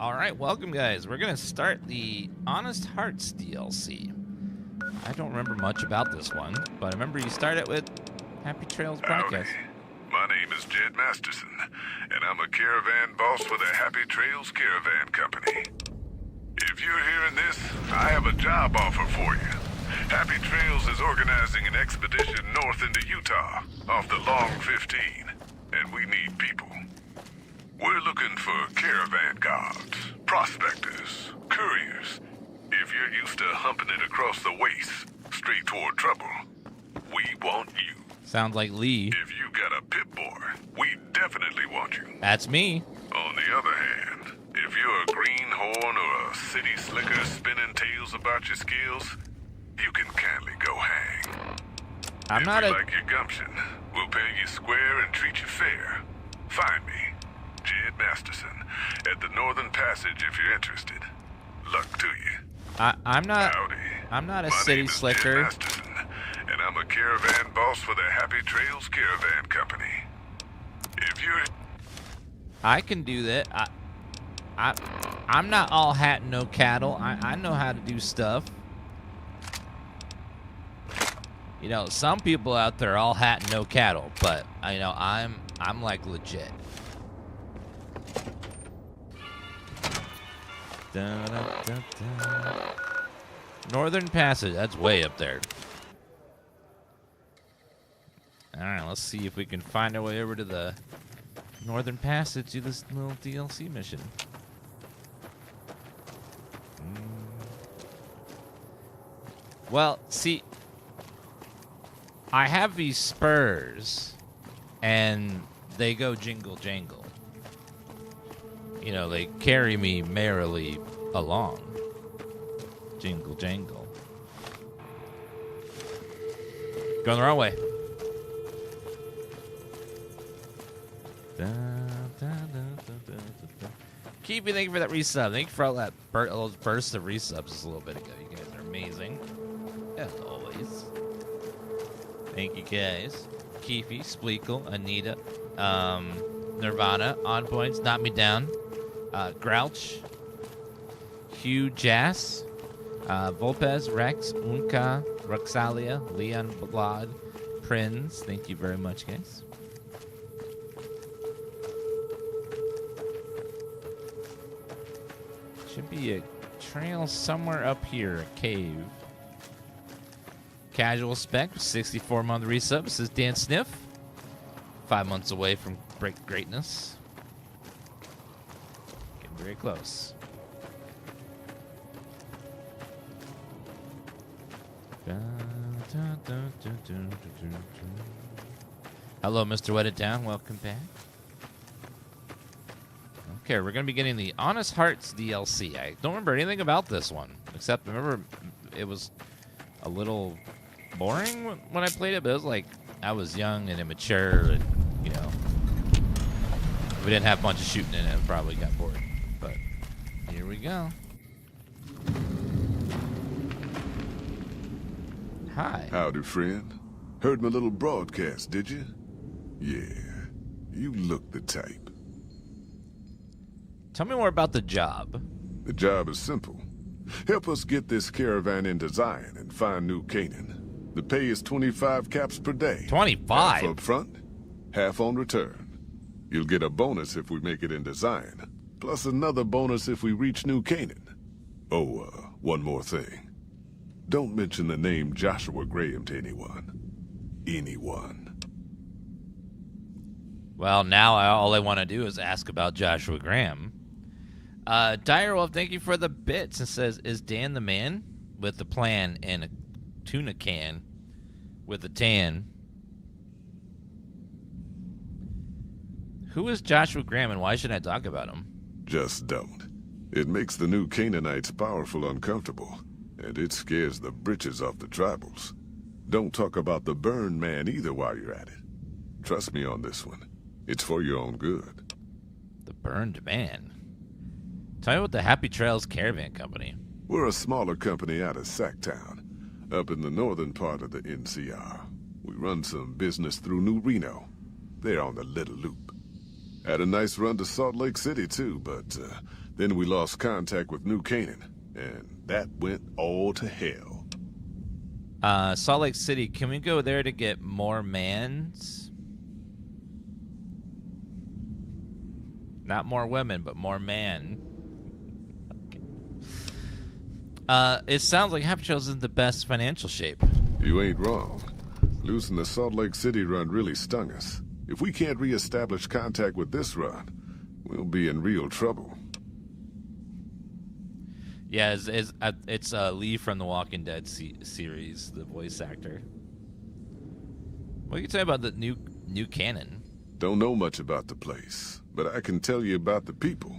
Alright, welcome guys. We're gonna start the Honest Hearts DLC. I don't remember much about this one, but I remember you started with Happy Trails Podcast. My name is Jed Masterson, and I'm a caravan boss for the Happy Trails Caravan Company. If you're hearing this, I have a job offer for you. Happy Trails is organizing an expedition north into Utah, off the Long 15, and we need people. We're looking for caravan guards, prospectors, couriers. If you're used to humping it across the waste, straight toward trouble, we want you. Sounds like Lee. If you got a pip-boy, we definitely want you. That's me. On the other hand, if you're a greenhorn or a city slicker spinning tales about your skills, you can kindly go hang. If we like your gumption, we'll pay you square and treat you fair. Find me, Jed Masterson, at the Northern Passage if you're interested. Luck to you. I'm not. Howdy. I'm not a My city name is slicker. Jed Masterson, and I'm a caravan boss for the Happy Trails Caravan Company. If you're... I can do that. I'm not all hat and no cattle. I know how to do stuff. You know, some people out there are all hat and no cattle, but I'm like legit. Da, da, da, da. Northern Passage, that's way up there. Alright, let's see if we can find our way over to the Northern Passage to this little DLC mission. Well, see, I have these spurs, and they go jingle jangle. You know, they carry me merrily along. Jingle jangle. Going the wrong way. Da, da, da, da, da, da. Keepy, thank you for that resub. Thank you for all that those bursts of resubs just a little bit ago. You guys are amazing. As always. Thank you guys. Keefy, Spleekle, Anita, Nirvana, On Points, Not Me Down, Grouch, Hugh Jass, Volpez, Rex, Unka, Roxalia, Leon Blad, Prinz. Thank you very much, guys. Should be a trail somewhere up here, a cave. Casual Spec, 64-month resub. This is Dan Sniff. 5 months away from greatness. Getting very close. Hello, Mr. Wedded Down. Welcome back. Okay, we're going to be getting the Honest Hearts DLC. I don't remember anything about this one, except remember it was a little boring when I played it, but it was like I was young and immature, and we didn't have a bunch of shooting in it. I probably got bored. But here we go. Hi. Howdy, friend. Heard my little broadcast, did you? Yeah, you look the type. Tell me more about the job. The job is simple. Help us get this caravan into Zion and find New Canaan. The pay is 25 caps per day. 25? Half up front, half on return. You'll get a bonus if we make it into Zion, plus another bonus if we reach New Canaan. Oh, one more thing. Don't mention the name Joshua Graham to anyone. Anyone. Well, now all I want to do is ask about Joshua Graham. Direwolf, thank you for the bits. And says, is Dan the man with the plan and a tuna can with a tan? Who is Joshua Graham and why should I talk about him? Just don't. It makes the new Canaanites powerful uncomfortable, and it scares the britches off the tribals. Don't talk about the burned man either while you're at it. Trust me on this one. It's for your own good. The burned man? Tell me about the Happy Trails Caravan Company. We're a smaller company out of Sacktown, up in the northern part of the NCR. We run some business through New Reno. They're on the Little Loop. Had a nice run to Salt Lake City, too, but then we lost contact with New Canaan, and that went all to hell. Salt Lake City, can we go there to get more mans? Not more women, but more man. It sounds like Happy Trails isn't the best financial shape. You ain't wrong. Losing the Salt Lake City run really stung us. If we can't re-establish contact with this run, we'll be in real trouble. Yeah, it's Lee from the Walking Dead series, the voice actor. What can you tell me about the new canon? Don't know much about the place, but I can tell you about the people.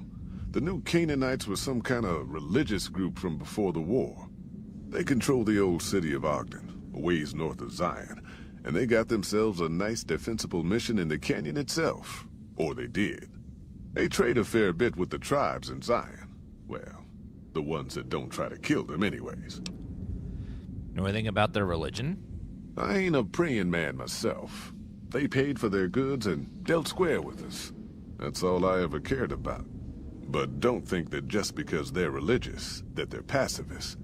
The New Canaanites were some kind of religious group from before the war. They control the old city of Ogden, a ways north of Zion, and they got themselves a nice defensible mission in the canyon itself. Or they did. They trade a fair bit with the tribes in Zion. Well, the ones that don't try to kill them anyways. Know anything about their religion? I ain't a praying man myself. They paid for their goods and dealt square with us. That's all I ever cared about. But don't think that just because they're religious, that they're pacifists.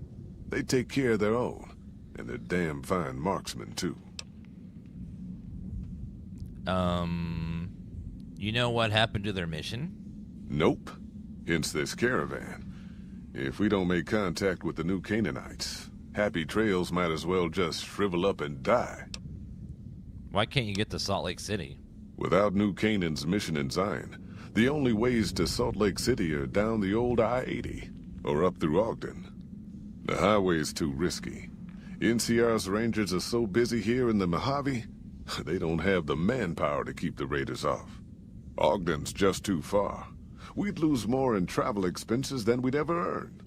They take care of their own, and they're damn fine marksmen, too. You know what happened to their mission? Nope. Hence this caravan. If we don't make contact with the New Canaanites, Happy Trails might as well just shrivel up and die. Why can't you get to Salt Lake City? Without New Canaan's mission in Zion, the only ways to Salt Lake City are down the old I-80, or up through Ogden. The highway's too risky. NCR's rangers are so busy here in the Mojave, they don't have the manpower to keep the raiders off. Ogden's just too far. We'd lose more in travel expenses than we'd ever earn.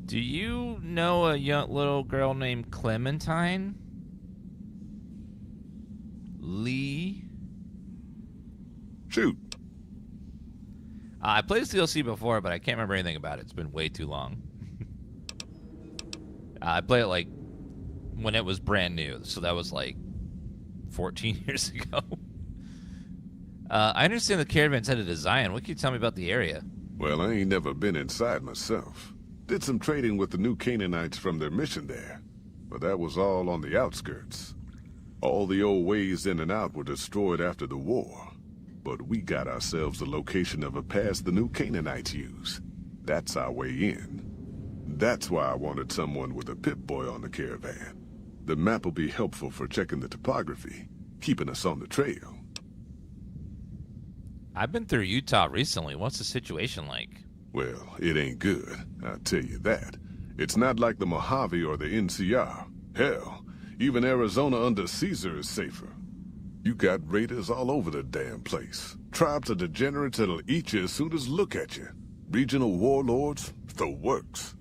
Do you know a young little girl named Clementine? Lee? Shoot. I played this DLC before, but I can't remember anything about it. It's been way too long. I played it like when it was brand new, so that was like 14 years ago. I understand the caravan's headed to Zion. What can you tell me about the area? Well, I ain't never been inside myself. Did some trading with the New Canaanites from their mission there, but that was all on the outskirts. All the old ways in and out were destroyed after the war, but we got ourselves the location of a pass the New Canaanites use. That's our way in. That's why I wanted someone with a Pip-Boy on the caravan. The map will be helpful for checking the topography, keeping us on the trail. I've been through Utah recently. What's the situation like? Well, it ain't good, I'll tell you that. It's not like the Mojave or the NCR. Hell, even Arizona under Caesar is safer. You got raiders all over the damn place. Tribes of degenerates that'll eat you as soon as look at you. Regional warlords, the works.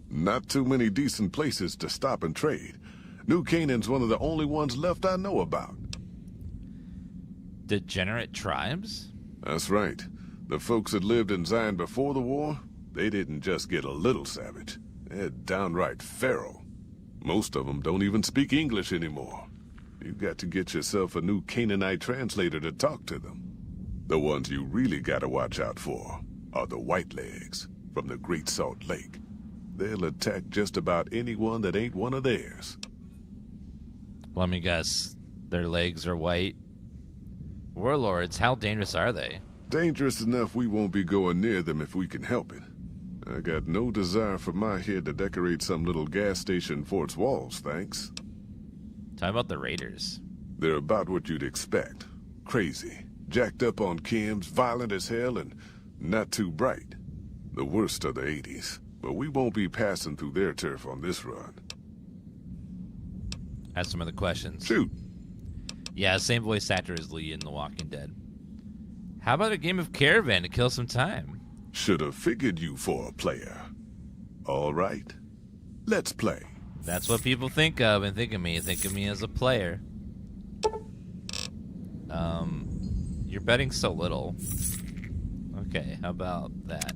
Not too many decent places to stop and trade. New Canaan's one of the only ones left I know about. Degenerate tribes? That's right. The folks that lived in Zion before the war, they didn't just get a little savage. They're downright feral. Most of them don't even speak English anymore. You got to get yourself a new Canaanite translator to talk to them. The ones you really gotta watch out for are the Whitelegs from the Great Salt Lake. They'll attack just about anyone that ain't one of theirs. Let me guess. Their legs are white. Warlords, how dangerous are they? Dangerous enough we won't be going near them if we can help it. I got no desire for my head to decorate some little gas station fort's walls, thanks. Tell me about the raiders. They're about what you'd expect. Crazy, jacked up on chems, violent as hell, and not too bright. The worst of the 80s, but we won't be passing through their turf on this run. Ask some other questions. Shoot. Yeah, same voice actor as Lee in The Walking Dead. How about a game of Caravan to kill some time? Should have figured you for a player. All right, let's play. That's what people think of and think of me as a player. You're betting so little. Okay, how about that?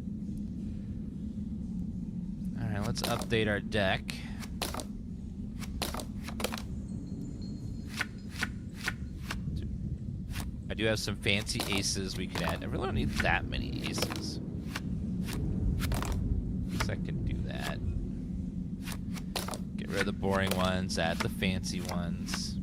Alright, let's update our deck. I do have some fancy aces we can add. I really don't need that many aces. I can do that. Get rid of the boring ones, add the fancy ones.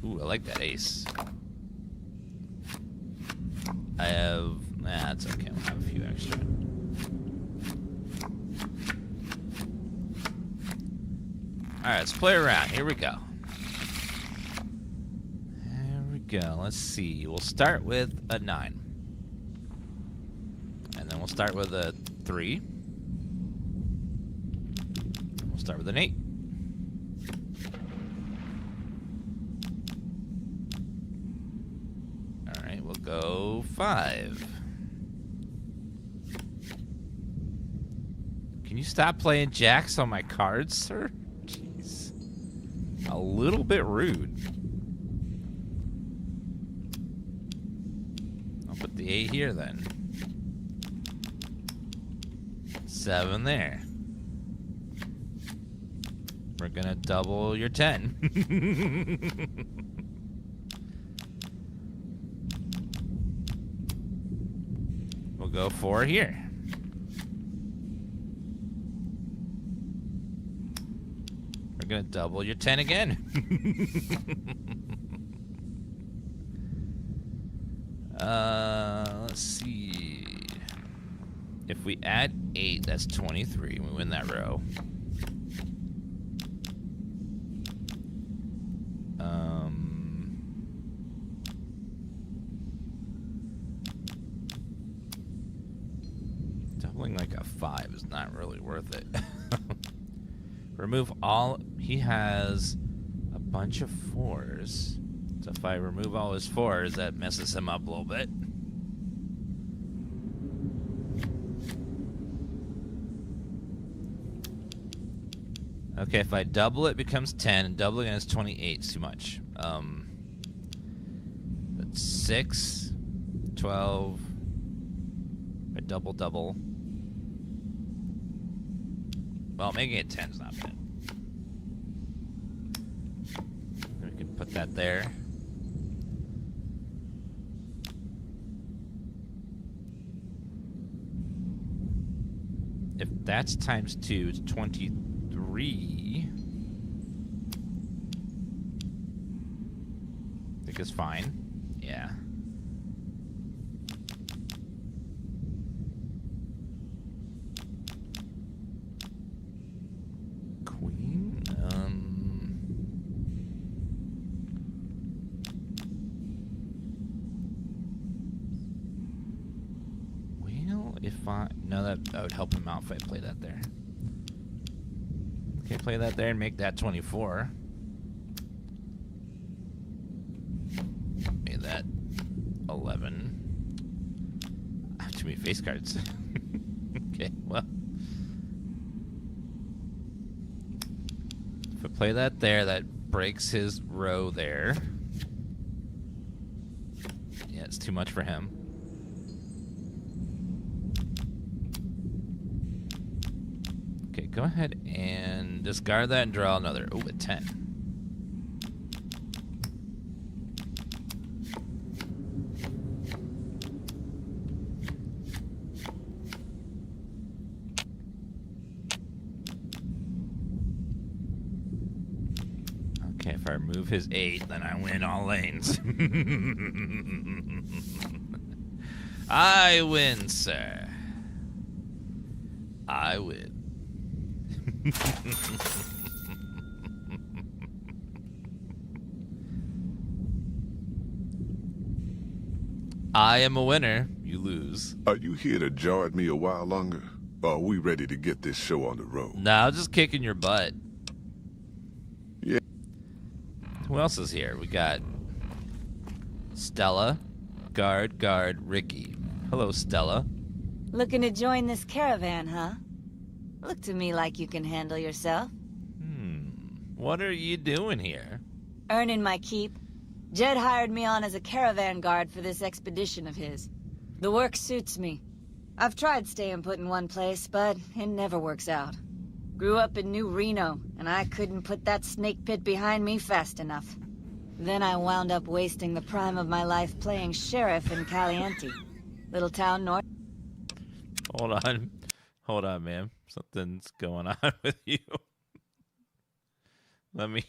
Ooh, I like that ace. I have... Nah, it's okay. We'll have a few extra. Alright, let's play around. Here we go. Let's see. We'll start with a 9. And then we'll start with a 3. We'll start with an 8. Alright, we'll go 5. Can you stop playing jacks on my cards, sir? Jeez. A little bit rude. Put the 8 here then. 7 there. We're gonna double your 10. We'll go 4 here. We're gonna double your 10 again. Let's see. If we add 8, that's 23. We win that row. Doubling like a 5 is not really worth it. Remove all. He has a bunch of 4s. So if I remove all his 4s, that messes him up a little bit. Okay, if I double it becomes 10, and doubling it is 28. It's too much. That's 6, 12. I double. Well, making it 10 is not bad. We can put that there. If that's times 2, it's 23. I think it's fine. Yeah. Queen. Well, if I... No, that would help him out if I play that there. Okay, play that there and make that 24. Made that 11. I have too many face cards. Okay, well. If I play that there, that breaks his row there. Yeah, it's too much for him. Okay, go ahead and discard that and draw another. Oh, a 10. Okay, if I remove his 8, then I win all lanes. I win, sir. I win. I am a winner. You lose. Are you here to jar at me a while longer? Or are we ready to get this show on the road? Nah, I'm just kicking your butt. Yeah. Who else is here? We got Stella, guard, Ricky. Hello, Stella. Looking to join this caravan, huh? Look to me like you can handle yourself. What are you doing here? Earning my keep. Jed hired me on as a caravan guard for this expedition of his. The work suits me. I've tried staying put in one place, but it never works out. Grew up in New Reno, and I couldn't put that snake pit behind me fast enough. Then I wound up wasting the prime of my life playing sheriff in Caliente. Little town north. Hold on, man. Something's going on with you. Let me...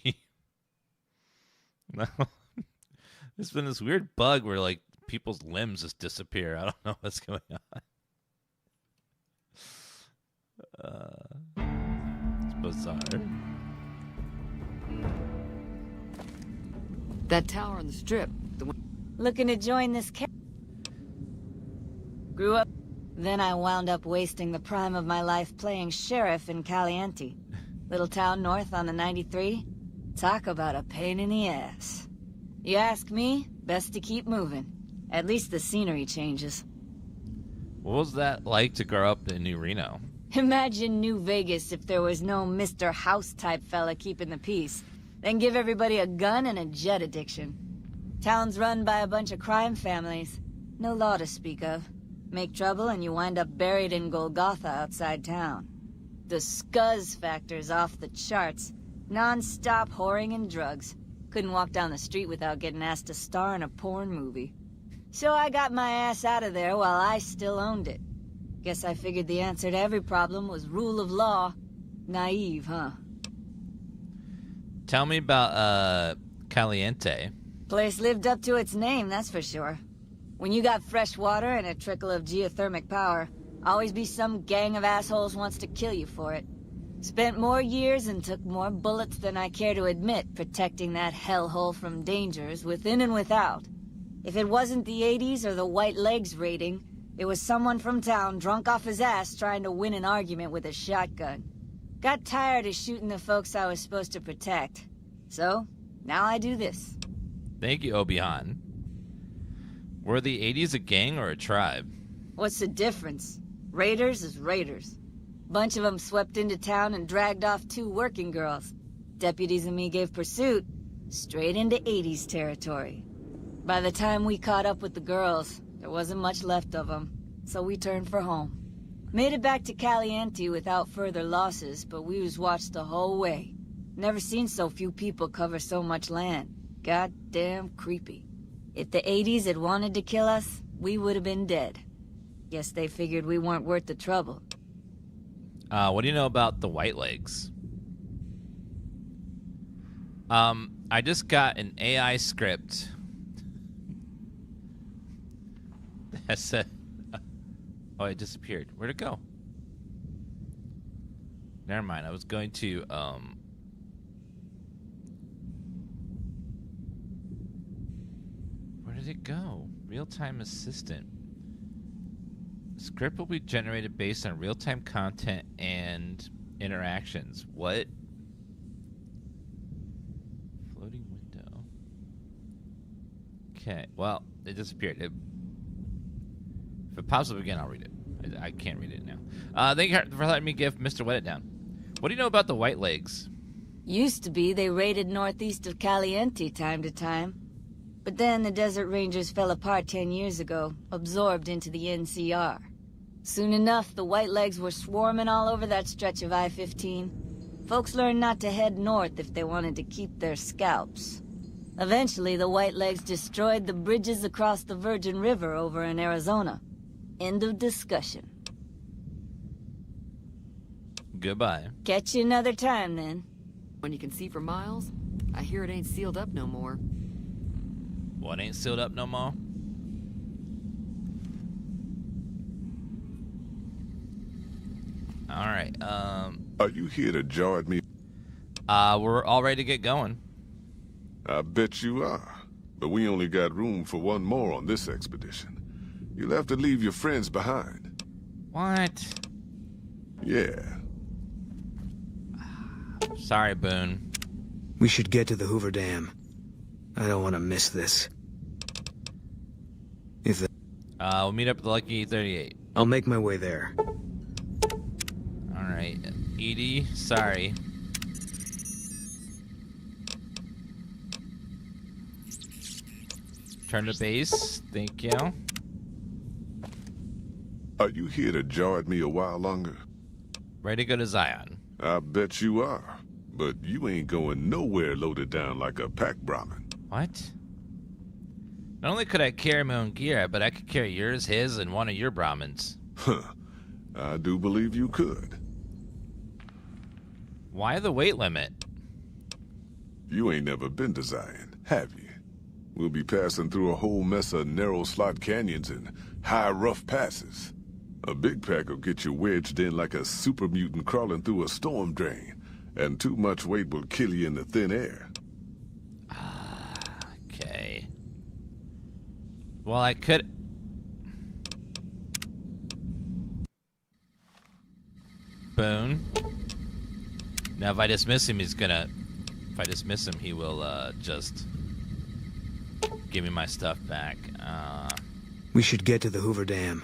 No. There's been this weird bug where, like, people's limbs just disappear. I don't know what's going on. It's bizarre. That tower on the strip. Looking to join this Grew up. Then I wound up wasting the prime of my life playing sheriff in Caliente. Little town north on the 93. Talk about a pain in the ass. You ask me, best to keep moving. At least the scenery changes. What was that like to grow up in New Reno? Imagine New Vegas if there was no Mr. House-type fella keeping the peace. Then give everybody a gun and a jet addiction. Town's run by a bunch of crime families. No law to speak of. Make trouble and you wind up buried in Golgotha outside town. The scuzz factor's off the charts. Non-stop whoring and drugs. Couldn't walk down the street without getting asked to star in a porn movie. So I got my ass out of there while I still owned it. Guess I figured the answer to every problem was rule of law. Naive, huh? Tell me about, Caliente. Place lived up to its name, that's for sure. When you got fresh water and a trickle of geothermic power, always be some gang of assholes wants to kill you for it. Spent more years and took more bullets than I care to admit protecting that hellhole from dangers within and without. If it wasn't the 80s or the white legs raiding, it was someone from town drunk off his ass trying to win an argument with a shotgun. Got tired of shooting the folks I was supposed to protect. So, now I do this. Thank you, Obi-Han. Were the 80s a gang or a tribe? What's the difference? Raiders is raiders. Bunch of them swept into town and dragged off 2 working girls. Deputies and me gave pursuit, straight into 80s territory. By the time we caught up with the girls, there wasn't much left of them, so we turned for home. Made it back to Caliente without further losses, but we was watched the whole way. Never seen so few people cover so much land. Goddamn creepy. If the 80s had wanted to kill us, we would have been dead. Guess they figured we weren't worth the trouble. What do you know about the White Legs? I just got an AI script that said... Oh, it disappeared. Where'd it go? Never mind. I was going to, Where did it go? Real-time assistant. Script will be generated based on real-time content and interactions. What? Floating window. Okay, well, it disappeared. If it pops up again, I'll read it. I can't read it now. Thank you for letting me give Mr. Wet It Down. What do you know about the White Legs? Used to be they raided northeast of Caliente time to time. But then the Desert Rangers fell apart 10 years ago, absorbed into the NCR. Soon enough, the White Legs were swarming all over that stretch of I-15. Folks learned not to head north if they wanted to keep their scalps. Eventually, the White Legs destroyed the bridges across the Virgin River over in Arizona. End of discussion. Goodbye. Catch you another time, then. When you can see for miles, I hear it ain't sealed up no more. What ain't sealed up no more? Alright, Are you here to jar at me? we're all ready to get going. I bet you are. But we only got room for one more on this expedition. You'll have to leave your friends behind. What? Yeah. Sorry, Boone. We should get to the Hoover Dam. I don't want to miss this. If that... We'll meet up at the Lucky 38. I'll make my way there. Alright, Edie, sorry. Turn to base, thank you. Are you here to jar at me a while longer? Ready to go to Zion. I bet you are. But you ain't going nowhere loaded down like a pack Brahmin. What? Not only could I carry my own gear, but I could carry yours, his, and one of your Brahmins. Huh. I do believe you could. Why the weight limit? You ain't never been to Zion, have you? We'll be passing through a whole mess of narrow slot canyons and high rough passes. A big pack will get you wedged in like a super mutant crawling through a storm drain, and too much weight will kill you in the thin air. Okay. Well, I could... Boone. Now, if I dismiss him, he's gonna... If I dismiss him, he will, just... give me my stuff back. We should get to the Hoover Dam.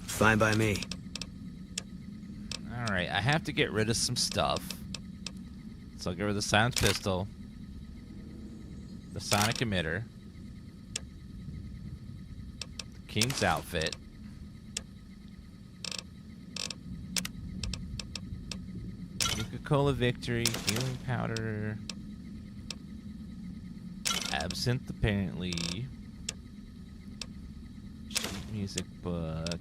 Fine by me. Alright, I have to get rid of some stuff. So I'll get rid of the silence pistol. The sonic emitter. The King's outfit. Coca-Cola Victory, healing powder. Absinthe, apparently. Sheet music book.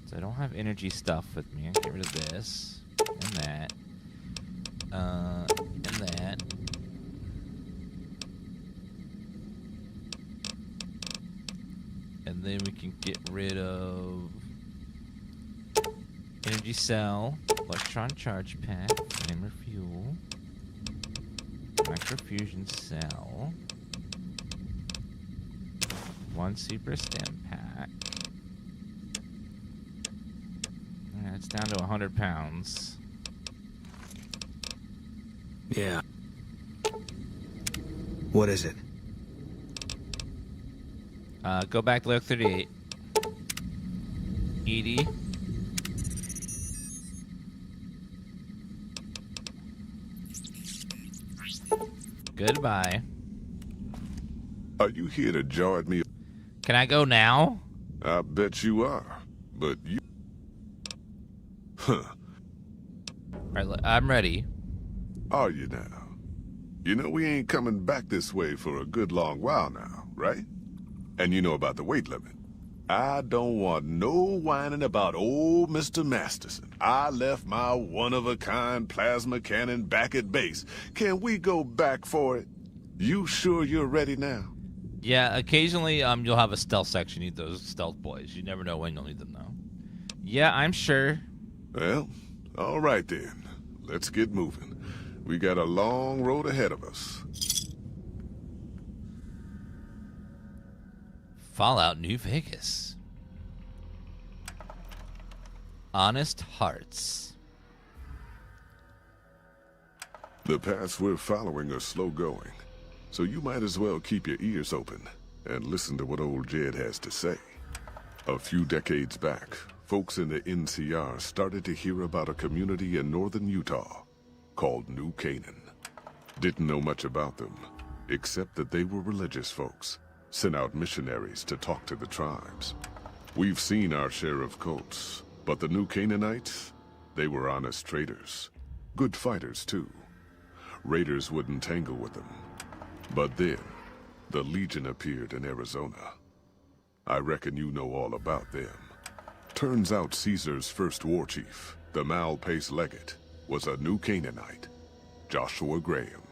So I don't have energy stuff with me. I can get rid of this. And that. And that. And then we can get rid of energy cell, electron charge pack, flamer fuel, microfusion cell, 1 super stem pack. Alright, it's down to 100 pounds. Yeah. What is it? Go back to Lake 38. Edie. Goodbye. Are you here to jar at me? Can I go now? I bet you are. But you... Huh. Alright, I'm ready. Are you now? You know we ain't coming back this way for a good long while now, right? And you know about the weight limit. I don't want no whining about old Mr. Masterson. I left my one-of-a-kind plasma cannon back at base. Can we go back for it? You sure you're ready now? Yeah, occasionally you'll have a stealth section. You need those stealth boys. You never know when you'll need them, though. Yeah, I'm sure. Well, all right then. Let's get moving. We got a long road ahead of us. Fallout New Vegas. Honest Hearts. The paths we're following are slow going, so you might as well keep your ears open and listen to what old Jed has to say. A few decades back, folks in the NCR started to hear about a community in northern Utah called New Canaan. Didn't know much about them, except that they were religious folks, sent out missionaries to talk to the tribes. We've seen our share of cults, but the New Canaanites, they were honest traders. Good fighters, too. Raiders wouldn't tangle with them. But then, the Legion appeared in Arizona. I reckon you know all about them. Turns out Caesar's first war chief, the Malpace Legate, was a New Canaanite, Joshua Graham.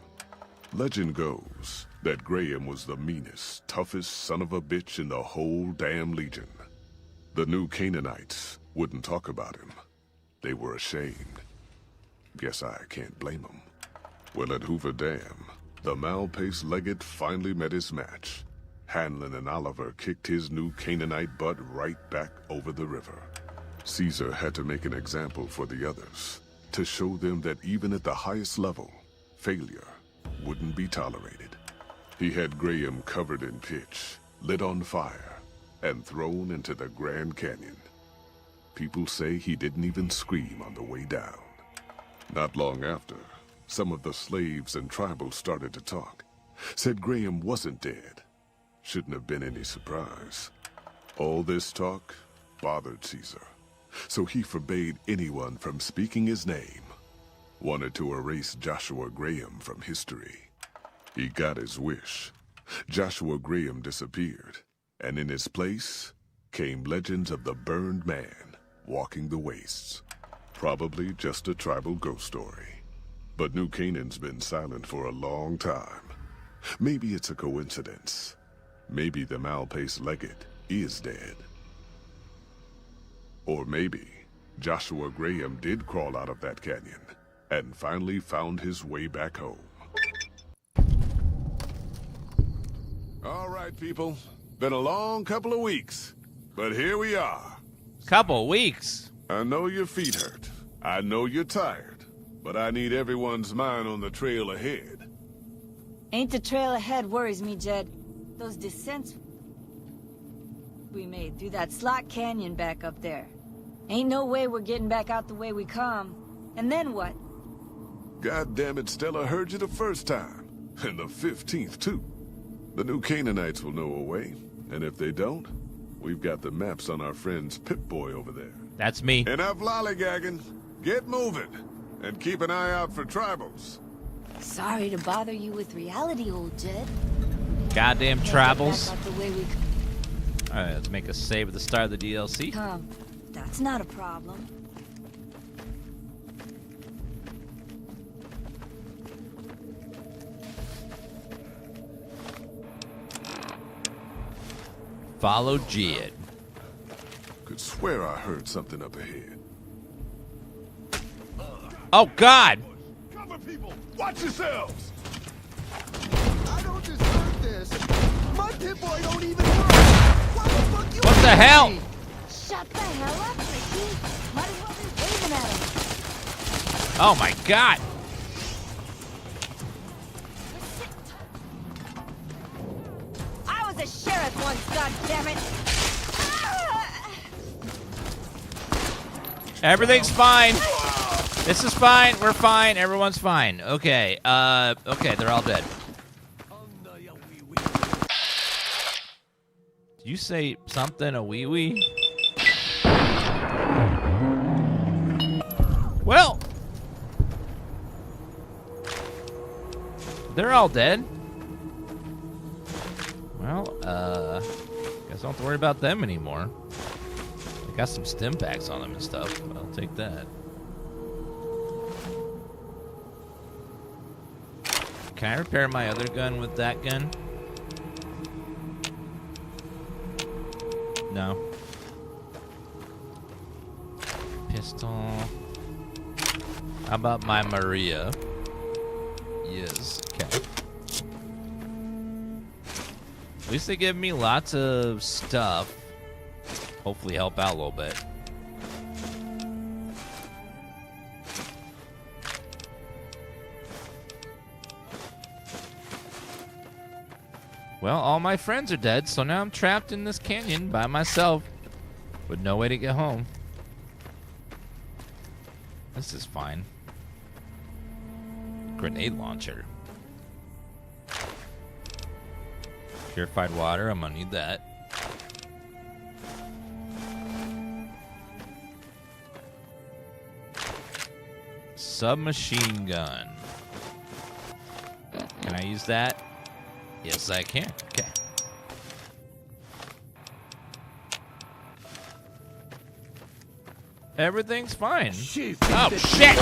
Legend goes that Graham was the meanest, toughest son of a bitch in the whole damn Legion. The New Canaanites wouldn't talk about him. They were ashamed. Guess I can't blame them. Well, at Hoover Dam, the Malpace Legate finally met his match. Hanlon and Oliver kicked his New Canaanite butt right back over the river. Caesar had to make an example for the others, to show them that even at the highest level, failure wouldn't be tolerated. He had Graham covered in pitch, lit on fire, and thrown into the Grand Canyon. People say he didn't even scream on the way down. Not long after, some of the slaves and tribals started to talk. Said Graham wasn't dead. Shouldn't have been any surprise. All this talk bothered Caesar, so he forbade anyone from speaking his name. Wanted to erase Joshua Graham from history. He got his wish. Joshua Graham disappeared, and in his place came legends of the burned man walking the wastes. Probably just a tribal ghost story. But New Canaan's been silent for a long time. Maybe it's a coincidence. Maybe the mal-paced legate is dead. Or maybe Joshua Graham did crawl out of that canyon and finally found his way back home. All right, people. Been a long couple of weeks, but here we are. Couple weeks. I know your feet hurt. I know you're tired, but I need everyone's mind on the trail ahead. Ain't the trail ahead worries me, Jed. Those descents we made through that slot canyon back up there. Ain't no way we're getting back out the way we come. And then what? God damn it, Stella heard you the first time. And the 15th, too. The new Canaanites will know a way. And if they don't, we've got the maps on our friend's Pip-Boy over there. That's me. Enough lollygagging. Get moving. And keep an eye out for tribals. Sorry to bother you with reality, old Jed. Goddamn travels. Back out the way we Alright, let's make a save at the start of the DLC. come. That's not a problem. Follow Jed. Could swear I heard something up ahead. Oh, God! Cover people! Watch yourselves! I don't deserve this. My Pip-Boy don't even work. Why the fuck you What the hate hell? me? Shut the hell up, Ricky. Might as well be waving at him. Oh, my God! I was a sheriff once, goddammit. Everything's fine. This is fine. We're fine. Everyone's fine. Okay. Okay, they're all dead. Did you say something, a wee-wee? Well, they're all dead. Well, guess I don't have to worry about them anymore. I got some stim packs on them and stuff. I'll take that. Can I repair my other gun with that gun? No. Pistol. How about my Maria? Yes. Okay. At least they give me lots of stuff. Hopefully help out a little bit. Well, all my friends are dead, so now I'm trapped in this canyon by myself with no way to get home. This is fine. Grenade launcher. Purified water, I'm gonna need that. Submachine gun. Can I use that? Yes, I can. Okay. Everything's fine. Oh, shit!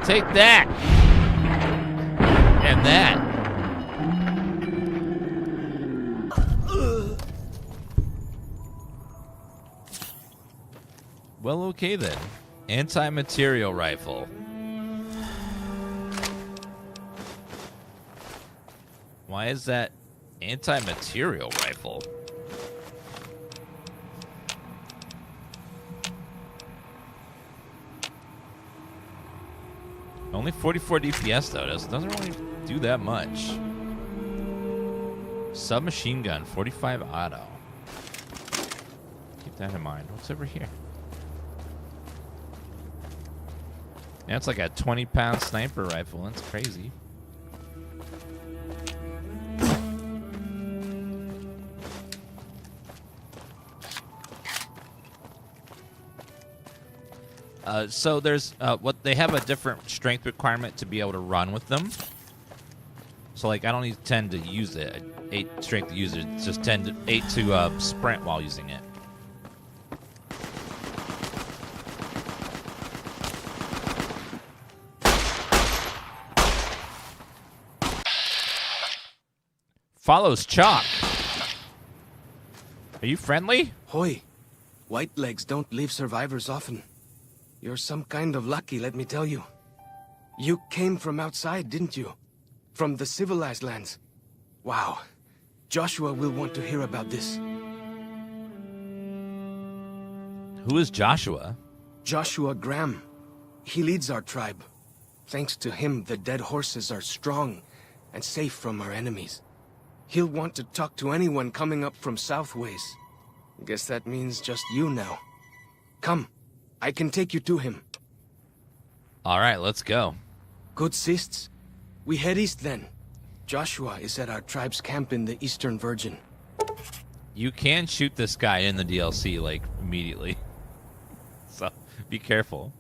Take that. And that. Well, okay then. Anti-material rifle. Why is that anti-material rifle? Only 44 DPS though. Doesn't really do that much. Submachine gun, 45 auto. Keep that in mind. What's over here? Yeah, it's like a 20-pound sniper rifle. That's crazy. So there's what they have a different strength requirement to be able to run with them. So like I don't need 10 to use it. 8 strength to use it. It's just 8 to sprint while using it. Follows chalk. Are you friendly? Hoy, white legs don't leave survivors often. You're some kind of lucky, let me tell you. You came from outside, didn't you? From the civilized lands. Wow. Joshua will want to hear about this. Who is Joshua? Joshua Graham. He leads our tribe. Thanks to him, the dead horses are strong and safe from our enemies. He'll want to talk to anyone coming up from Southways. Guess that means just you now. Come, I can take you to him. All right, let's go. Good sists. We head east then. Joshua is at our tribe's camp in the Eastern Virgin. You can shoot this guy in the DLC, like, immediately. So, be careful.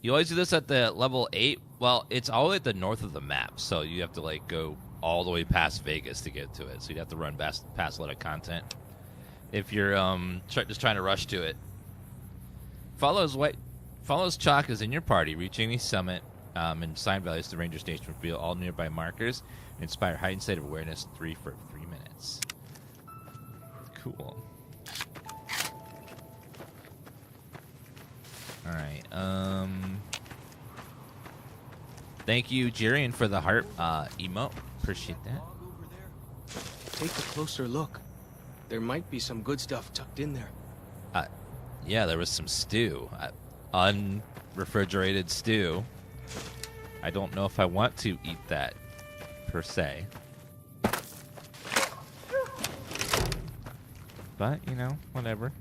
You always do this at the level 8? Well, it's all at the north of the map, so you have to, like, go all the way past Vegas to get to it. So you'd have to run past a lot of content if you're just trying to rush to it. Follows chalk is in your party. Reaching the summit and sign values to ranger station reveal all nearby markers and inspire heightened state of awareness 3 for 3 minutes. Cool. All right. Thank you, Jirian, for the heart emote. Appreciate that. Take a closer look. There might be some good stuff tucked in there. Yeah, there was some stew. Unrefrigerated stew. I don't know if I want to eat that, per se. But, you know, whatever.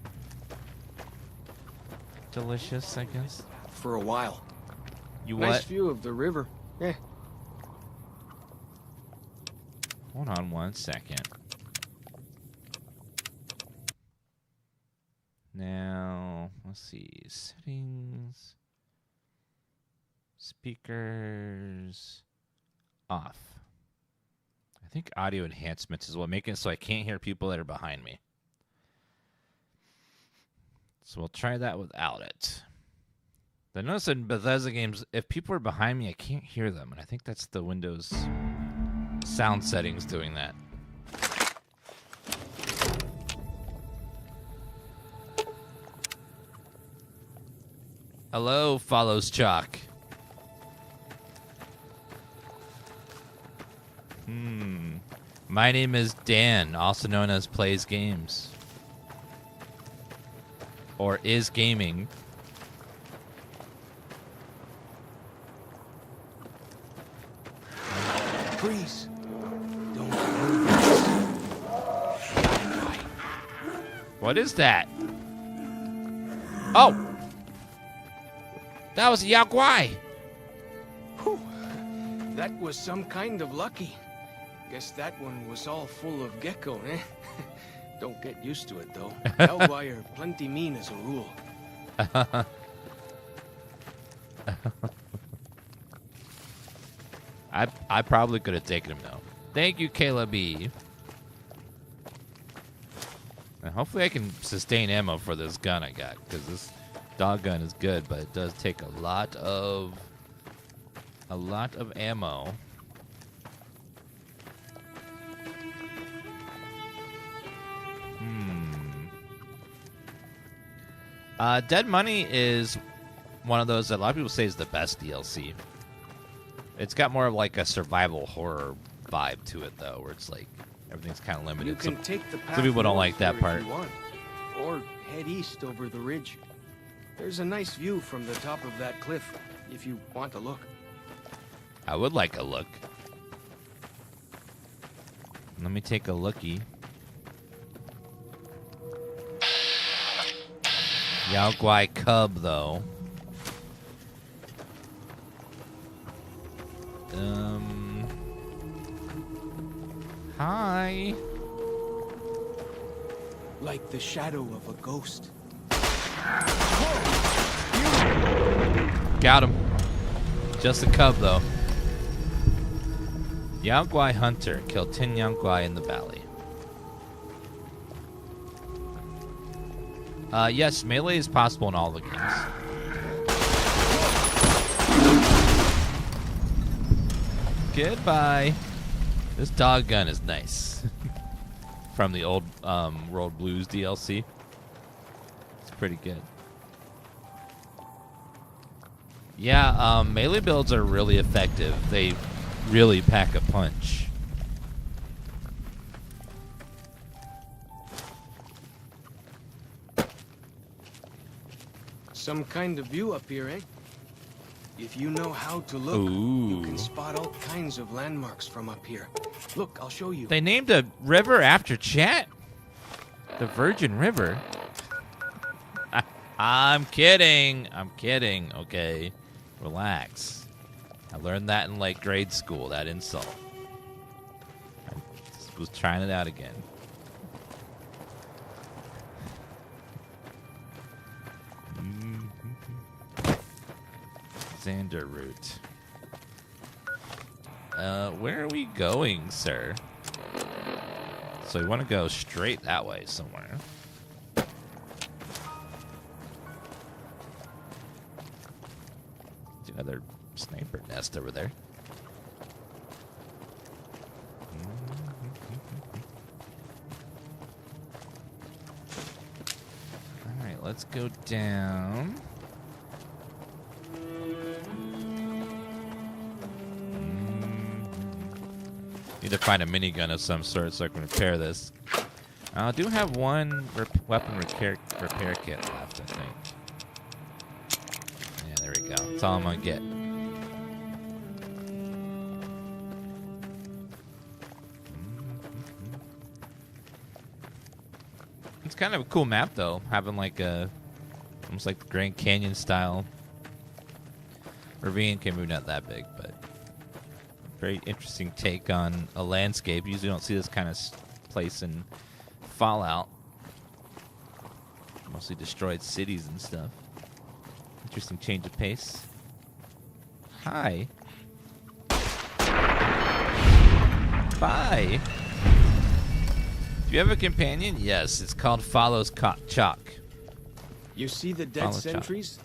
Delicious, I guess. For a while. You Nice what? view of the river. Yeah. Hold on 1 second. Now, let's see. Settings. Speakers. Off. I think audio enhancements is what making it so I can't hear people that are behind me. So we'll try that without it. I notice in Bethesda games, if people are behind me, I can't hear them. And I think that's the Windows sound settings doing that. Hello, follows chalk. My name is Dan, also known as Plays Games. Or is gaming. Freeze. Don't move. What is that? Oh! That was a Yaguai! Whew. That was some kind of lucky. Guess that one was all full of gecko, eh? Don't get used to it, though. Yaguai are plenty mean as a rule. I probably could have taken him, though. Thank you, Kayla B. And hopefully I can sustain ammo for this gun I got, because this dog gun is good, but it does take a lot of ammo. Dead Money is one of those that a lot of people say is the best DLC. It's got more of like a survival horror vibe to it, though, where it's like everything's kind of limited. You can take the path some people don't like that north part. if you want, or head east over the ridge. There's a nice view from the top of that cliff, if you want to look. I would like a look. Let me take a lookie. Yaoguai cub, though. Hi. Like the shadow of a ghost. Got him. Just a cub, though. Yaoguai Hunter killed 10 Yaoguai in the valley. Yes, melee is possible in all the games. Goodbye. This dog gun is nice. From the old World Blues DLC. It's pretty good. Yeah, melee builds are really effective. They really pack a punch. Some kind of view up here, eh? If you know how to look, you can spot all kinds of landmarks from up here. Look, I'll show you. They named a river after Chat? The Virgin River? I'm kidding. I'm kidding. Okay. Relax. I learned that in like grade school, that insult. I was trying it out again. Xander route. Where are we going, sir? So we want to go straight that way somewhere. Another sniper nest over there. Alright, let's go down. Need to find a minigun of some sort so I can repair this. I do have one weapon repair kit left, I think. Yeah, there we go. That's all I'm gonna get. It's kind of a cool map, though, having like a almost like the Grand Canyon style ravine. Okay, maybe not that big, but very interesting take on a landscape. Usually don't see this kind of place in Fallout. Mostly destroyed cities and stuff. Interesting change of pace. Hi. Bye. Do you have a companion? Yes, it's called Follows Chalk. You see the dead Follow sentries?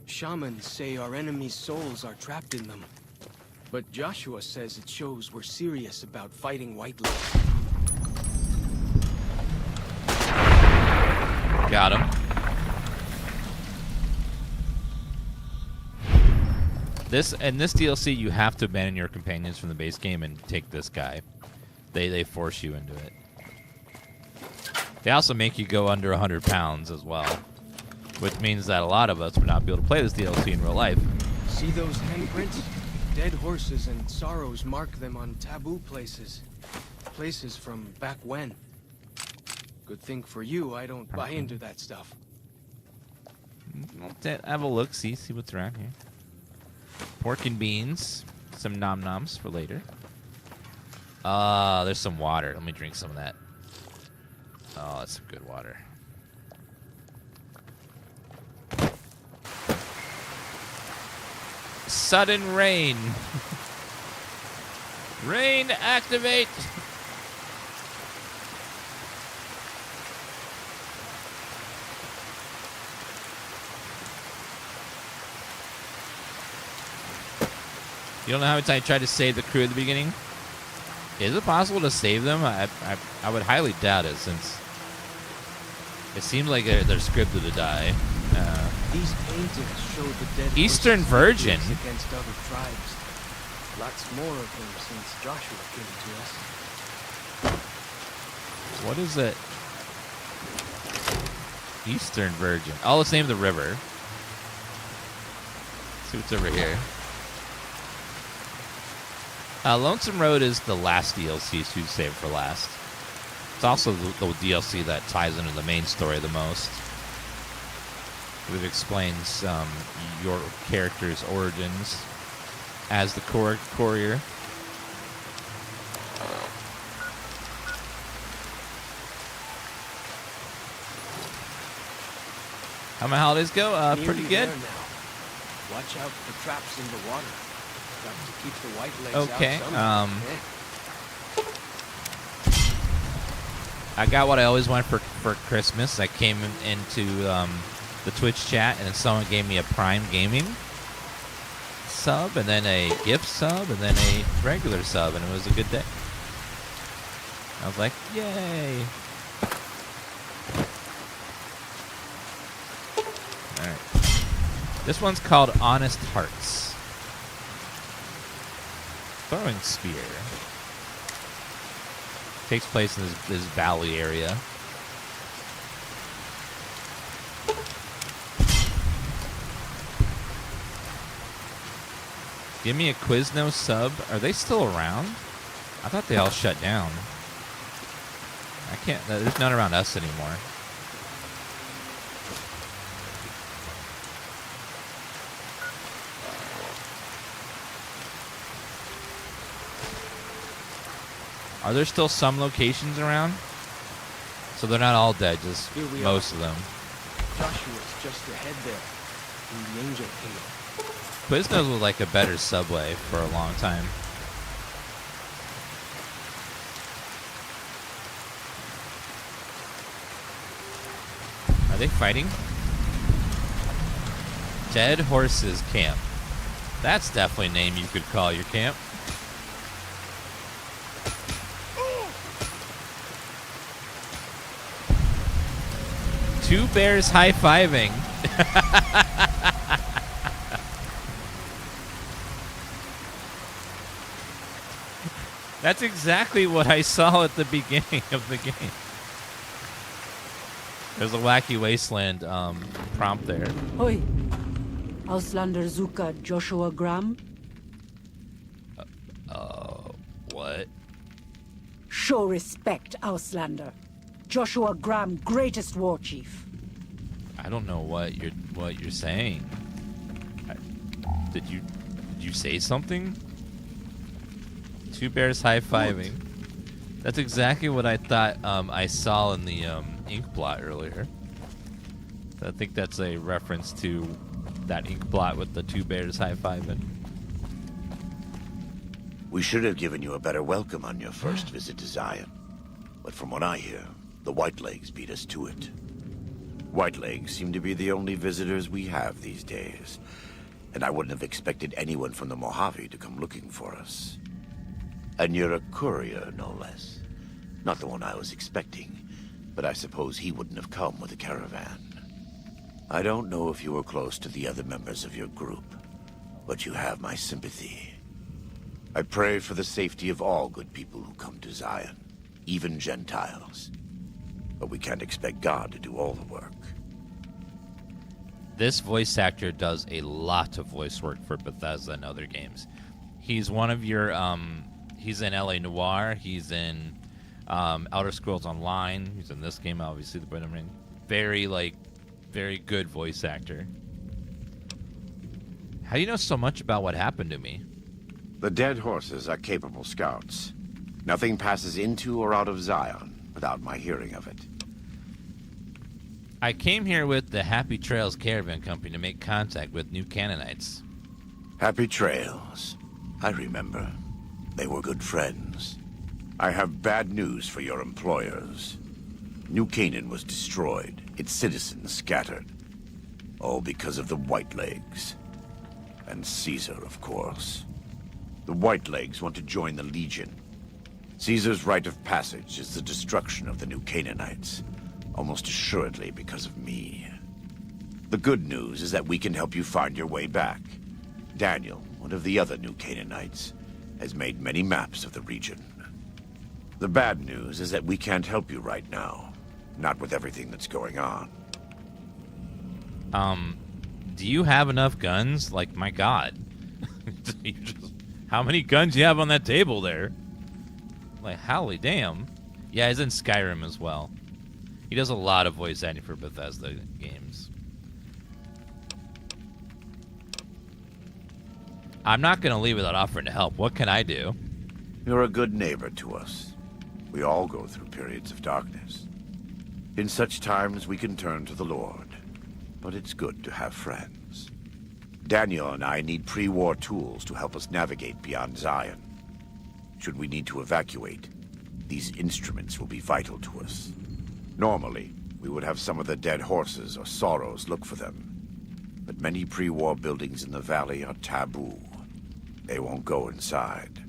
Shamans say our enemies' souls are trapped in them. But Joshua says it shows we're serious about fighting Whiteley. Got him. In this DLC, you have to abandon your companions from the base game and take this guy. They force you into it. They also make you go under 100 pounds as well, which means that a lot of us would not be able to play this DLC in real life. See those handprints? Dead horses and sorrows mark them on taboo places. Places from back when. Good thing for you, I don't buy into that stuff. Have a look, see what's around here. Pork and beans. Some nom-noms for later. There's some water. Let me drink some of that. Oh, that's some good water. Sudden rain. Rain, activate. You don't know how many times I tried to save the crew at the beginning? Is it possible to save them? I would highly doubt it, since it seems like they're scripted to die. These paintings show the dead Eastern horses Virgin. against other tribes. Lots more of them since Joshua came to us. What is it? Eastern Virgin. Oh, let's name the river. Let's see what's over here. Lonesome Road is the last DLC to save for last. It's also the DLC that ties into the main story the most. It explains your character's origins as the courier. How my holidays go? Nearly Pretty good. there now. Watch out for traps in the water. Got to keep the white legs Okay, out somehow. I got what I always wanted for Christmas. I came into the Twitch chat, and then someone gave me a Prime Gaming sub, and then a gift sub, and then a regular sub, and it was a good day. I was like, yay! Alright. This one's called Honest Hearts. Throwing spear. Takes place in this valley area. Give me a Quizno sub. Are they still around? I thought they all shut down. I can't. There's none around us anymore. Are there still some locations around? So they're not all dead, just Here we most of them. Joshua's just ahead there, in the Angel Kingdom. Quiznos was like a better subway for a long time. Are they fighting? Dead Horses Camp. That's definitely a name you could call your camp. Two bears high-fiving. That's exactly what I saw at the beginning of the game. There's a Wacky Wasteland prompt there. Oi, Auslander Zuka Joshua Graham. What? Show respect, Auslander. Joshua Graham, greatest war chief. I don't know what you're saying. Did you say something? Two bears high-fiving. That's exactly what I thought I saw in the ink blot earlier. I think that's a reference to that ink blot with the two bears high-fiving. We should have given you a better welcome on your first visit to Zion. But from what I hear, the Whitelegs beat us to it. Whitelegs seem to be the only visitors we have these days. And I wouldn't have expected anyone from the Mojave to come looking for us. And you're a courier, no less. Not the one I was expecting, but I suppose he wouldn't have come with a caravan. I don't know if you were close to the other members of your group, but you have my sympathy. I pray for the safety of all good people who come to Zion, even Gentiles. But we can't expect God to do all the work. This voice actor does a lot of voice work for Bethesda and other games. He's one of your, he's in LA Noire, he's in Elder Scrolls Online, he's in this game, obviously, the Bread and Ring. Very good voice actor. How do you know so much about what happened to me? The dead horses are capable scouts. Nothing passes into or out of Zion without my hearing of it. I came here with the Happy Trails Caravan Company to make contact with new Canaanites. Happy Trails. I remember. They were good friends. I have bad news for your employers. New Canaan was destroyed, its citizens scattered. All because of the Whitelegs. And Caesar, of course. The Whitelegs want to join the Legion. Caesar's rite of passage is the destruction of the new Canaanites. Almost assuredly because of me. The good news is that we can help you find your way back. Daniel, one of the other new Canaanites, has made many maps of the region. The bad news is that we can't help you right now. Not with everything that's going on. Do you have enough guns? Like, my God. How many guns do you have on that table there? Like, holy damn. Yeah, he's in Skyrim as well. He does a lot of voice acting for Bethesda games. I'm not going to leave without offering to help. What can I do? You're a good neighbor to us. We all go through periods of darkness. In such times, we can turn to the Lord. but it's good to have friends. Daniel and I need pre-war tools to help us navigate beyond Zion. Should we need to evacuate, these instruments will be vital to us. Normally, we would have some of the dead horses or sorrows look for them. But many pre-war buildings in the valley are taboo. They won't go inside.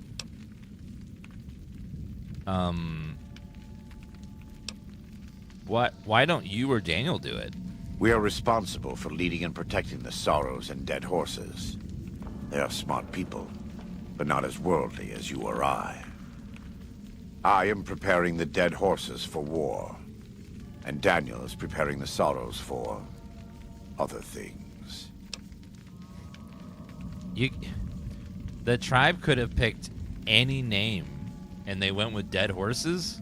Why don't you or Daniel do it? We are responsible for leading and protecting the sorrows and dead horses. They are smart people, but not as worldly as you or I. I am preparing the dead horses for war, and Daniel is preparing the sorrows for other things. The tribe could have picked any name, and they went with dead horses.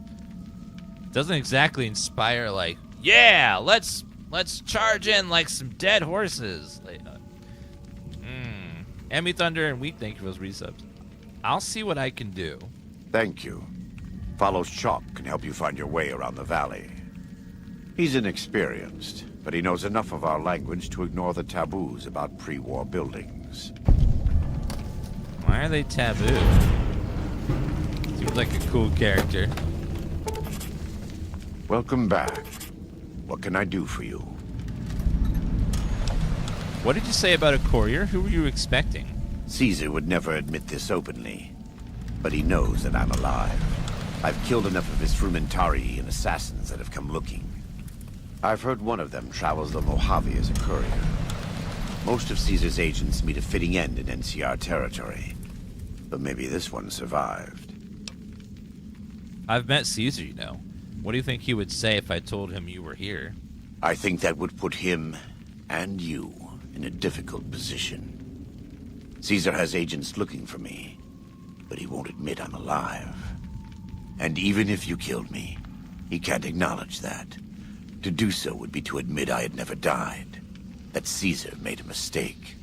Doesn't exactly inspire like, yeah, let's charge in like some dead horses. Like, Emmy Thunder and Wheat, thank you for those resubs. I'll see what I can do. Thank you. Follow Chop can help you find your way around the valley. He's inexperienced, but he knows enough of our language to ignore the taboos about pre-war buildings. Why are they taboo? Seems like a cool character. Welcome back. What can I do for you? What did you say about a courier? Who were you expecting? Caesar would never admit this openly, but he knows that I'm alive. I've killed enough of his frumentari and assassins that have come looking. I've heard one of them travels the Mojave as a courier. Most of Caesar's agents meet a fitting end in NCR territory, but maybe this one survived. I've met Caesar, you know. What do you think he would say if I told him you were here? I think that would put him and you in a difficult position. Caesar has agents looking for me, but he won't admit I'm alive. And even if you killed me, he can't acknowledge that. To do so would be to admit I had never died, that Caesar made a mistake.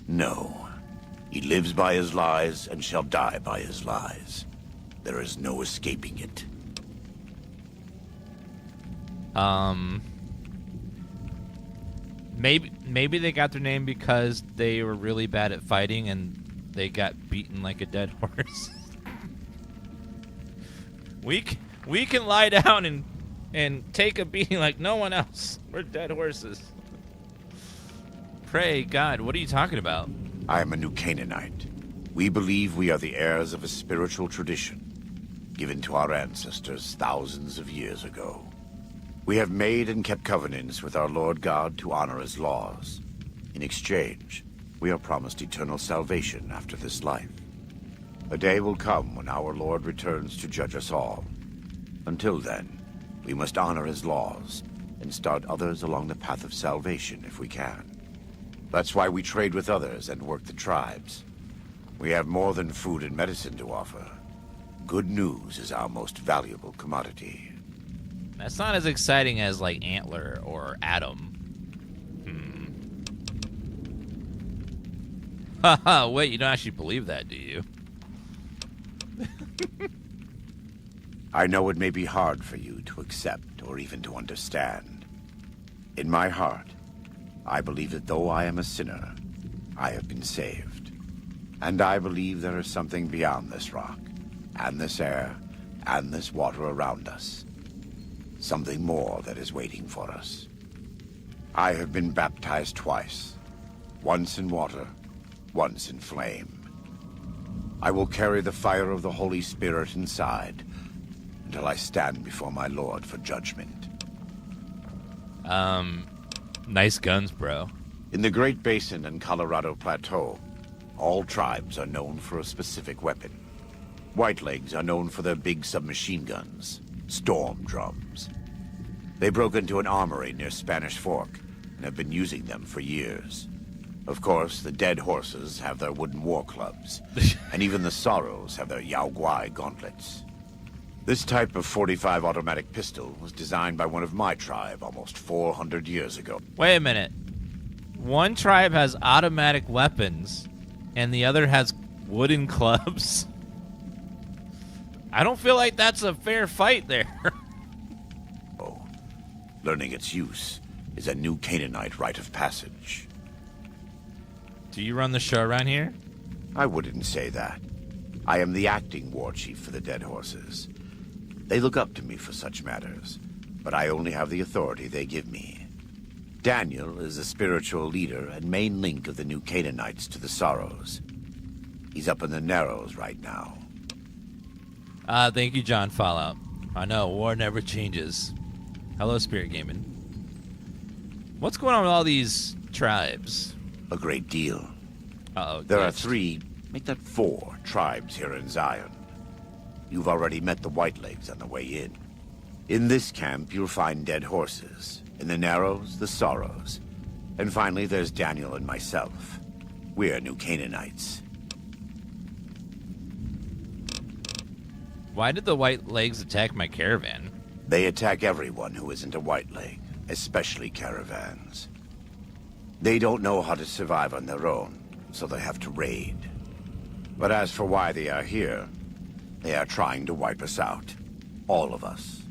No, he lives by his lies and shall die by his lies. There is no escaping it. Maybe they got their name because they were really bad at fighting and they got beaten like a dead horse. We can lie down and take a beating like no one else. We're dead horses. Pray God, what are you talking about? I am a new Canaanite. We believe we are the heirs of a spiritual tradition given to our ancestors thousands of years ago. We have made and kept covenants with our Lord God to honor his laws. In exchange, we are promised eternal salvation after this life. A day will come when our Lord returns to judge us all. Until then, we must honor his laws and start others along the path of salvation if we can. That's why we trade with others and work the tribes. We have more than food and medicine to offer. Good news is our most valuable commodity. That's not as exciting as, like, Antler or Adam. Haha, wait, you don't actually believe that, do you? I know it may be hard for you to accept or even to understand. In my heart, I believe that though I am a sinner, I have been saved. And I believe there is something beyond this rock, and this air, and this water around us. Something more that is waiting for us. I have been baptized twice. Once in water, once in flame. I will carry the fire of the Holy Spirit inside until I stand before my Lord for judgment. Nice guns, bro. In the Great Basin and Colorado Plateau, all tribes are known for a specific weapon. Whitelegs are known for their big submachine guns, storm drums. They broke into an armory near Spanish Fork and have been using them for years. Of course, the dead horses have their wooden war clubs, and even the sorrows have their Yao Guai gauntlets. This type of .45 automatic pistol was designed by one of my tribe almost 400 years ago. Wait a minute. One tribe has automatic weapons, and the other has wooden clubs? I don't feel like that's a fair fight there. Learning its use is a new Canaanite rite of passage. Do you run the show around here? I wouldn't say that. I am the acting war chief for the Dead Horses. They look up to me for such matters, but I only have the authority they give me. Daniel is the spiritual leader and main link of the new Canaanites to the Sorrows. He's up in the Narrows right now. Thank you, John Fallout. I know, war never changes. Hello, Spirit Gaming. What's going on with all these tribes? A great deal. Uh-oh. There are glitched. 3, make that 4 tribes here in Zion. You've already met the Whitelegs on the way in. In this camp, you'll find dead horses. In the Narrows, the Sorrows. And finally, there's Daniel and myself. We're new Canaanites. Why did the White Legs attack my caravan? They attack everyone who isn't a Whiteleg, especially caravans. They don't know how to survive on their own, so they have to raid. But as for why they are here, they are trying to wipe us out. All of us.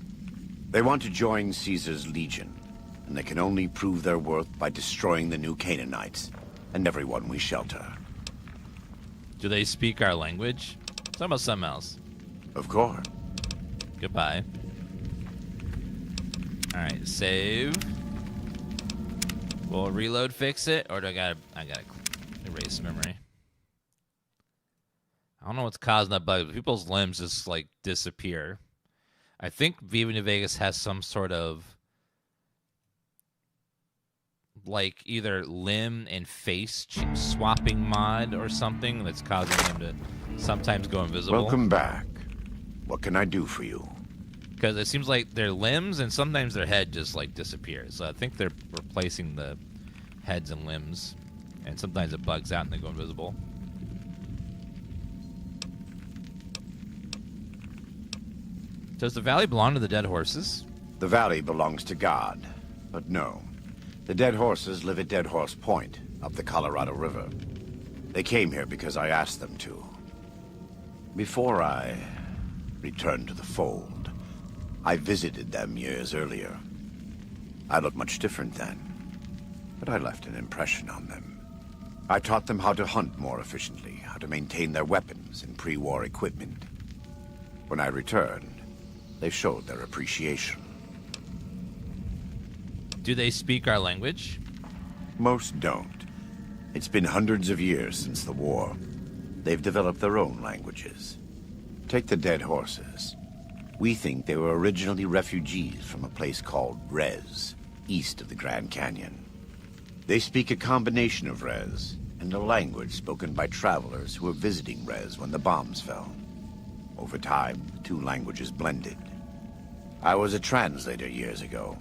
They want to join Caesar's legion, and they can only prove their worth by destroying the new Canaanites and everyone we shelter. Do they speak our language? Talk about something else. Of course. Goodbye. Alright, save. Will reload fix it? Or do I gotta erase memory? I don't know what's causing that bug, but people's limbs just like disappear. I think Viva New Vegas has some sort of like either limb and face swapping mod or something that's causing them to sometimes go invisible. Welcome back. What can I do for you? Because it seems like their limbs and sometimes their head just like disappears. So I think they're replacing the heads and limbs, and sometimes it bugs out and they go invisible. Does the valley belong to the Dead Horses? The valley belongs to God, but no. The Dead Horses live at Dead Horse Point, up the Colorado River. They came here because I asked them to. Before I returned to the fold, I visited them years earlier. I looked much different then, but I left an impression on them. I taught them how to hunt more efficiently, how to maintain their weapons and pre-war equipment. When I returned, they showed their appreciation. Do they speak our language? Most don't. It's been hundreds of years since the war. They've developed their own languages. Take the Dead Horses. We think they were originally refugees from a place called Rez, east of the Grand Canyon. They speak a combination of Rez and a language spoken by travelers who were visiting Rez when the bombs fell. Over time, the 2 languages blended. I was a translator years ago,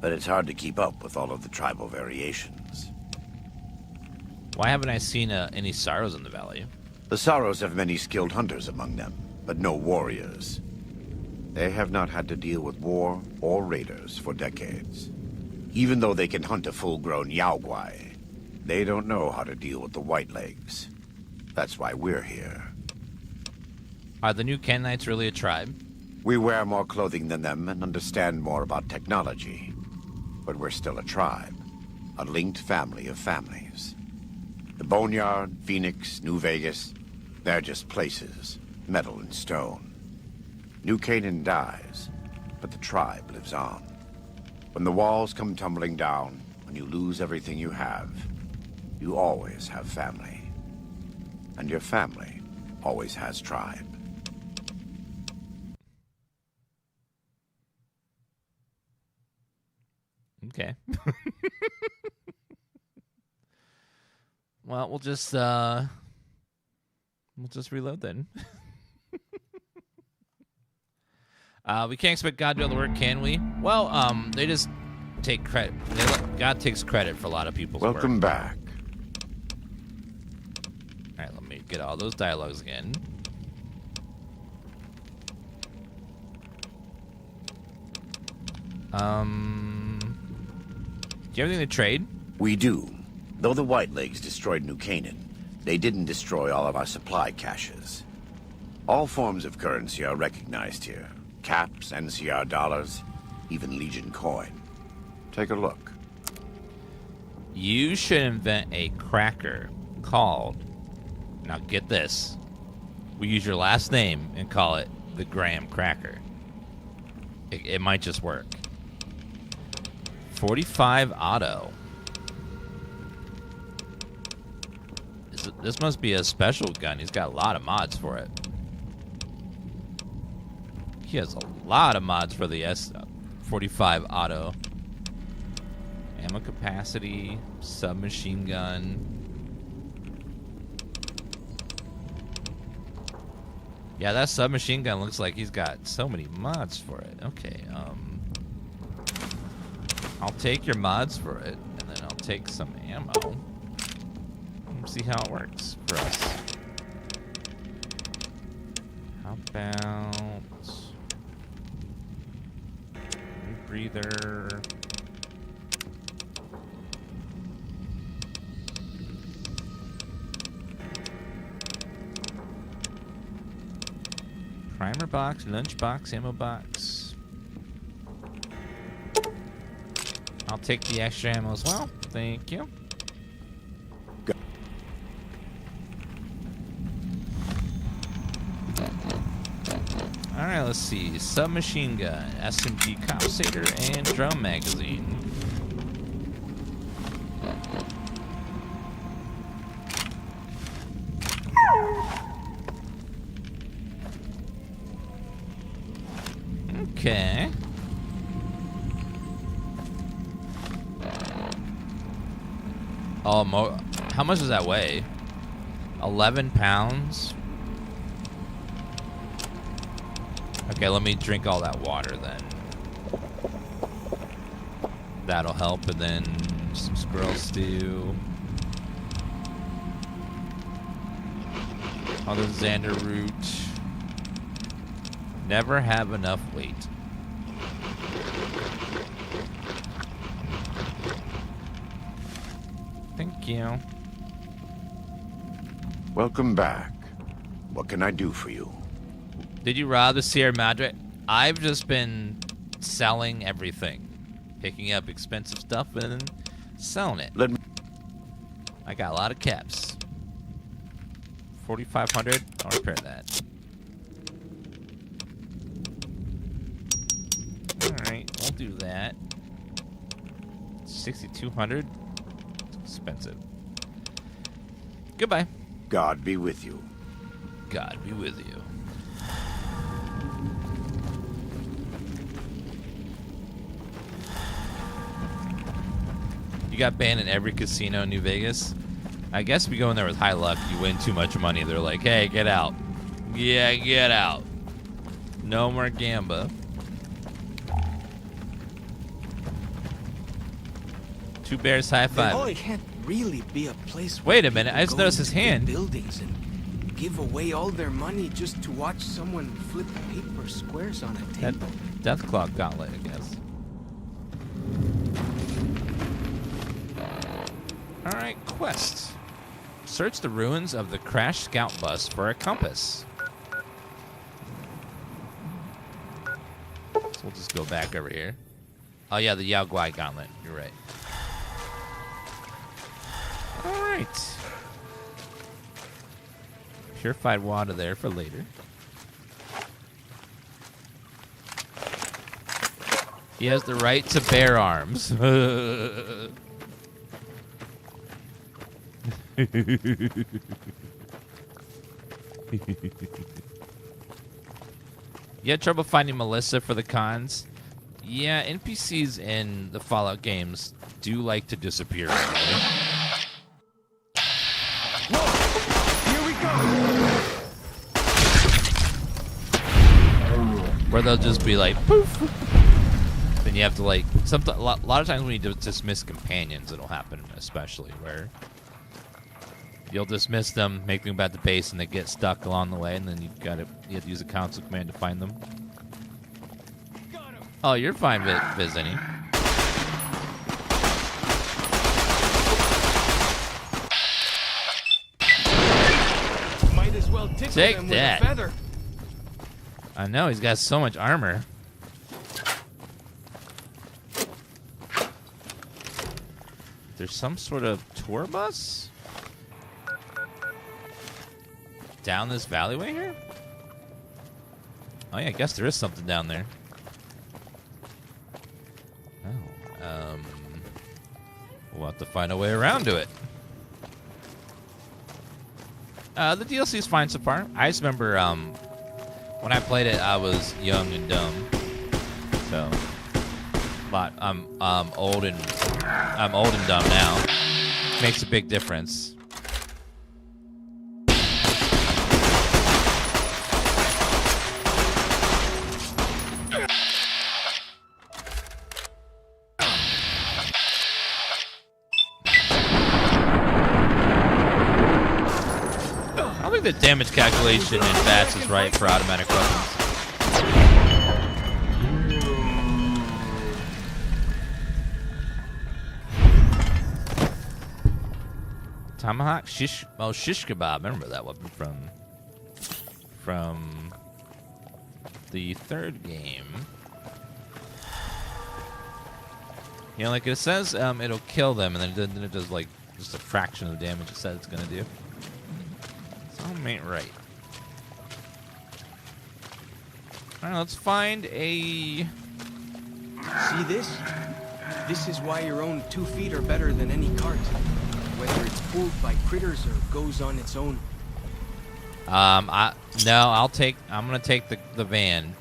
but it's hard to keep up with all of the tribal variations. Why haven't I seen any Sorrows in the valley? The Sorrows have many skilled hunters among them, but no warriors. They have not had to deal with war or raiders for decades. Even though they can hunt a full-grown Yaoguai, they don't know how to deal with the Whitelegs. That's why we're here. Are the new Canaanites really a tribe? We wear more clothing than them and understand more about technology. But we're still a tribe, a linked family of families. The Boneyard, Phoenix, New Vegas, they're just places, metal and stone. New Canaan dies, but the tribe lives on. When the walls come tumbling down, when you lose everything you have, you always have family. And your family always has tribe. Okay. Well, we'll just reload then. We can't expect God to do all the work, can we? Well, they just take credit. God takes credit for a lot of people's work. Welcome back. All right, let me get all those dialogues again. Do you have anything to trade? We do. Though the Whitelegs destroyed New Canaan, they didn't destroy all of our supply caches. All forms of currency are recognized here. Caps, NCR dollars, even Legion coin. Take a look. You should invent a cracker called, now get this, we use your last name and call it the Graham Cracker. It might just work. 45 auto. This must be a special gun. He's got a lot of mods for it. He has a lot of mods for the S45 auto. Ammo capacity, submachine gun. Yeah, that submachine gun looks like he's got so many mods for it. Okay, I'll take your mods for it, and then I'll take some ammo. See how it works for us. How about breather? Primer box, lunch box, ammo box. I'll take the extra ammo as well. Thank you. Alright, let's see. Submachine gun, SMG compensator, and drum magazine. Okay. Oh, how much does that weigh? 11 pounds? Okay, let me drink all that water then. That'll help, and then some squirrel stew. Other Xander root. Never have enough weight. Thank you. Welcome back. What can I do for you? Did you rob the Sierra Madre? I've just been selling everything. Picking up expensive stuff and then selling it. I got a lot of caps. 4,500. I'll repair that. Alright, we'll do that. 6,200. It's expensive. Goodbye. God be with you. God be with you. You got banned in every casino in New Vegas? I guess if you go in there with high luck, you win too much money. They're like, hey, get out. Yeah, get out. No more gamba. Two bears high five. Oh, it can't really be a place. Wait a minute, I just noticed his hand. Buildings and give away all their money just to watch someone flip paper squares on a That table. Deathclaw gauntlet, I guess. Alright, quest. Search the ruins of the crashed scout bus for a compass. So we'll just go back over here. Oh yeah, the Yao Guai gauntlet. You're right. Alright. Purified water there for later. He has the right to bear arms. You had trouble finding Melissa for the cons? Yeah, NPCs in the Fallout games do like to disappear. Here we go. Where they'll just be like, poof. Then you have to like, a lot of times when you dismiss companions, it'll happen, especially where you'll dismiss them, make them about the base, and they get stuck along the way, and then you have to use a console command to find them. Oh, you're fine visiting. Might as well tickle Take them that. with a feather. I know, he's got so much armor. There's some sort of tour bus down this alleyway here? Oh yeah, I guess there is something down there. Oh, we'll have to find a way around to it. The DLC is fine so far. I just remember when I played it, I was young and dumb. So, but I'm old and dumb now. Makes a big difference. I think the damage calculation in bats is right for automatic weapons. Tomahawk shish kebab. Remember that weapon from the third game. You know, like it says, it'll kill them, and then it does like just a fraction of the damage it said it's gonna do. Something ain't right. All right, let's find a. See this? This is why your own 2 feet are better than any cart. Whether it's pulled by critters or goes on its own. I'm gonna take the van.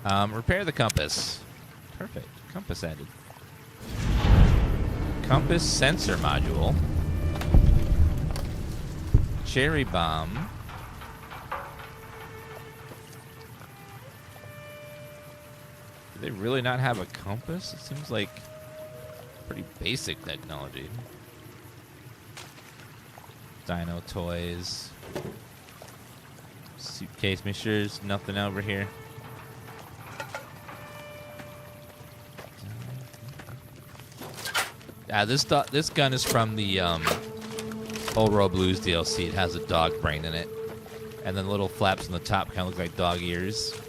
Repair the compass. Perfect. Compass added. Compass sensor module. Cherry bomb. Do they really not have a compass? It seems like pretty basic technology. Dino toys. Suitcase. Make sure there's nothing over here. This gun is from the Old World Blues DLC. It has a dog brain in it, and then little flaps on the top kind of look like dog ears.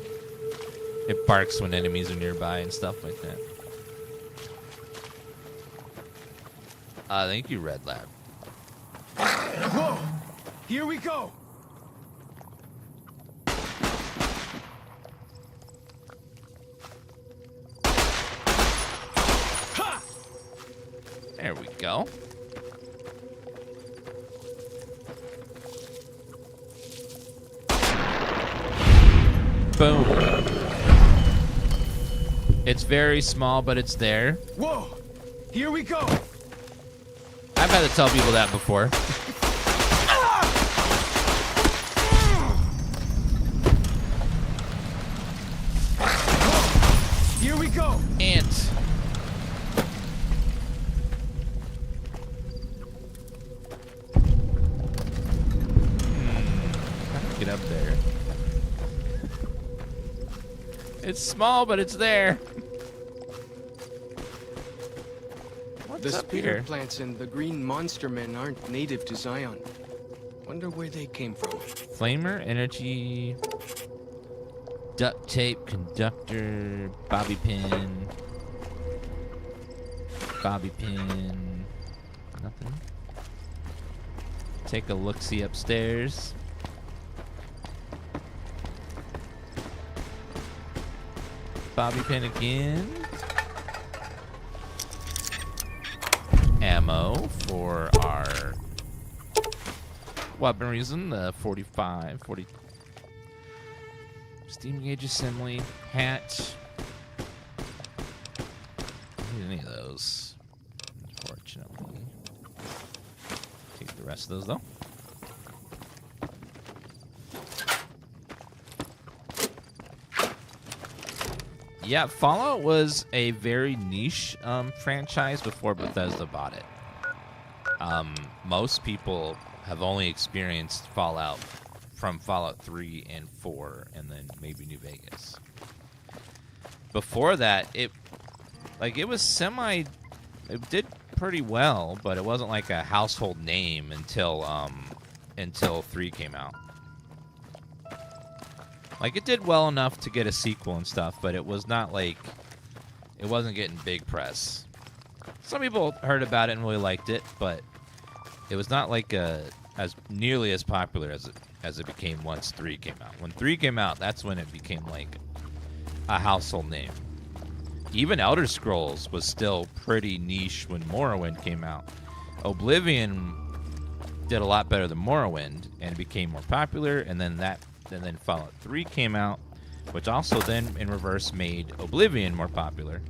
It barks when enemies are nearby and stuff like that. Thank you, Red Lab. Whoa! Here we go! Ha! There we go. Boom. It's very small, but it's there. Whoa! Here we go! I've had to tell people that before. Here we go! Ant. How do I get up there? It's small, but it's there. What's The up spear here? plants and the green monster men aren't native to Zion. Wonder where they came from. Flamer, energy, duct tape, conductor, bobby pin, nothing. Take a look-see upstairs. Bobby pin again. Ammo for our weapon reason, the 45, 40. Steam gauge assembly, hat. Don't need any of those, unfortunately. Take the rest of those, though. Yeah, Fallout was a very niche franchise before Bethesda bought it. Most people have only experienced Fallout from Fallout 3 and 4, and then maybe New Vegas. Before that, it was it did pretty well, but it wasn't like a household name until 3 came out. Like, it did well enough to get a sequel and stuff, but it was not like... It wasn't getting big press. Some people heard about it and really liked it, but it was not like as nearly as popular as it became once 3 came out. When 3 came out, that's when it became like a household name. Even Elder Scrolls was still pretty niche when Morrowind came out. Oblivion did a lot better than Morrowind and became more popular, and then Fallout 3 came out, which also then in reverse made Oblivion more popular.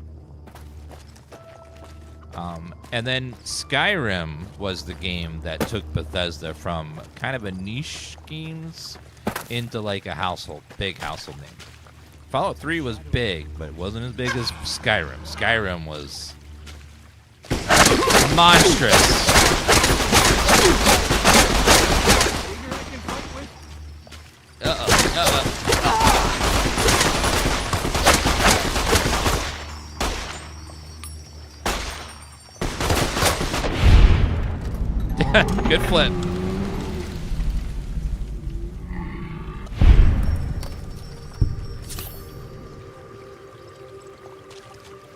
And then Skyrim was the game that took Bethesda from kind of a niche games into like a big household name. Fallout 3 was big, but it wasn't as big as Skyrim. Skyrim was monstrous. Good flip.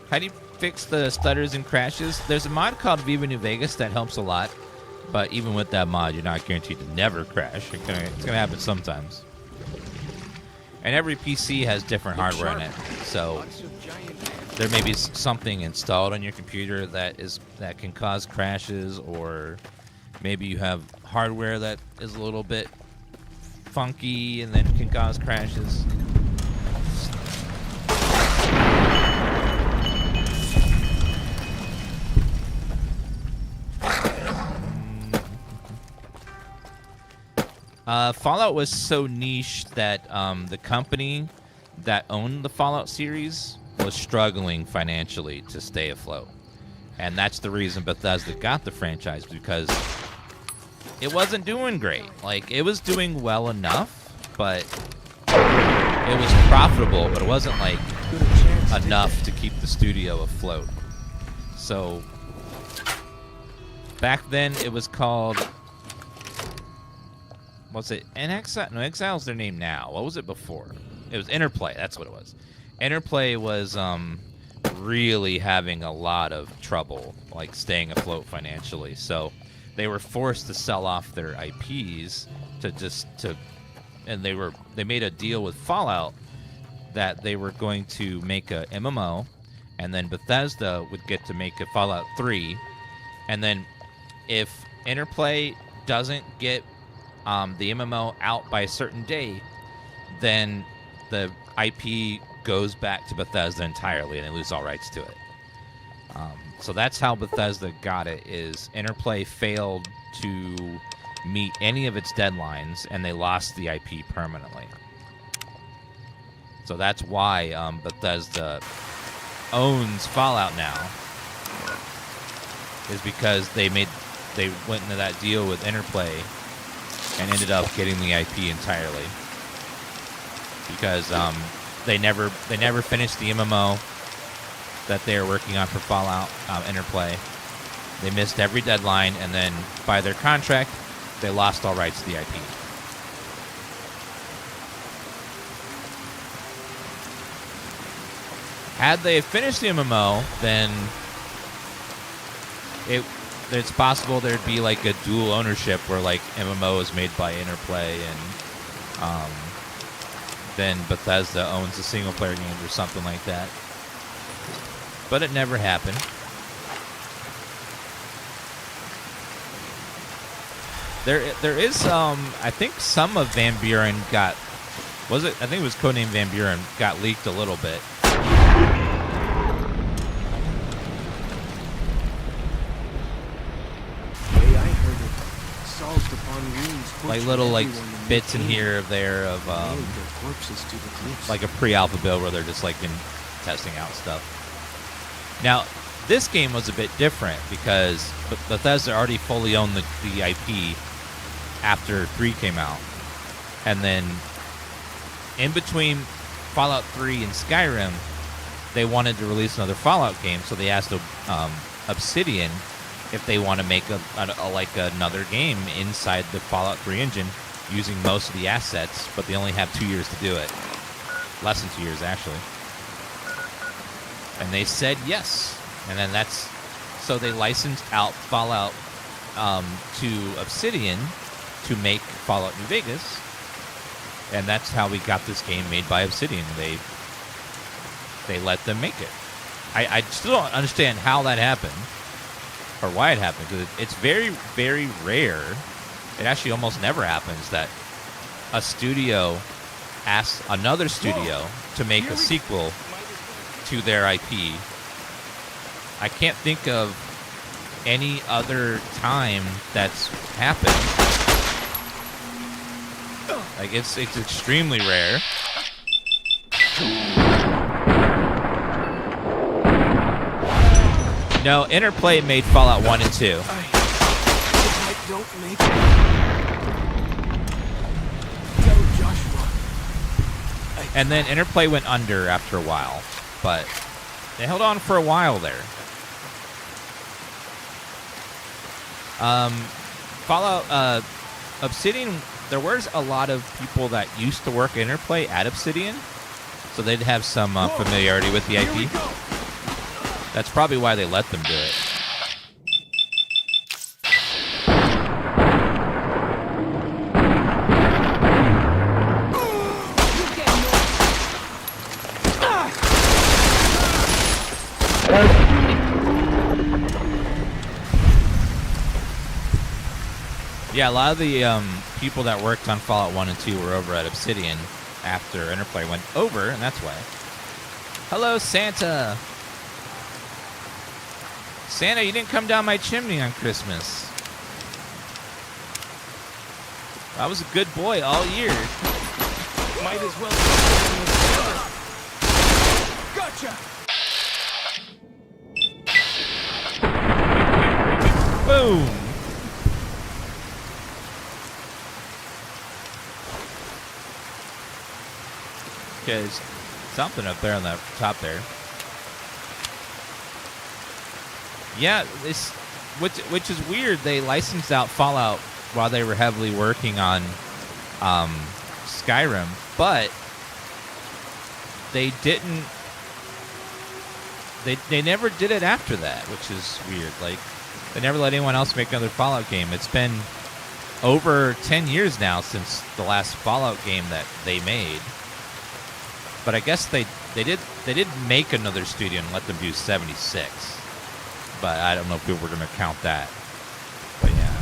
How do you fix the stutters and crashes? There's a mod called Viva New Vegas that helps a lot, but even with that mod, you're not guaranteed to never crash. It's gonna happen sometimes. And every PC has different hardware in it, so there may be something installed on your computer that can cause crashes, or maybe you have hardware that is a little bit funky and then can cause crashes. Fallout was so niche that the company that owned the Fallout series was struggling financially to stay afloat. And that's the reason Bethesda got the franchise, because it wasn't doing great. Like, it was doing well enough, but it was profitable, but it wasn't, like, enough to keep the studio afloat. So, back then, it was called... What's it? Exile? No, Exile's their name now. What was it before? It was Interplay. That's what it was. Interplay was really having a lot of trouble, like staying afloat financially. So they were forced to sell off their IPs and they made a deal with Fallout that they were going to make a MMO, and then Bethesda would get to make a Fallout 3, and then if Interplay doesn't get the MMO out by a certain day, then the IP goes back to Bethesda entirely, and they lose all rights to it. So that's how Bethesda got it. Is Interplay failed to meet any of its deadlines, and they lost the IP permanently. So that's why Bethesda owns Fallout now, is because they went into that deal with Interplay and ended up getting the IP entirely, because they never finished the MMO that they were working on for Fallout. Interplay, they missed every deadline, and then by their contract, they lost all rights to the IP. Had they finished the MMO, then it's possible there'd be like a dual ownership where like MMO is made by Interplay and then Bethesda owns the single player games or something like that. But it never happened. There is I think some of Van Buren I think it was codenamed Van Buren, got leaked a little bit. Like little like bits in here or there of like a pre-alpha build where they're just like been testing out stuff. Now this game was a bit different because Bethesda already fully owned the IP after 3 came out, and then in between Fallout 3 and Skyrim, they wanted to release another Fallout game, so they asked Obsidian if they want to make another game inside the Fallout 3 engine using most of the assets, but they only have 2 years to do it. Less than 2 years, actually. And they said yes. And then that's So they licensed out Fallout to Obsidian to make Fallout New Vegas, and that's how we got this game made by Obsidian. They let them make it. I still don't understand how that happened or why it happened, because it's very, very rare. It actually almost never happens that a studio asks another studio to make a sequel to their IP. I can't think of any other time that's happened. Like, it's extremely rare. No, Interplay made Fallout 1 and 2. I don't make it. Go, Joshua. And then Interplay went under after a while, but they held on for a while there. Fallout, Obsidian, there was a lot of people that used to work Interplay at Obsidian, so they'd have some familiarity with the IP. That's probably why they let them do it. Yeah, a lot of the people that worked on Fallout 1 and 2 were over at Obsidian after Interplay went over, and that's why. Hello, Santa! Santa, you didn't come down my chimney on Christmas. I was a good boy all year. Might as well. Gotcha! Boom! Okay, there's something up there on the top there. Yeah, this, which is weird. They licensed out Fallout while they were heavily working on Skyrim, but they didn't. They never did it after that, which is weird. Like, they never let anyone else make another Fallout game. It's been over 10 years now since the last Fallout game that they made. But I guess they did make another studio and let them do 76. But I don't know if people were going to count that. But yeah.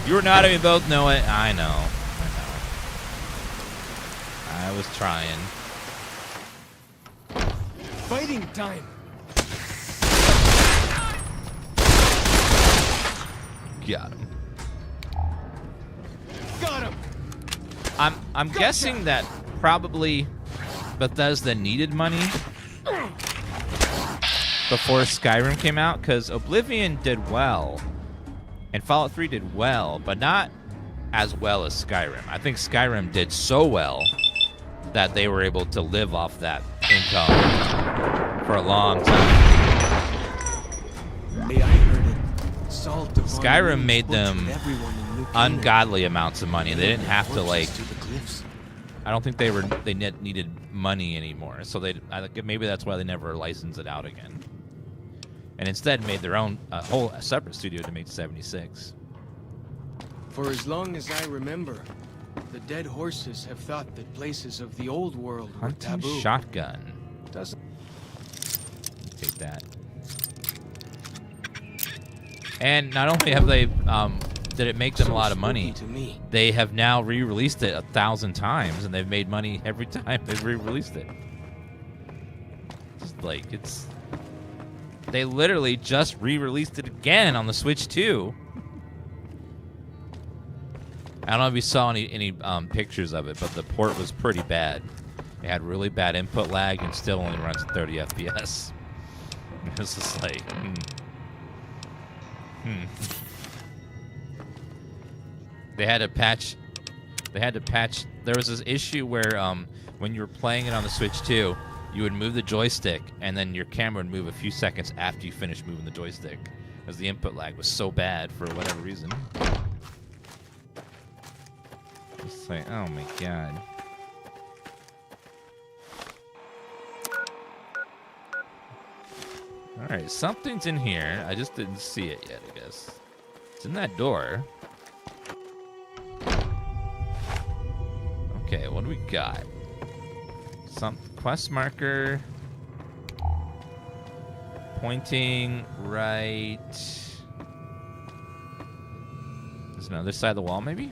You or not, we both know it. I know. I was trying. Fighting time. Got him. Got him. I'm guessing that probably Bethesda needed money before Skyrim came out, because Oblivion did well and Fallout 3 did well, but not as well as Skyrim. I think Skyrim did so well that they were able to live off that income for a long time. I heard it. Salt of Skyrim made them ungodly amounts of money. They didn't have to, like, I don't think they needed money anymore. So maybe that's why they never licensed it out again, and instead made their own whole separate studio to make 76. For as long as I remember, the dead horses have thought that places of the old world were Hunting taboo. shotgun. Doesn't Take that. And not only have they did it make them a lot of money, to me. they have now re-released it 1,000 times, and they've made money every time they've re-released it. Just like, they literally just re-released it again on the Switch 2. I don't know if you saw any pictures of it, but the port was pretty bad. It had really bad input lag and still only runs at 30 FPS. It was just like, They had to patch. There was this issue where when you were playing it on the Switch 2, you would move the joystick, and then your camera would move a few seconds after you finished moving the joystick, because the input lag was so bad for whatever reason. It's like, oh my god. All right, something's in here. I just didn't see it yet, I guess. It's in that door. Okay, what do we got? Some quest marker. Pointing right. There's another side of the wall, maybe?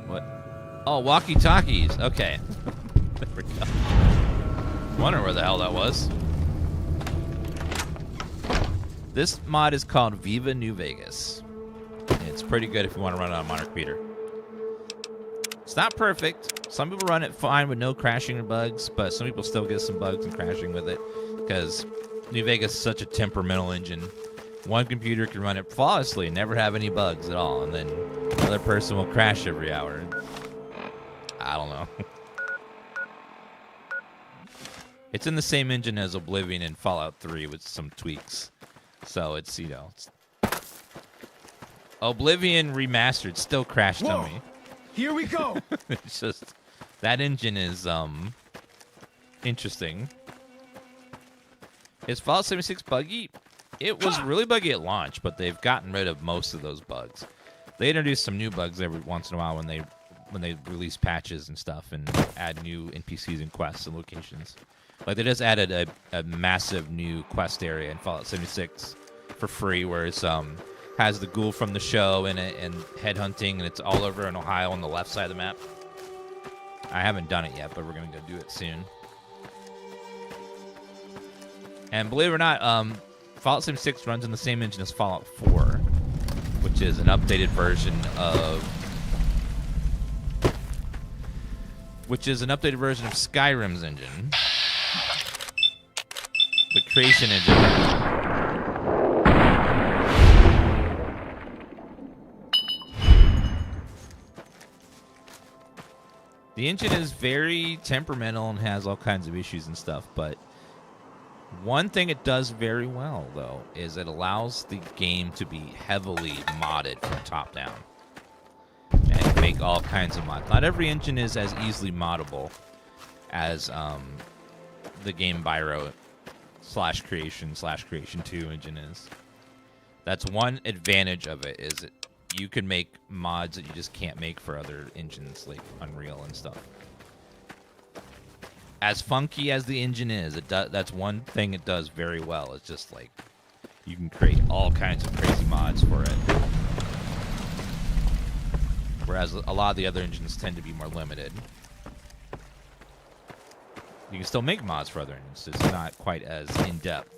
What? Oh, walkie-talkies. Okay. There we go. Wonder where the hell that was. This mod is called Viva New Vegas. It's pretty good if you want to run it on a modern computer. It's not perfect. Some people run it fine with no crashing or bugs, but some people still get some bugs and crashing with it because New Vegas is such a temperamental engine. One computer can run it flawlessly and never have any bugs at all, and then another person will crash every hour. I don't know. It's in the same engine as Oblivion and Fallout 3 with some tweaks. So it's, you know, Oblivion Remastered still crashed on me. Here we go. It's just that engine is interesting. Is Fallout 76 buggy? It was really buggy at launch, but they've gotten rid of most of those bugs. They introduce some new bugs every once in a while when they release patches and stuff and add new NPCs and quests and locations. Like they just added a massive new quest area in Fallout 76 for free, where it's has the ghoul from the show in it and headhunting, and it's all over in Ohio on the left side of the map. I haven't done it yet, but we're gonna go do it soon. And believe it or not, Fallout 76 runs in the same engine as Fallout 4, which is an updated version of Skyrim's engine. The creation engine. The engine is very temperamental and has all kinds of issues and stuff, but one thing it does very well, though, is it allows the game to be heavily modded from top down and make all kinds of mods. Not every engine is as easily moddable as the Game Biro /creation 2 engine is. That's one advantage of it, is you can make mods that you just can't make for other engines like Unreal and stuff. As funky as the engine is, that's one thing it does very well. It's just like you can create all kinds of crazy mods for it. Whereas a lot of the other engines tend to be more limited. You can still make mods for other engines, it's not quite as in-depth.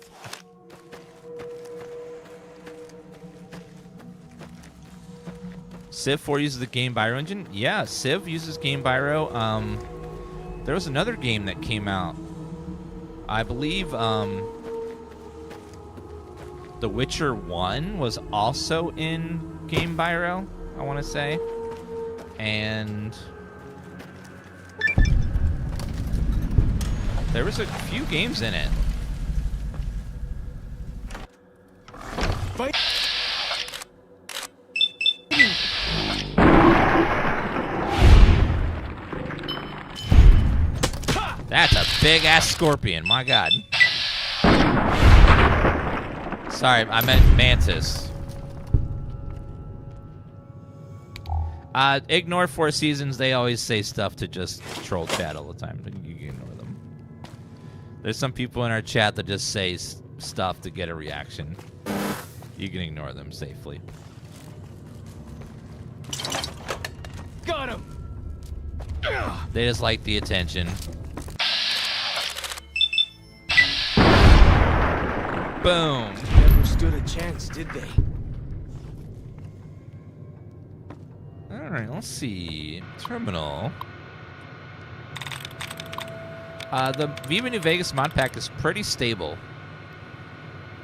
Civ 4 uses the Game Biro engine? Yeah, Civ uses Game Biro. There was another game that came out. I believe The Witcher 1 was also in Game Biro, I want to say. And there was a few games in it. Fight. That's a big-ass scorpion, my god. Sorry, I meant mantis. Ignore Four Seasons. They always say stuff to just troll chat all the time. You can ignore them. There's some people in our chat that just say stuff to get a reaction. You can ignore them safely. Got him. They just like the attention. Boom. Never stood a chance, did they? Alright, let's see. Terminal. The Viva New Vegas mod pack is pretty stable.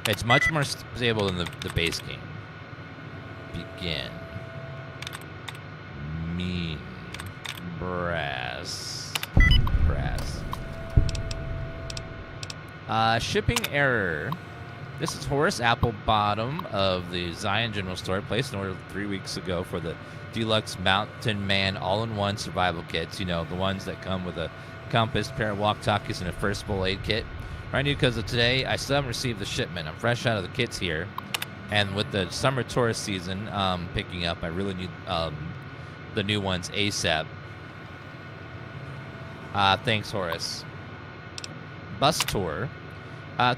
It's much more stable than the base game. Begin. Mean. Brass. Shipping error. This is Horace Applebottom of the Zion General Store. Placed an order 3 weeks ago for the Deluxe Mountain Man all-in-one survival kits. You know, the ones that come with a compass, pair of walkie-talkies, and a first aid kit. Right now, because of today, I still haven't received the shipment. I'm fresh out of the kits here. And with the summer tourist season picking up, I really need the new ones ASAP. Thanks, Horace. Bus tour.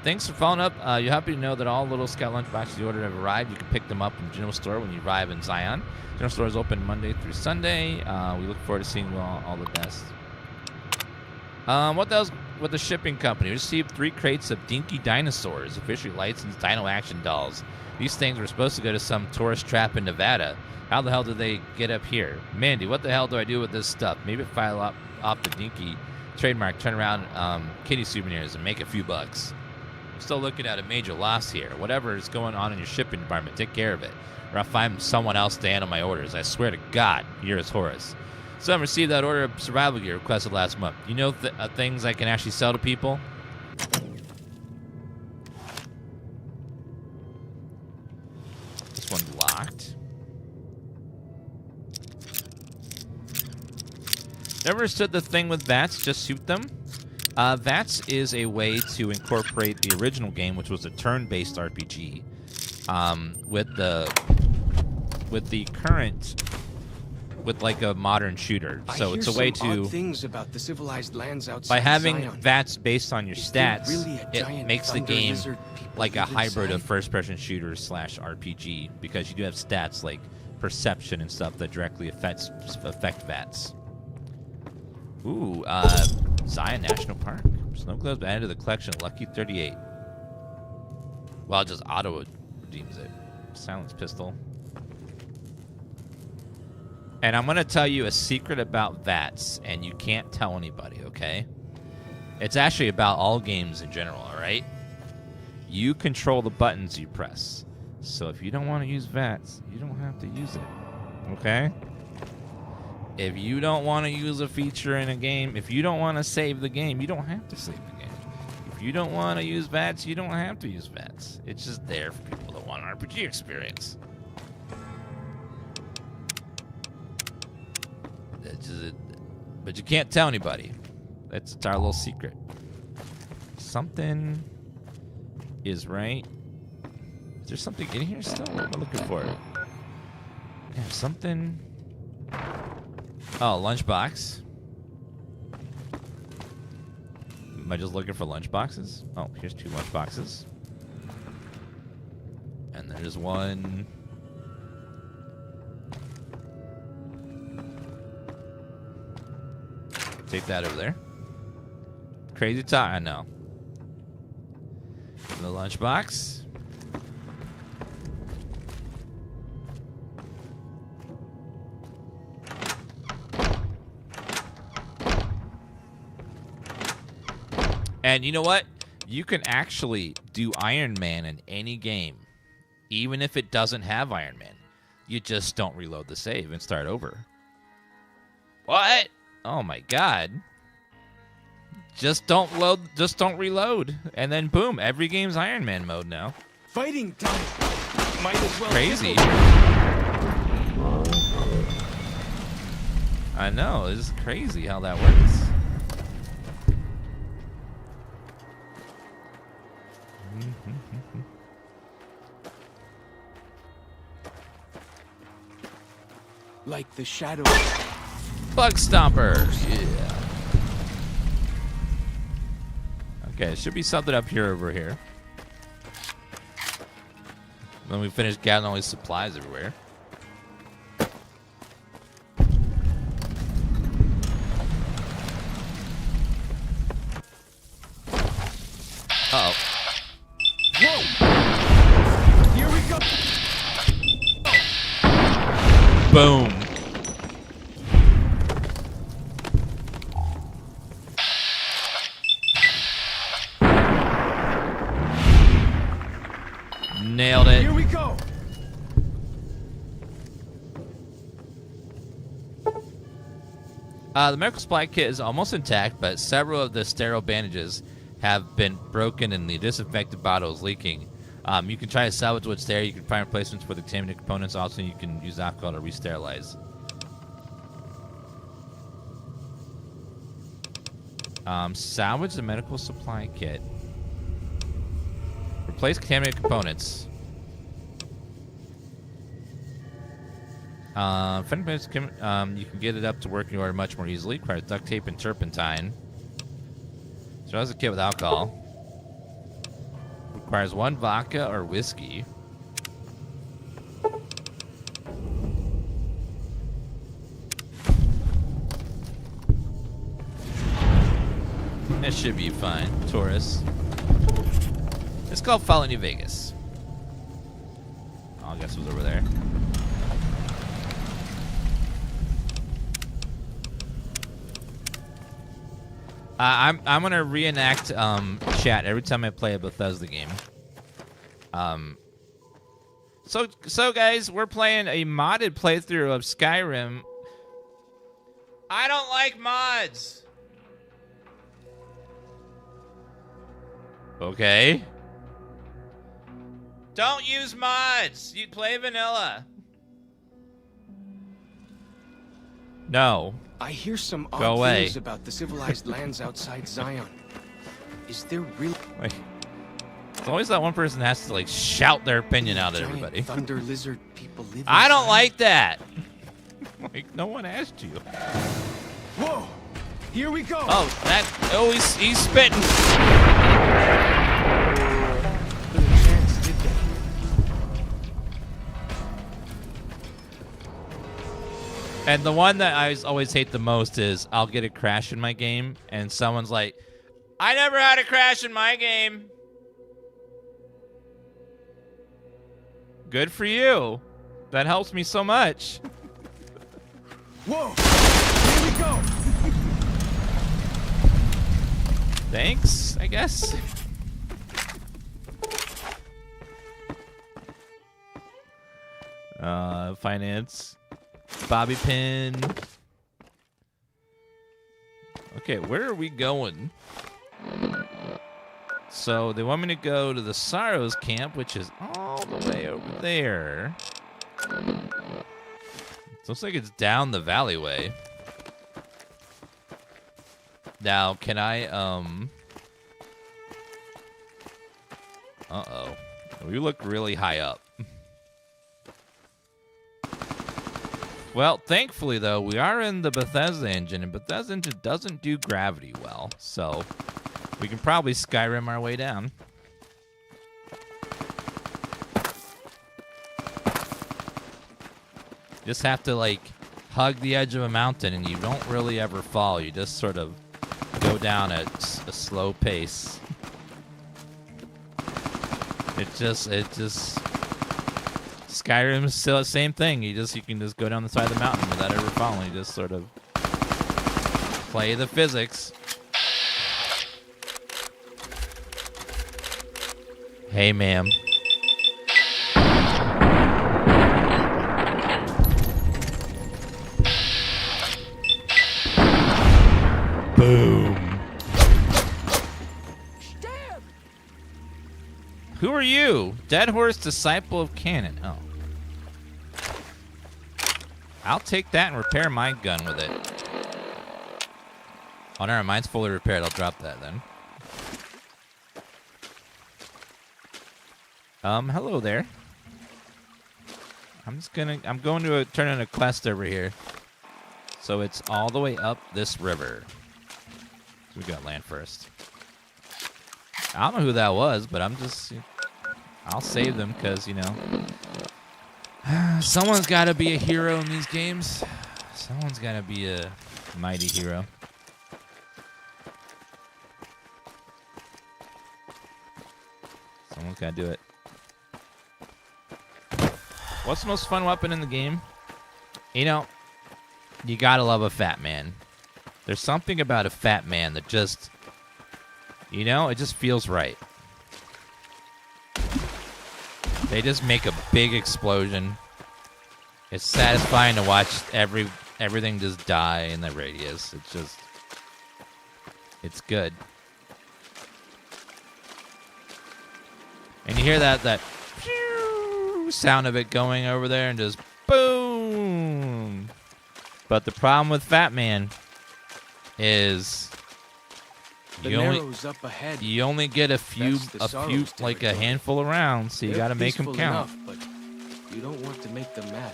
Thanks for following up. You're happy to know that all little Scout lunchboxes you ordered have arrived. You can pick them up in the General Store when you arrive in Zion. General Store is open Monday through Sunday. We look forward to seeing you all the best. What the hell's with the shipping company? We received 3 crates of Dinky Dinosaurs, officially licensed Dino Action dolls. These things were supposed to go to some tourist trap in Nevada. How the hell did they get up here? Mandy, what the hell do I do with this stuff? Maybe file off the Dinky trademark, turn around kitty souvenirs, and make a few bucks. Still looking at a major loss here. Whatever is going on in your shipping department, take care of it, or I'll find someone else to handle my orders. I swear to God. Here's Horace. So I received that order of survival gear requested last month. You know things I can actually sell to people? This one's locked. Never understood the thing with VATS, just shoot them. VATS is a way to incorporate the original game, which was a turn-based RPG, with like a modern shooter. So it's a way to, things about the civilized lands outside by having Zion. VATS based on your stats, really a it giant makes the thunder game lizard people like a live hybrid of inside? first-person shooter / RPG, because you do have stats like perception and stuff that directly affect VATS. Ooh, Zion National Park. Snow globes added to the collection. Lucky 38. Well, it just auto redeems it. Silence pistol. And I'm going to tell you a secret about VATS, and you can't tell anybody, okay? It's actually about all games in general, all right? You control the buttons you press. So if you don't want to use VATS, you don't have to use it, okay? If you don't want to use a feature in a game, if you don't want to save the game, you don't have to save the game. If you don't want to use VATS, you don't have to use VATS. It's just there for people that want an RPG experience. But you can't tell anybody. It's our little secret. Something is right. Is there something in here still? What am I looking for? Yeah, something. Oh, lunchbox. Am I just looking for lunchboxes? Oh, here's 2 lunchboxes. And there's one. Take that over there. Crazy talk, I know. The lunchbox. And you know what? You can actually do Iron Man in any game, even if it doesn't have Iron Man. You just don't reload the save and start over. What? Oh my God. Just don't reload. And then boom, every game's Iron Man mode now. Fighting time. Might as well. Crazy. I know, it's crazy how that works. Like the shadow. Bug Stomper. Yeah. Okay, there should be something up here over here. When we finish gathering all these supplies everywhere. Uh-oh. Whoa! Here we go. Boom. Nailed it. Here we go. The medical supply kit is almost intact, but several of the sterile bandages have been broken and the disinfectant bottle is leaking. You can try to salvage what's there. You can find replacements for the contaminated components. Also, you can use alcohol to re-sterilize. Salvage the medical supply kit. Replace contaminated components. You can get it up to working order much more easily. Requires duct tape and turpentine. So that's a kit with alcohol. Requires 1 vodka or whiskey. That should be fine. Taurus. It's called Fallout New Vegas. Oh, I guess it was over there. I'm gonna reenact chat every time I play a Bethesda game. So guys, we're playing a modded playthrough of Skyrim. I don't like mods. Okay. Don't use mods. You play vanilla. No. I hear some Go odd away. things about the civilized lands outside Zion. Is there really Like, it's always that one person that has to like shout their opinion out at giant everybody. thunder lizard people live I don't inside? like that. Like, no one asked you. Whoa! Here we go! He's spitting. Little chance, did they? And the one that I always hate the most is I'll get a crash in my game, and someone's like, I never had a crash in my game. Good for you. That helps me so much. Whoa! Here we go! Thanks, I guess. Finance. Bobby pin. Okay, where are we going? So they want me to go to the Sorrows camp, which is all the way over there. It looks like it's down the valleyway. Now, can I, uh-oh. We look really high up. Well, thankfully, though, we are in the Bethesda engine, and Bethesda engine doesn't do gravity well, so we can probably Skyrim our way down. Just have to, like, hug the edge of a mountain, and you don't really ever fall. You just sort of go down at a slow pace. It just Skyrim's still the same thing. You can just go down the side of the mountain without ever falling. You just sort of play the physics. Hey, ma'am. Boom. Who are you? Dead Horse, disciple of Cannon. Oh. I'll take that and repair my gun with it. Oh, no, mine's fully repaired. I'll drop that then. Hello there. I'm going to turn in a quest over here. So it's all the way up this river. So we got land first. I don't know who that was, but I'll save them because, you know, someone's got to be a hero in these games. Someone's got to be a mighty hero. Someone's got to do it. What's the most fun weapon in the game? You know, you got to love a fat man. There's something about a fat man that just, you know, it just feels right. They just make a big explosion. It's satisfying to watch everything just die in the radius. It's good. And you hear that sound of it going over there and just boom. But the problem with Fat Man is The you only narrow's up ahead. you only get a few Sorrow's like a territory. handful of rounds, so you They're got to make them peaceful count. enough, but you don't want to make them mad.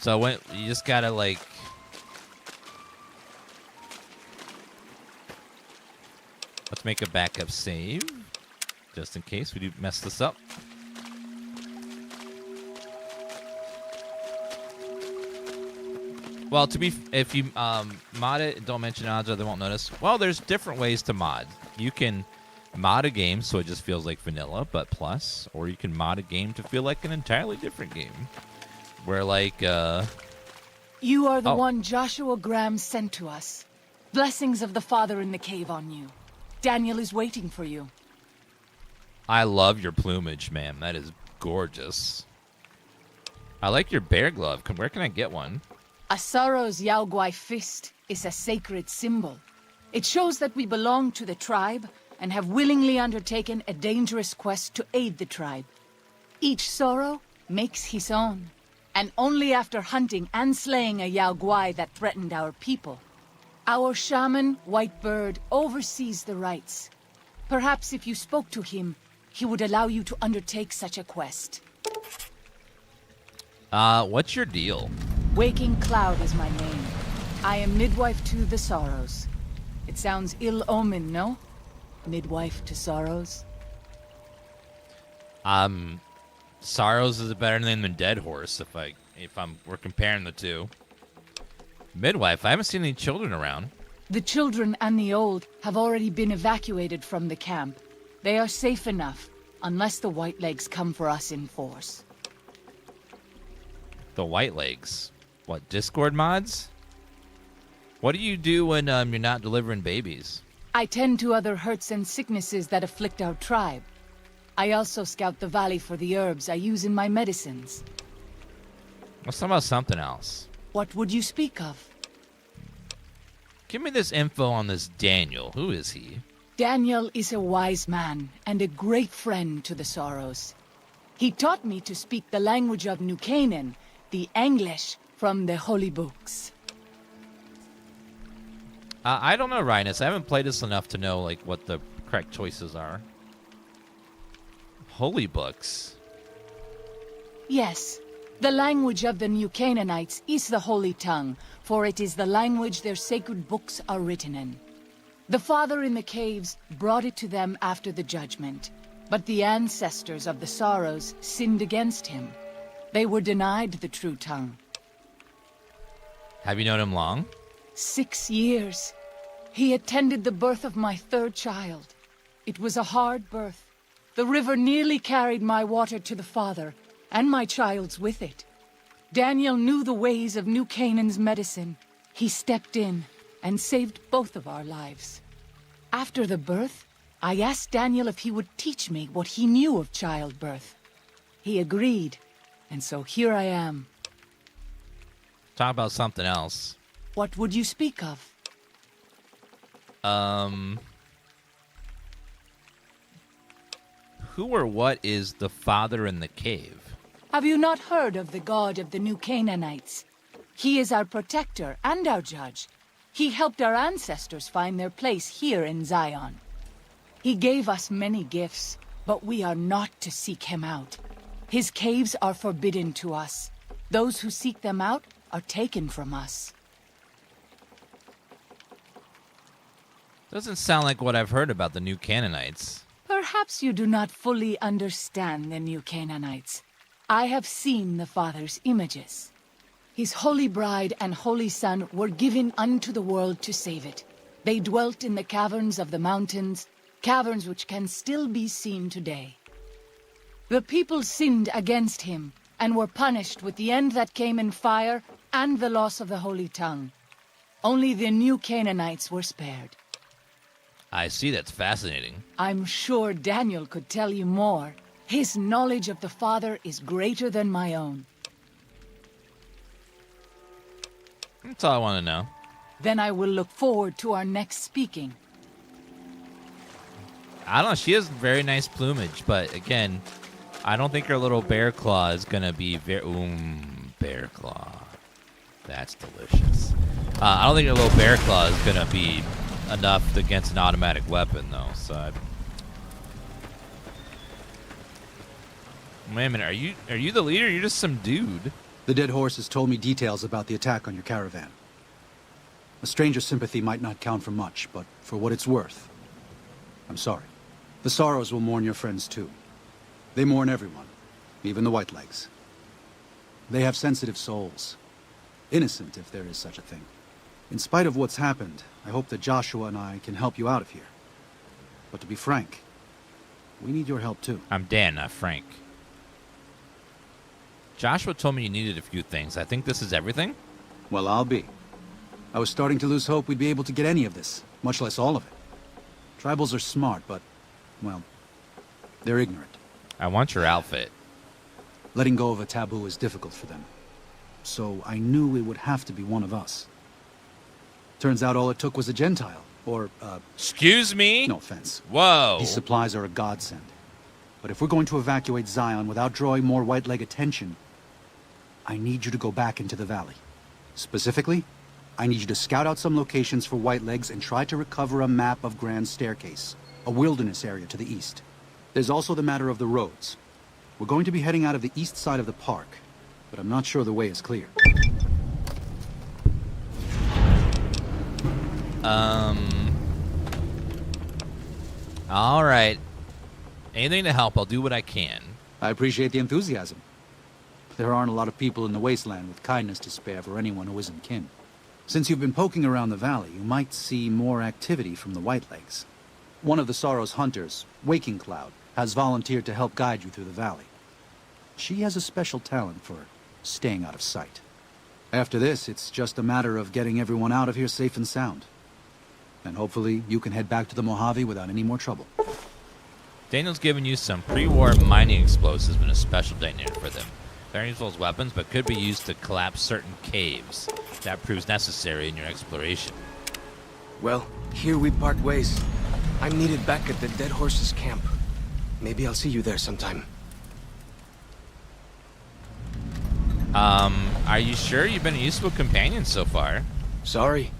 So when you just gotta like. Let's make a backup save, just in case we do mess this up. Well, if you mod it, don't mention odds or they won't notice. Well, there's different ways to mod. You can mod a game so it just feels like vanilla, but plus, or you can mod a game to feel like an entirely different game. Where like, You are the Oh. one Joshua Graham sent to us. Blessings of the Father in the cave on you. Daniel is waiting for you. I love your plumage, ma'am. That is gorgeous. I like your bear glove. Where can I get one? Asaro's Yaoguai fist is a sacred symbol. It shows that we belong to the tribe and have willingly undertaken a dangerous quest to aid the tribe. Each Sorrow makes his own, and only after hunting and slaying a Yaoguai that threatened our people. Our shaman, White Bird, oversees the rites. Perhaps if you spoke to him, he would allow you to undertake such a quest. What's your deal? Waking Cloud is my name. I am midwife to the Sorrows. It sounds ill omen, no? Midwife to Sorrows? Sorrows is a better name than Dead Horse we're comparing the two. Midwife, I haven't seen any children around. The children and the old have already been evacuated from the camp. They are safe enough, unless the Whitelegs come for us in force. The Whitelegs. What, Discord mods? What do you do when you're not delivering babies? I tend to other hurts and sicknesses that afflict our tribe. I also scout the valley for the herbs I use in my medicines. Let's talk about something else. What would you speak of? Give me this info on this Daniel. Who is he? Daniel is a wise man and a great friend to the Sorrows. He taught me to speak the language of New Canaan, the English from the holy books. I don't know, Rhinus. I haven't played this enough to know like what the correct choices are. Holy books. Yes, the language of the New Canaanites is the holy tongue, for it is the language their sacred books are written in. The Father in the caves brought it to them after the judgment, but the ancestors of the Sorrows sinned against him. They were denied the true tongue. Have you known him long? 6 years. He attended the birth of my third child. It was a hard birth. The river nearly carried my water to the Father, and my child's with it. Daniel knew the ways of New Canaan's medicine. He stepped in and saved both of our lives. After the birth, I asked Daniel if he would teach me what he knew of childbirth. He agreed, and so here I am. Talk about something else. What would you speak of? Who or what is the Father in the cave? Have you not heard of the God of the New Canaanites? He is our protector and our judge. He helped our ancestors find their place here in Zion. He gave us many gifts, but we are not to seek him out. His caves are forbidden to us. Those who seek them out are taken from us. Doesn't sound like what I've heard about the New Canaanites. Perhaps you do not fully understand the New Canaanites. I have seen the Father's images. His holy bride and holy son were given unto the world to save it. They dwelt in the caverns of the mountains, caverns which can still be seen today. The people sinned against him and were punished with the end that came in fire and the loss of the holy tongue. Only the New Canaanites were spared. I see, that's fascinating. I'm sure Daniel could tell you more. His knowledge of the Father is greater than my own. That's all I want to know. Then I will look forward to our next speaking. I don't know. She has very nice plumage, but again, I don't think her little bear claw is gonna be very. Bear claw. That's delicious. I don't think her little bear claw is gonna be enough against an automatic weapon, though. So. Wait a minute. Are you the leader? You're just some dude. The dead horse has told me details about the attack on your caravan. A stranger's sympathy might not count for much, but for what it's worth, I'm sorry. The Sorrows will mourn your friends too. They mourn everyone, even the Whitelegs. They have sensitive souls. Innocent, if there is such a thing. In spite of what's happened, I hope that Joshua and I can help you out of here. But to be frank, we need your help too. I'm Dan, not Frank. Joshua told me you needed a few things. I think this is everything? Well, I'll be. I was starting to lose hope we'd be able to get any of this, much less all of it. Tribals are smart, but, well, they're ignorant. I want your outfit. Letting go of a taboo is difficult for them. So I knew it would have to be one of us. Turns out all it took was a Gentile, or, Excuse me? No offense. Whoa. These supplies are a godsend. But if we're going to evacuate Zion without drawing more Whiteleg attention, I need you to go back into the valley. Specifically, I need you to scout out some locations for Whitelegs and try to recover a map of Grand Staircase, a wilderness area to the east. There's also the matter of the roads. We're going to be heading out of the east side of the park, but I'm not sure the way is clear. All right. Anything to help, I'll do what I can. I appreciate the enthusiasm. There aren't a lot of people in the wasteland with kindness to spare for anyone who isn't kin. Since you've been poking around the valley, you might see more activity from the Whitelegs. One of the Sorrow's hunters, Waking Cloud, has volunteered to help guide you through the valley. She has a special talent for staying out of sight. After this, it's just a matter of getting everyone out of here safe and sound. And hopefully, you can head back to the Mojave without any more trouble. Daniel's given you some pre-war mining explosives and a special detonator for them. They're useful as weapons, but could be used to collapse certain caves. That proves necessary in your exploration. Well, here we part ways. I'm needed back at the Dead Horse's camp. Maybe I'll see you there sometime. Are you sure you've been a useful companion so far? Sorry.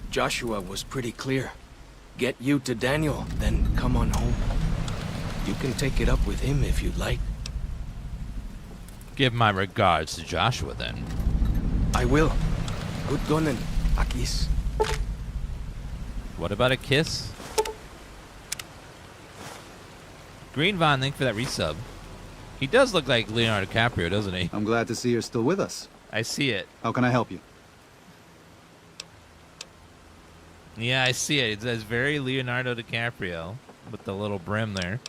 Joshua was pretty clear. Get you to Daniel, then come on home. You can take it up with him if you'd like. Give my regards to Joshua, then. I will. Good gonen, Akis. What about a kiss? Green Von, thank you for that resub. He does look like Leonardo DiCaprio, doesn't he? I'm glad to see you're still with us. I see it. How can I help you? Yeah, I see it. It says very Leonardo DiCaprio with the little brim there.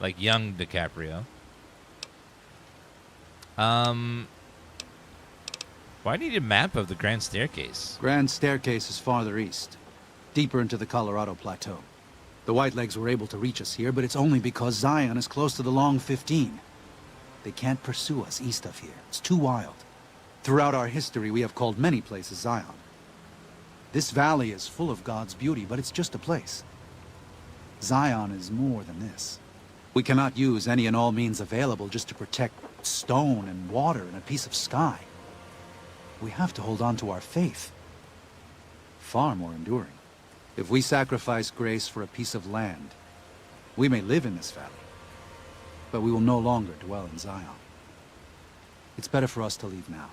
Like young DiCaprio. Why do you need a map of the Grand Staircase? Grand Staircase is farther east, deeper into the Colorado Plateau. The Whitelegs were able to reach us here, but it's only because Zion is close to the Long 15. They can't pursue us east of here. It's too wild. Throughout our history, we have called many places Zion. This valley is full of God's beauty, but it's just a place. Zion is more than this. We cannot use any and all means available just to protect stone and water and a piece of sky. We have to hold on to our faith. Far more enduring. If we sacrifice grace for a piece of land, we may live in this valley, but we will no longer dwell in Zion. It's better for us to leave now.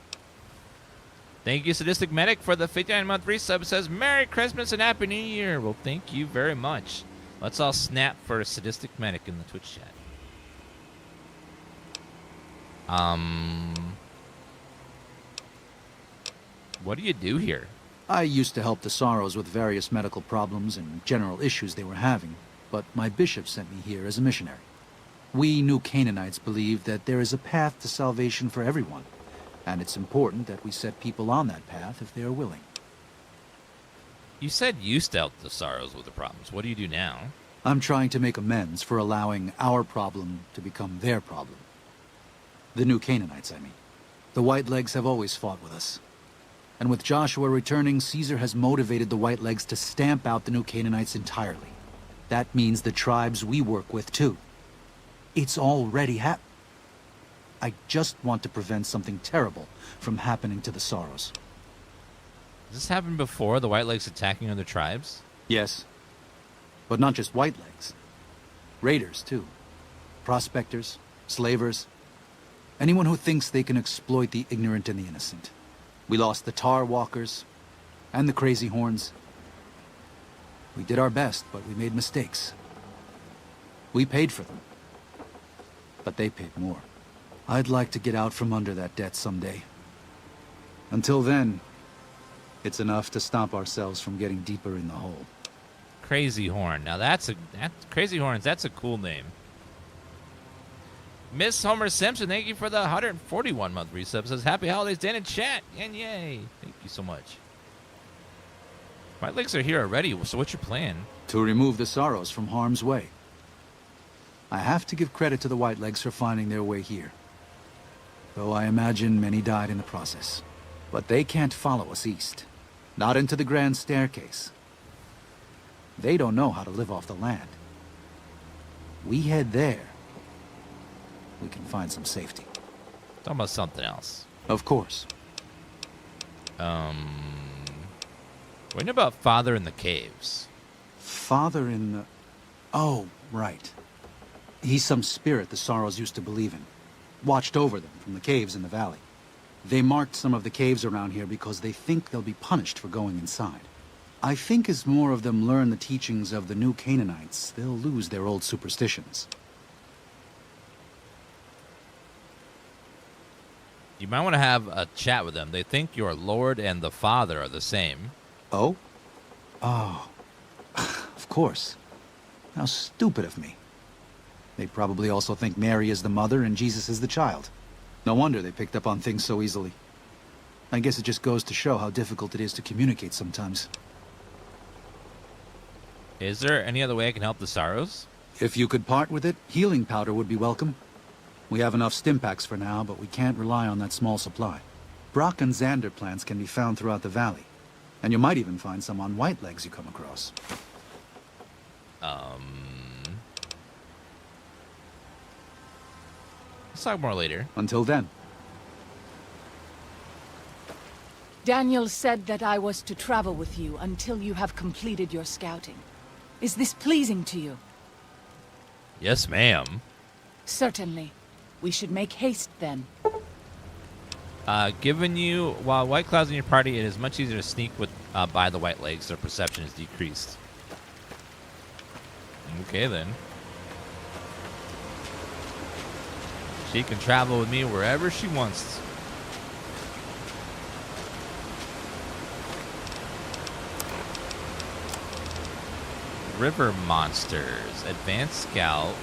Thank you, Sadistic Medic, for the 59-month resub. It says, Merry Christmas and Happy New Year. Well, thank you very much. Let's all snap for Sadistic Medic in the Twitch chat. What do you do here? I used to help the Sorrows with various medical problems and general issues they were having, but my bishop sent me here as a missionary. We New Canaanites believe that there is a path to salvation for everyone, and it's important that we set people on that path if they are willing. You said you used to help the Sorrows with the problems. What do you do now? I'm trying to make amends for allowing our problem to become their problem. The New Canaanites, I mean. The Whitelegs have always fought with us. And with Joshua returning, Caesar has motivated the Whitelegs to stamp out the New Canaanites entirely. That means the tribes we work with, too. It's already I just want to prevent something terrible from happening to the Sorrows. Has this happened before, the Whitelegs attacking other tribes? Yes. But not just Whitelegs. Raiders, too. Prospectors, slavers. Anyone who thinks they can exploit the ignorant and the innocent. We lost the Tar Walkers and the Crazy Horns. We did our best, but we made mistakes. We paid for them. But they paid more. I'd like to get out from under that debt someday. Until then, it's enough to stop ourselves from getting deeper in the hole. Crazy Horn. Now Crazy Horns, that's a cool name. Miss Homer Simpson, thank you for the 141-month resub. Says, happy holidays, Dan in chat. And yay. Thank you so much. Whitelegs are here already, so what's your plan? To remove the Sorrows from harm's way. I have to give credit to the Whitelegs for finding their way here. Though I imagine many died in the process. But they can't follow us east. Not into the Grand Staircase. They don't know how to live off the land. We head there. We can find some safety. Talking about something else. Of course. What do you know about Father in the Caves? Father in the... Oh, right. He's some spirit the Sorrows used to believe in. Watched over them from the caves in the valley. They marked some of the caves around here because they think they'll be punished for going inside. I think as more of them learn the teachings of the new Canaanites, they'll lose their old superstitions. You might want to have a chat with them. They think your Lord and the Father are the same. Oh? Oh. Of course. How stupid of me. They probably also think Mary is the mother and Jesus is the child. No wonder they picked up on things so easily. I guess it just goes to show how difficult it is to communicate sometimes. Is there any other way I can help the Sorrows? If you could part with it, healing powder would be welcome. We have enough stim packs for now, but we can't rely on that small supply. Brock and Xander plants can be found throughout the valley. And you might even find some on Whitelegs you come across. Let's talk more later. Until then. Daniel said that I was to travel with you until you have completed your scouting. Is this pleasing to you? Yes, ma'am. Certainly. We should make haste then. Given you, while White Cloud's in your party, it is much easier to sneak with by the Whitelegs. Their perception is decreased. Okay, then. She can travel with me wherever she wants. River monsters. Advanced scout.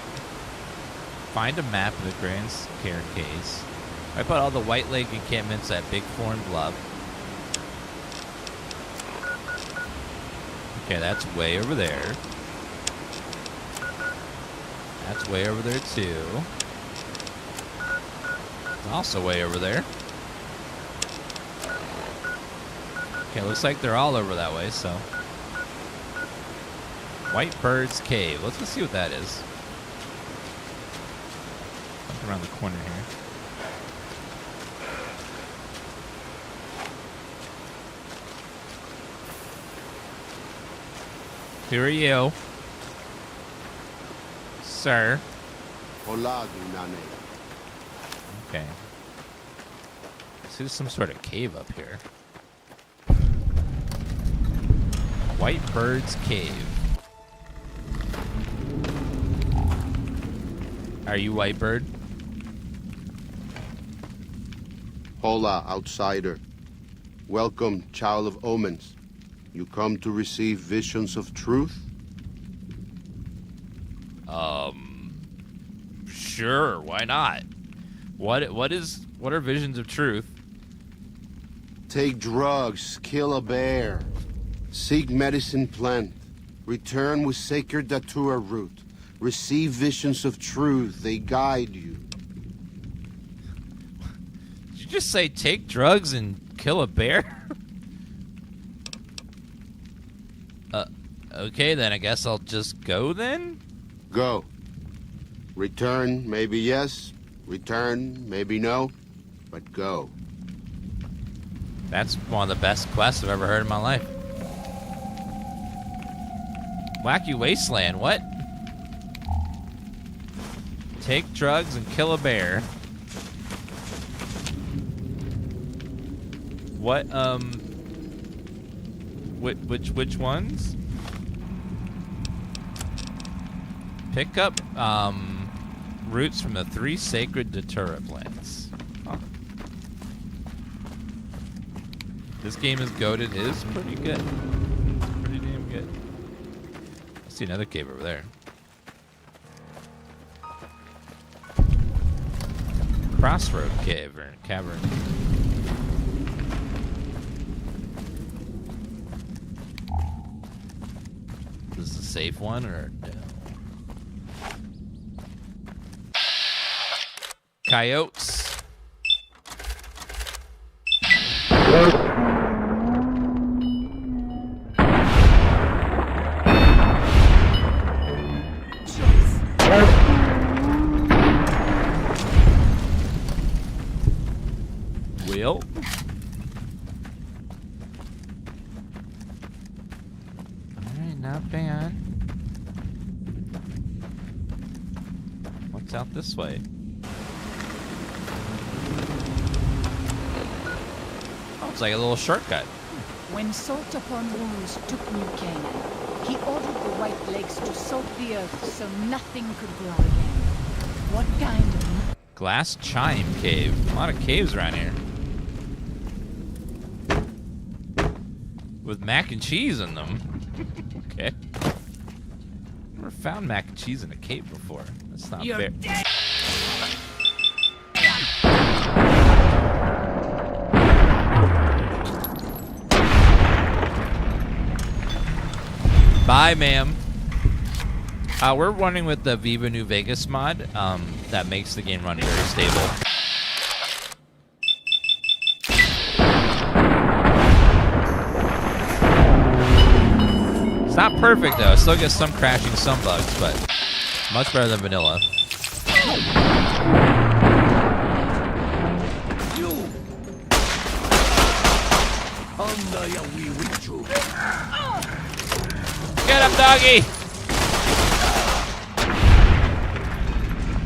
Find a map of the Grand Staircase. I put all the Whiteleg encampments at Big Thorn Bluff. Okay, that's way over there. That's way over there too. It's also way over there. Okay, looks like they're all over that way, so. White Bird's Cave. Let's see what that is. Something around the corner here. Who are you? Sir. Hola, Nane. Okay. This is some sort of cave up here. White Bird's Cave. Are you White Bird? Hola, outsider. Welcome, child of omens. You come to receive visions of truth? Sure, why not? What are visions of truth? Take drugs, kill a bear, seek medicine plant, return with sacred datura root, receive visions of truth, they guide you. Did you just say take drugs and kill a bear? Okay, then I guess I'll just go then? Go. Return, maybe yes. Return, maybe no. But go. That's one of the best quests I've ever heard in my life. Wacky Wasteland, what? Take drugs and kill a bear. What, which ones? Pick up, roots from the 3 sacred datura plants. Huh. This game is goated. It is pretty good. It's pretty damn good. I see another cave over there. Crossroad cave or cavern. Is this a safe one or no? Coyotes. Will. Alright, not bad. What's out this way? Oh, it's like a little shortcut. When Salt Upon Wounds took New Canaan, he ordered the White Legs to salt the earth so nothing could grow again. What kind of... Glass Chime Cave. A lot of caves around here. With mac and cheese in them. Okay. Never found mac and cheese in a cave before. That's not fair. Bye, ma'am. We're running with the Viva New Vegas mod that makes the game run very stable. It's not perfect though. I still get some crashing, some bugs, but much better than vanilla. Get him, doggy!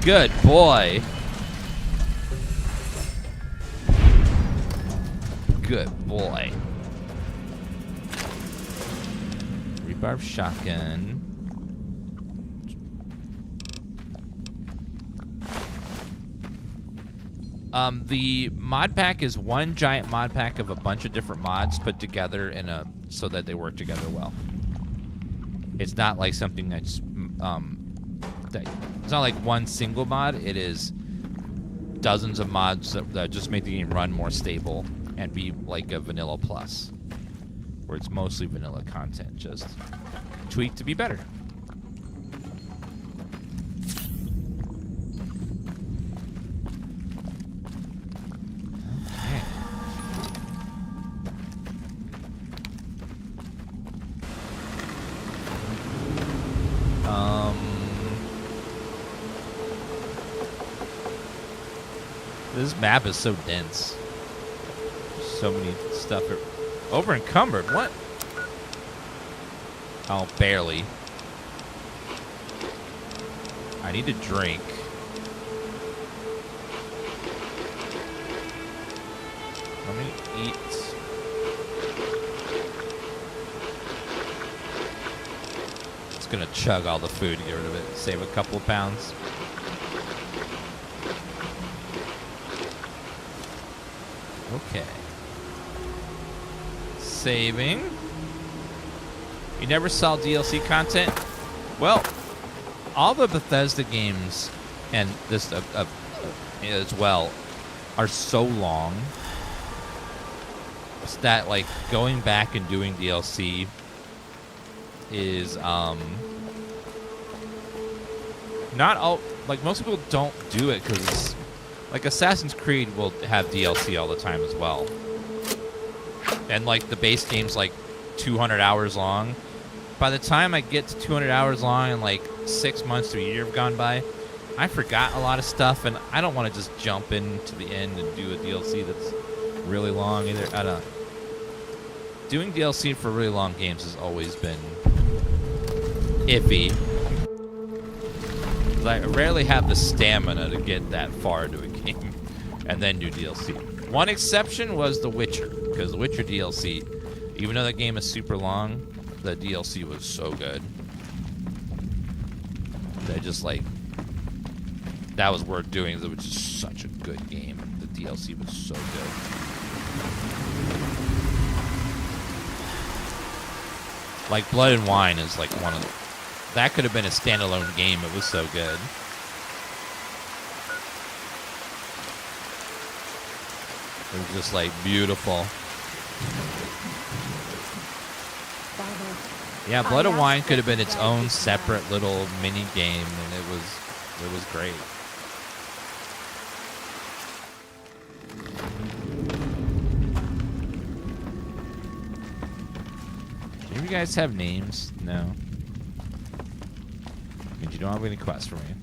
Good boy. Good boy. Rebarb shotgun. The mod pack is one giant mod pack of a bunch of different mods put together in a so that they work together well. It's not like something that's it's not like one single mod. It is dozens of mods that just make the game run more stable and be like a vanilla plus, where it's mostly vanilla content, just tweaked to be better. This map is so dense. So many stuff. Over encumbered. What? Oh, barely. I need a drink. Let me eat. It's gonna chug all the food to get rid of it. Save a couple of pounds. Okay. Saving. You never saw DLC content? Well, all the Bethesda games, and this as well, are so long that like going back and doing DLC is not all, like most people don't do it because like Assassin's Creed will have DLC all the time as well. And like the base game's like 200 hours long. by the time I get to 200 hours long and like 6 months to a year have gone by, I forgot a lot of stuff, and I don't want to just jump into the end and do a DLC that's really long either. I don't. Doing DLC for really long games has always been iffy. I rarely have the stamina to get that far into a game and then do DLC. One exception was The Witcher, because The Witcher DLC, even though that game is super long, the DLC was so good. They just like, that was worth doing. It was just such a good game. The DLC was so good. Like Blood and Wine is like one of the, that could have been a standalone game. It was so good. It was just like beautiful. Yeah, Blood and Wine could have been its own separate little mini game, and it was great. Do you guys have names? No. I mean, you don't have any quests for me.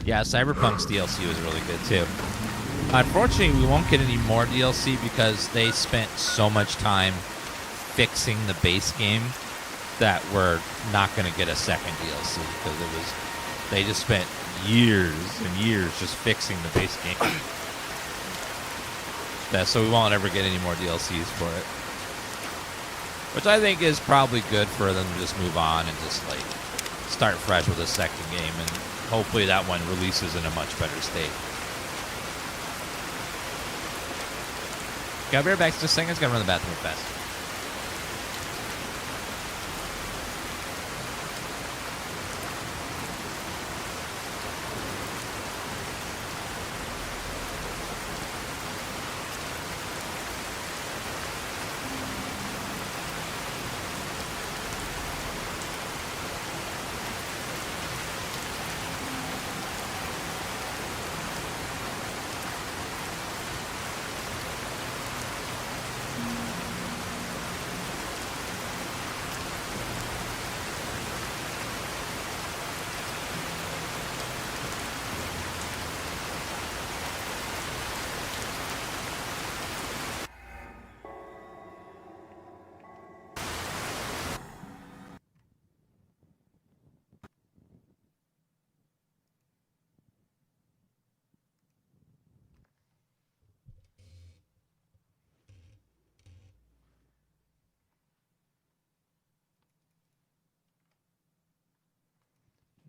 Yeah, Cyberpunk's DLC was really good too. Unfortunately, we won't get any more DLC because they spent so much time fixing the base game that we're not going to get a second DLC because they just spent years and years just fixing the base game. So we won't ever get any more DLCs for it. Which I think is probably good for them to just move on and just like start fresh with a second game, and hopefully that one releases in a much better state. Got bear back to sing. It's gonna run the bathroom fast.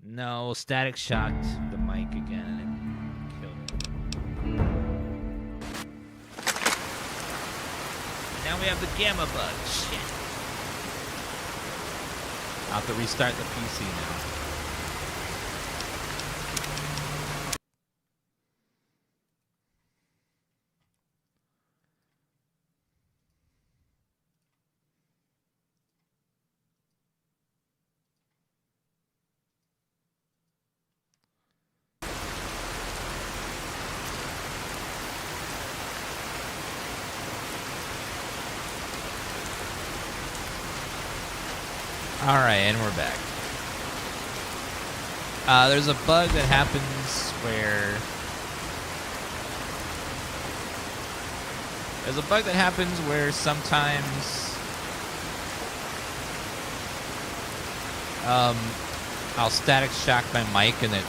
No, Static shocked the mic again and it killed it. Now we have the gamma bug. Shit. I'll have to restart the PC now. Alright, and we're back. There's a bug that happens where... sometimes... I'll static shock my mic and it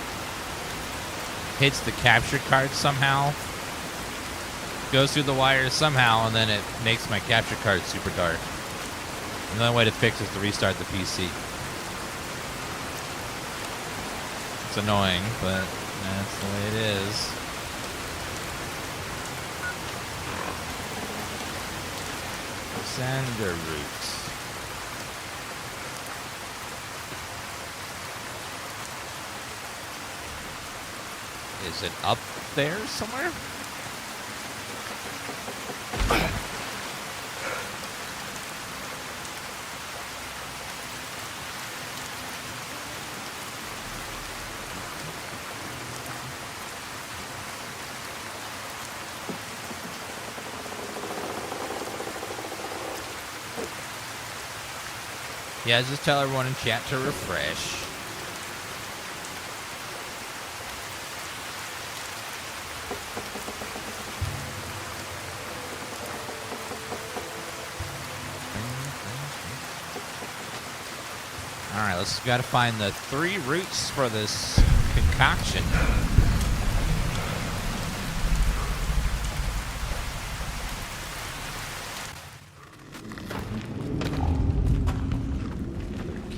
hits the capture card somehow. Goes through the wires somehow, and then it makes my capture card super dark. And the only way to fix it is to restart the PC. It's annoying, but that's the way it is. Sander roots. Is it up there somewhere? Yeah, just tell everyone in chat to refresh. Alright, let's gotta find the 3 roots for this concoction.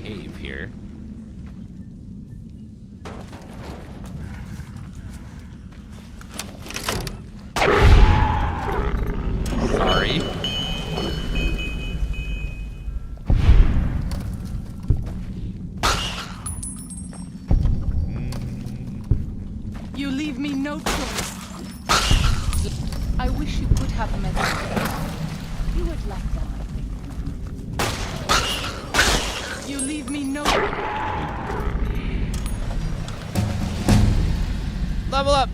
Cave here. Sorry. You leave me no choice. I wish you could have met me. You would like them, I think. You leave me no... Level up!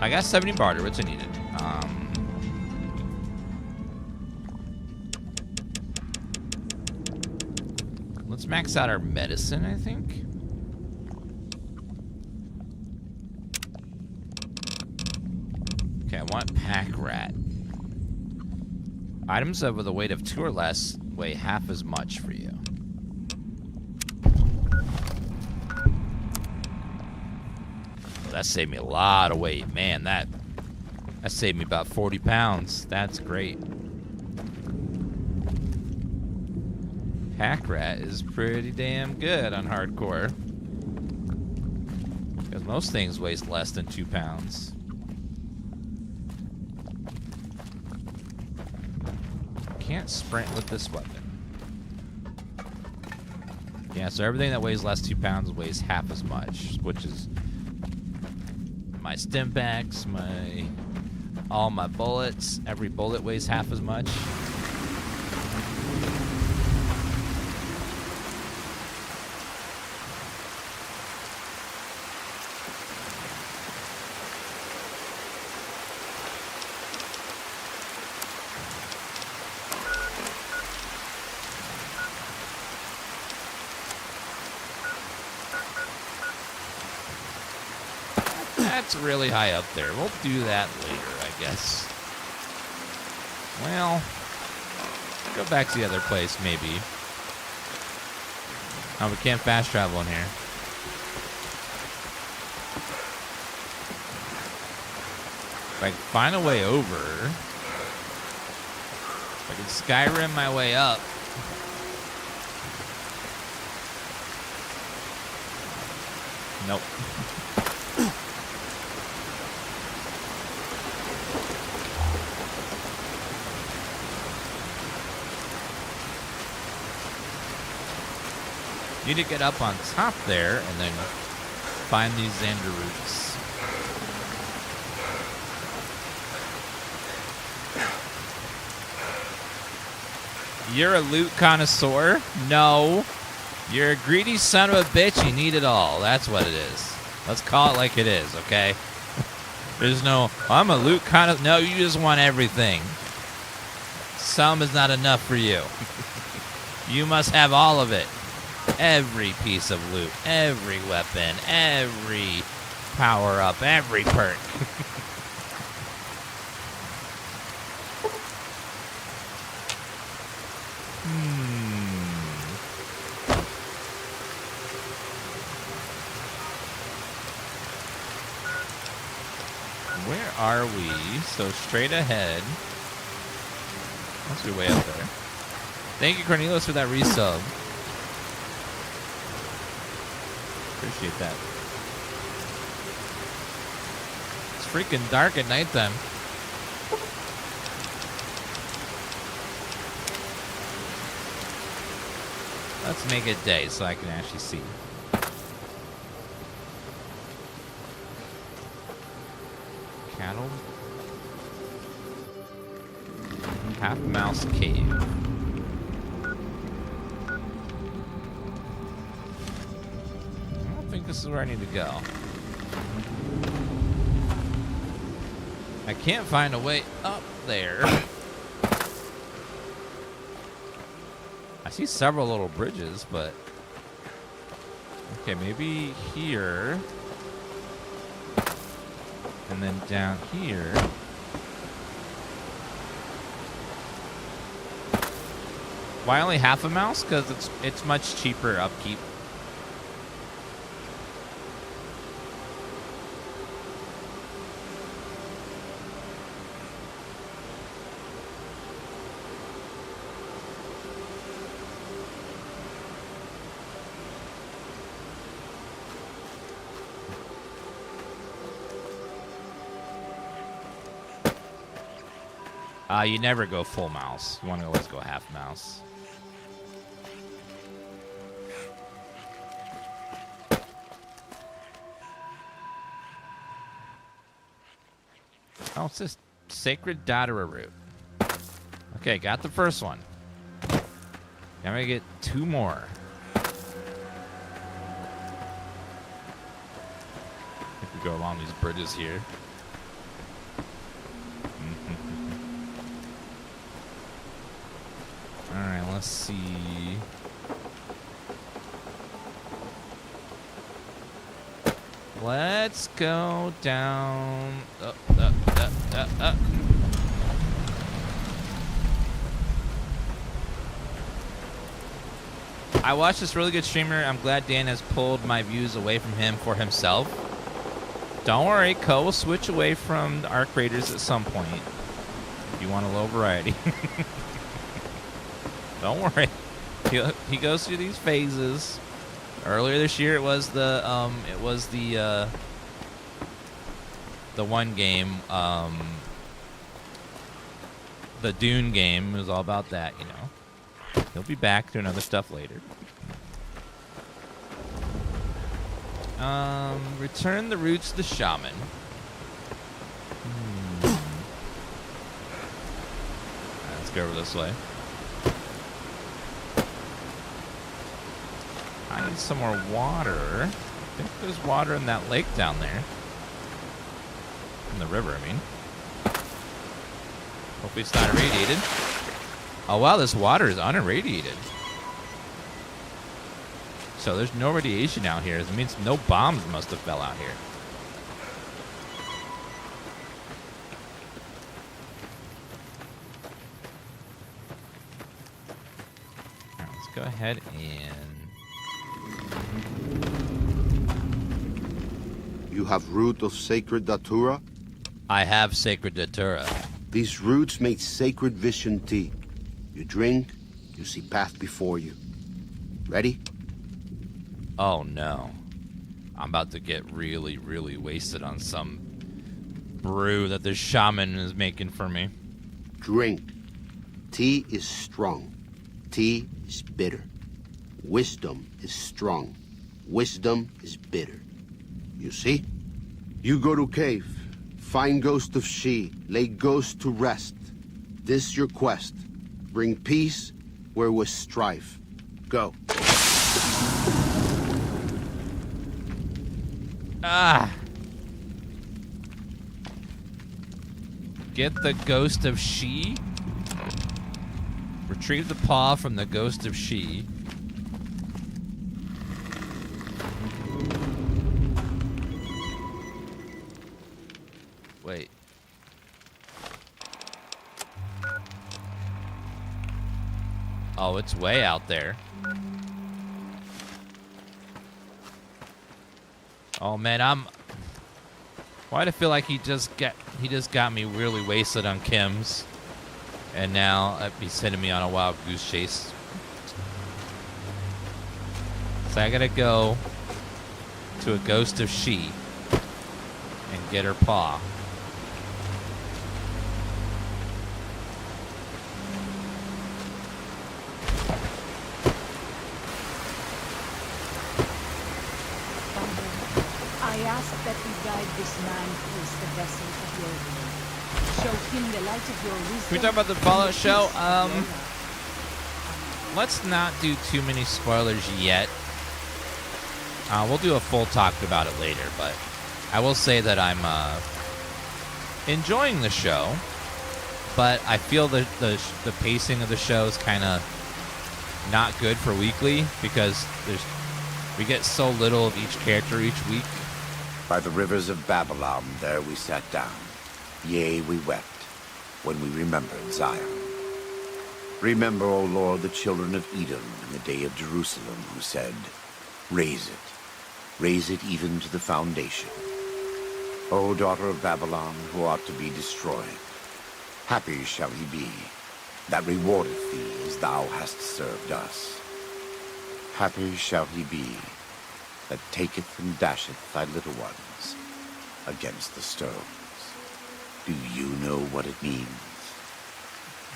I got 70 barter, which I needed. Let's max out our medicine, I think. Okay, I want pack rat. Items with a weight of 2 or less weigh half as much for you. Well, that saved me a lot of weight. Man, that saved me about 40 pounds. That's great. Pack rat is pretty damn good on hardcore. Because most things weigh less than 2 pounds. Can't sprint with this weapon. Yeah, so everything that weighs less 2 pounds weighs half as much, which is my stim packs, all my bullets. Every bullet weighs half as much. That's really high up there. We'll do that later, I guess. Well, go back to the other place, maybe. Oh, we can't fast travel in here. If I can find a way over, if I can Skyrim my way up. Nope. Need to get up on top there and then find these Xander roots. You're a loot connoisseur? No. You're a greedy son of a bitch. You need it all. That's what it is. Let's call it like it is, okay? There's no, I'm a loot connoisseur. No, you just want everything. Some is not enough for you. You must have all of it. Every piece of loot, every weapon, every power-up, every perk. Where are we? So straight ahead. Must be way up there. Thank you, Cornelius, for that resub. Appreciate that. It's freaking dark at nighttime. Let's make it day so I can actually see. Cattle. Half Mouse Cave. I think this is where I need to go. I can't find a way up there. I see several little bridges, but... Okay, maybe here. And then down here. Why only half a mouse? Because it's much cheaper upkeep. You never go full mouse. You want to always go half mouse. Oh, it's this sacred Datura root. Okay, got the first one. Now I'm gonna get 2 more. If we go along these bridges here. Alright, let's see. Let's go down. Up. I watched this really good streamer. I'm glad Dan has pulled my views away from him for himself. Don't worry, Ko will switch away from the Arc Raiders at some point. If you want a low variety. Don't worry. He goes through these phases. Earlier this year, it was the one game, the Dune game. It was all about that, you know. He'll be back doing other stuff later. Return the roots to the shaman. Let's go over this way. I need some more water. I think there's water in that lake down there. In the river, I mean. Hopefully it's not irradiated. Oh wow, this water is unirradiated. So there's no radiation out here. It means no bombs must have fell out here. Alright, let's go ahead and... You have root of sacred Datura? I have sacred Datura. These roots make sacred vision tea. You drink, you see path before you. Ready? Oh no. I'm about to get really, really wasted on some brew that the shaman is making for me. Drink. Tea is strong. Tea is bitter. Wisdom is strong. Wisdom is bitter. You see? You go to cave. Find ghost of she. Lay ghost to rest. This your quest. Bring peace where was strife. Go. Ah! Get the ghost of she. Retrieve the paw from the ghost of she. Wait. Oh, it's way out there. Oh man, why do I feel like he just got me really wasted on Kim's, and now he's sending me on a wild goose chase. So I gotta go to a ghost of she and get her paw. I ask that you guide this man towards the vessel of your will. Show him the light of your wisdom. Can we talk about the Fallout show? Let's not do too many spoilers yet. We'll do a full talk about it later, but I will say that I'm enjoying the show, but I feel the pacing of the show is kind of not good for weekly because we get so little of each character each week. By the rivers of Babylon, there we sat down. Yea, we wept when we remembered Zion. Remember, O Lord, the children of Edom in the day of Jerusalem, who said, raise it even to the foundation. O daughter of Babylon, who ought to be destroyed, happy shall he be that rewardeth thee as thou hast served us. Happy shall he be that taketh and dasheth thy little ones against the stones. Do you know what it means?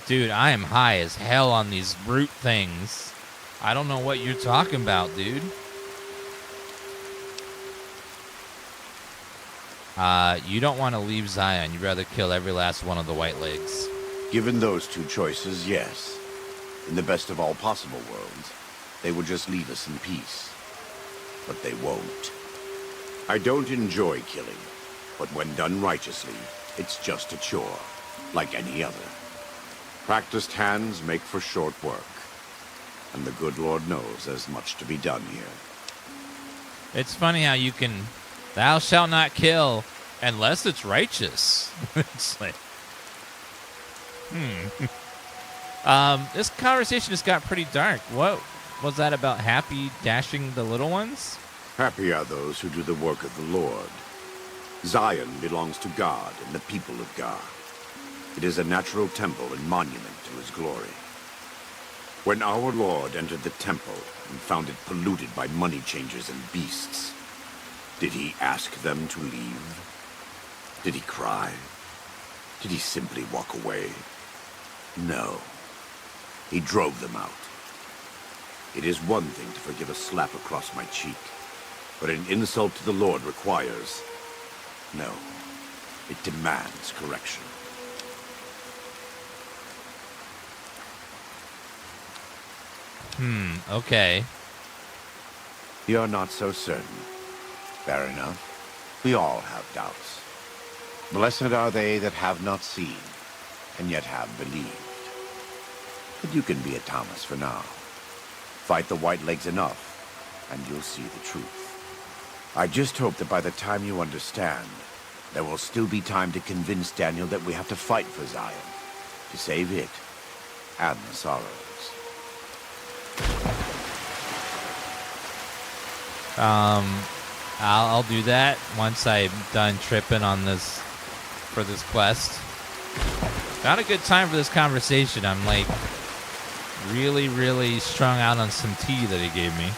Dude, I am high as hell on these root things. I don't know what you're talking about, dude. You don't want to leave Zion. You'd rather kill every last one of the white legs. Given those two choices, yes. In the best of all possible worlds, they would just leave us in peace. But they won't. I don't enjoy killing, but when done righteously, it's just a chore, like any other. Practiced hands make for short work, and the good Lord knows there's much to be done here. It's funny how you can, thou shalt not kill, unless it's righteous. It's like, this conversation just got pretty dark. What was that about Happy dashing the little ones? Happy are those who do the work of the Lord. Zion belongs to God and the people of God. It is a natural temple and monument to his glory. When our Lord entered the temple and found it polluted by money changers and beasts, did he ask them to leave? Did he cry? Did he simply walk away? No. He drove them out. It is one thing to forgive a slap across my cheek, but an insult to the Lord requires... No. It demands correction. Okay. You're not so certain. Fair enough. We all have doubts. Blessed are they that have not seen, and yet have believed. But you can be a Thomas for now. Fight the white legs enough, and you'll see the truth. I just hope that by the time you understand, there will still be time to convince Daniel that we have to fight for Zion, to save it, and the sorrows. I'll do that once I'm done tripping on this, for this quest. Not a good time for this conversation. I'm like really, really strung out on some tea that he gave me.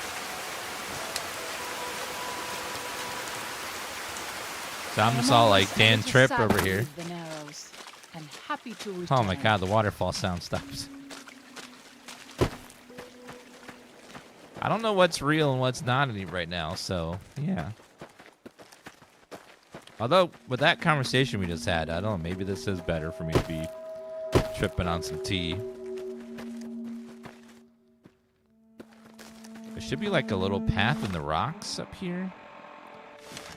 So I'm just all like Dan Tripp over here. Oh my god, the waterfall sound stops. I don't know what's real and what's not right now, so yeah. Although, with that conversation we just had, I don't know, maybe this is better for me to be tripping on some tea. There should be like a little path in the rocks up here.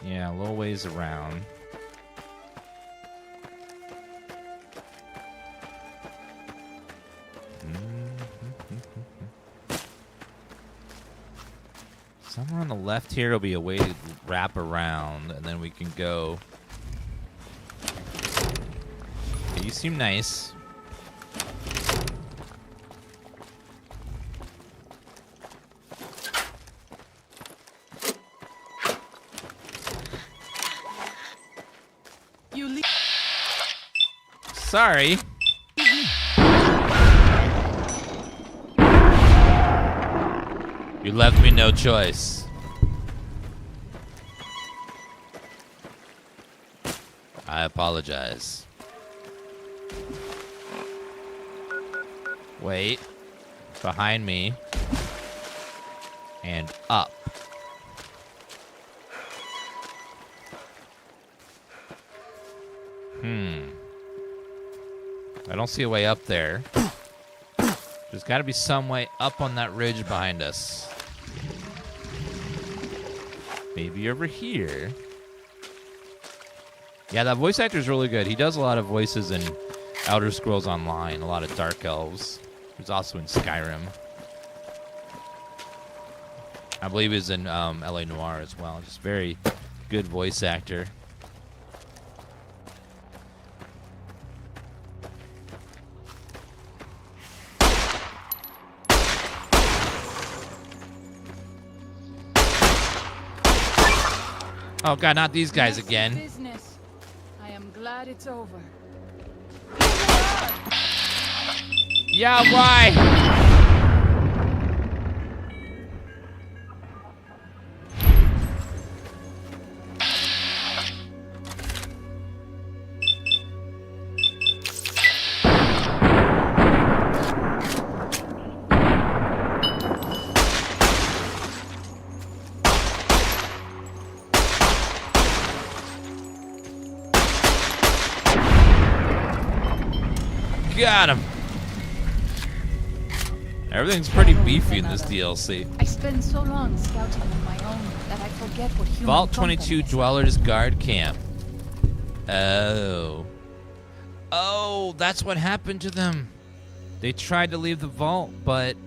Yeah, a little ways around. Somewhere on the left here will be a way to wrap around, and then we can go. Okay, you seem nice. Sorry. You left me no choice. I apologize. Wait. Behind me. And up. I don't see a way up there. There's got to be some way up on that ridge behind us. Maybe over here. Yeah, that voice actor is really good. He does a lot of voices in Elder Scrolls Online, a lot of Dark Elves. He's also in Skyrim. I believe he's in L.A. Noire as well. Just very good voice actor. Oh God, not these guys again. Business. I am glad it's over. Yeah, why? Got him. Everything's pretty beefy in this DLC. I spend so long scouting on my own that I forget what human Vault 22 company is. Dwellers Guard Camp. Oh. Oh, that's what happened to them. They tried to leave the vault, but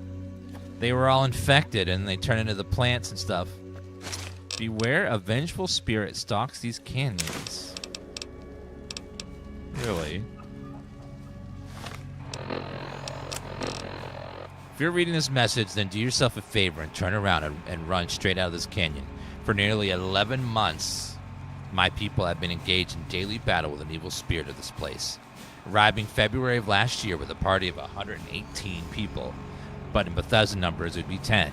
they were all infected and they turned into the plants and stuff. Beware, a vengeful spirit stalks these canyons. Really? If you're reading this message, then do yourself a favor and turn around and run straight out of this canyon. For nearly 11 months, my people have been engaged in daily battle with an evil spirit of this place. Arriving February of last year with a party of 118 people, but in Bethesda numbers it would be 10.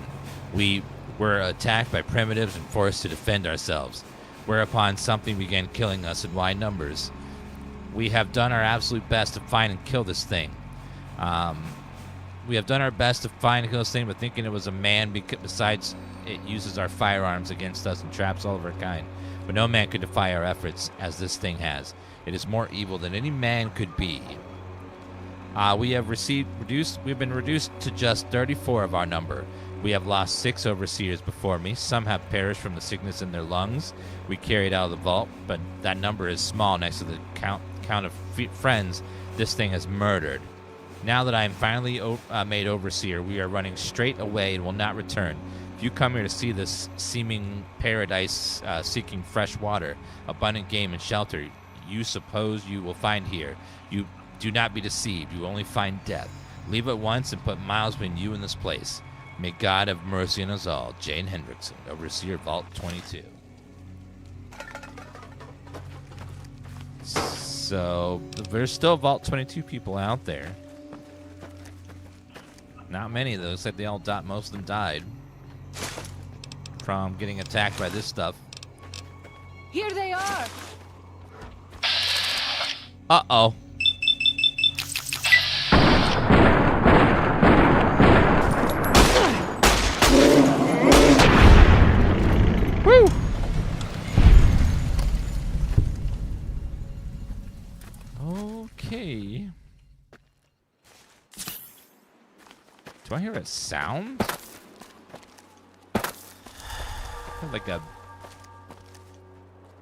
We were attacked by primitives and forced to defend ourselves, whereupon something began killing us in wide numbers. We have done our absolute best to find and kill this thing. We have done our best to find and kill this thing, but thinking it was a man besides it uses our firearms against us and traps all of our kind. But no man could defy our efforts as this thing has. It is more evil than any man could be. We have been reduced to just 34 of our number. We have lost 6 overseers before me. Some have perished from the sickness in their lungs. We carried out of the vault, but that number is small next to the count of friends this thing has murdered. Now that I am finally made overseer, we are running straight away and will not return. If you come here to see this seeming paradise seeking fresh water, abundant game, and shelter you suppose you will find here, you do not be deceived. You will only find death. Leave at once and put miles between you and this place. May God have mercy on us all. Jane Hendrickson, Overseer Vault 22. So, there's still Vault 22 people out there. Not many of those. Looks like they all died. Most of them died from getting attacked by this stuff. Here they are. Uh-oh. Woo! Okay. Do I hear a sound? Like a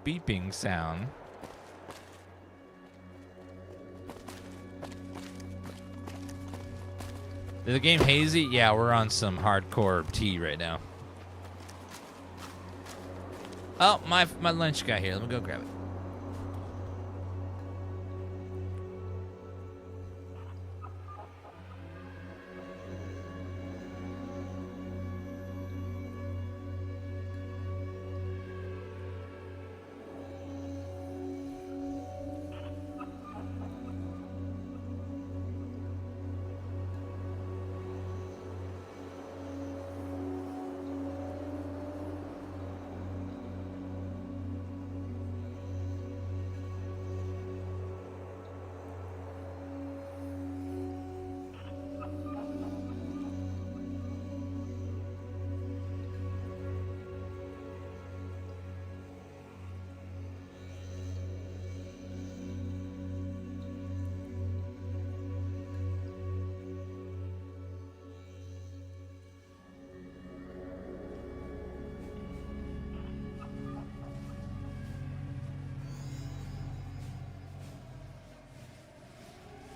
beeping sound. Is the game hazy? Yeah, we're on some hardcore tea right now. Oh, my lunch got here. Let me go grab it.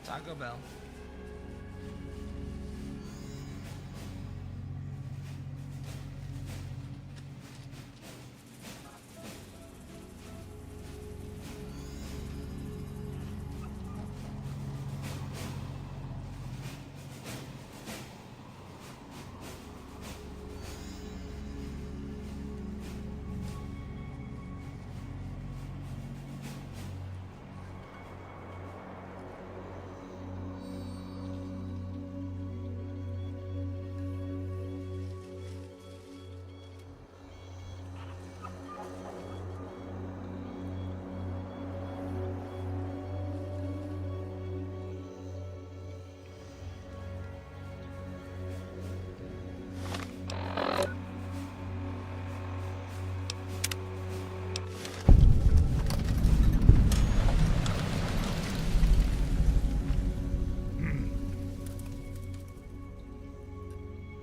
Taco Bell.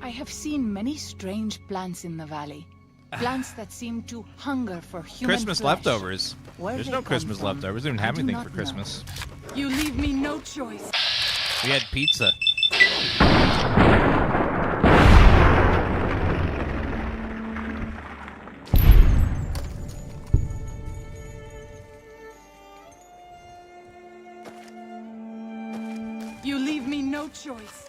I have seen many strange plants in the valley. Plants that seem to hunger for human Christmas flesh. leftovers. Where There's they no come Christmas from, leftovers. We didn't I have do anything not for know. Christmas. You leave me no choice. We had pizza. You leave me no choice.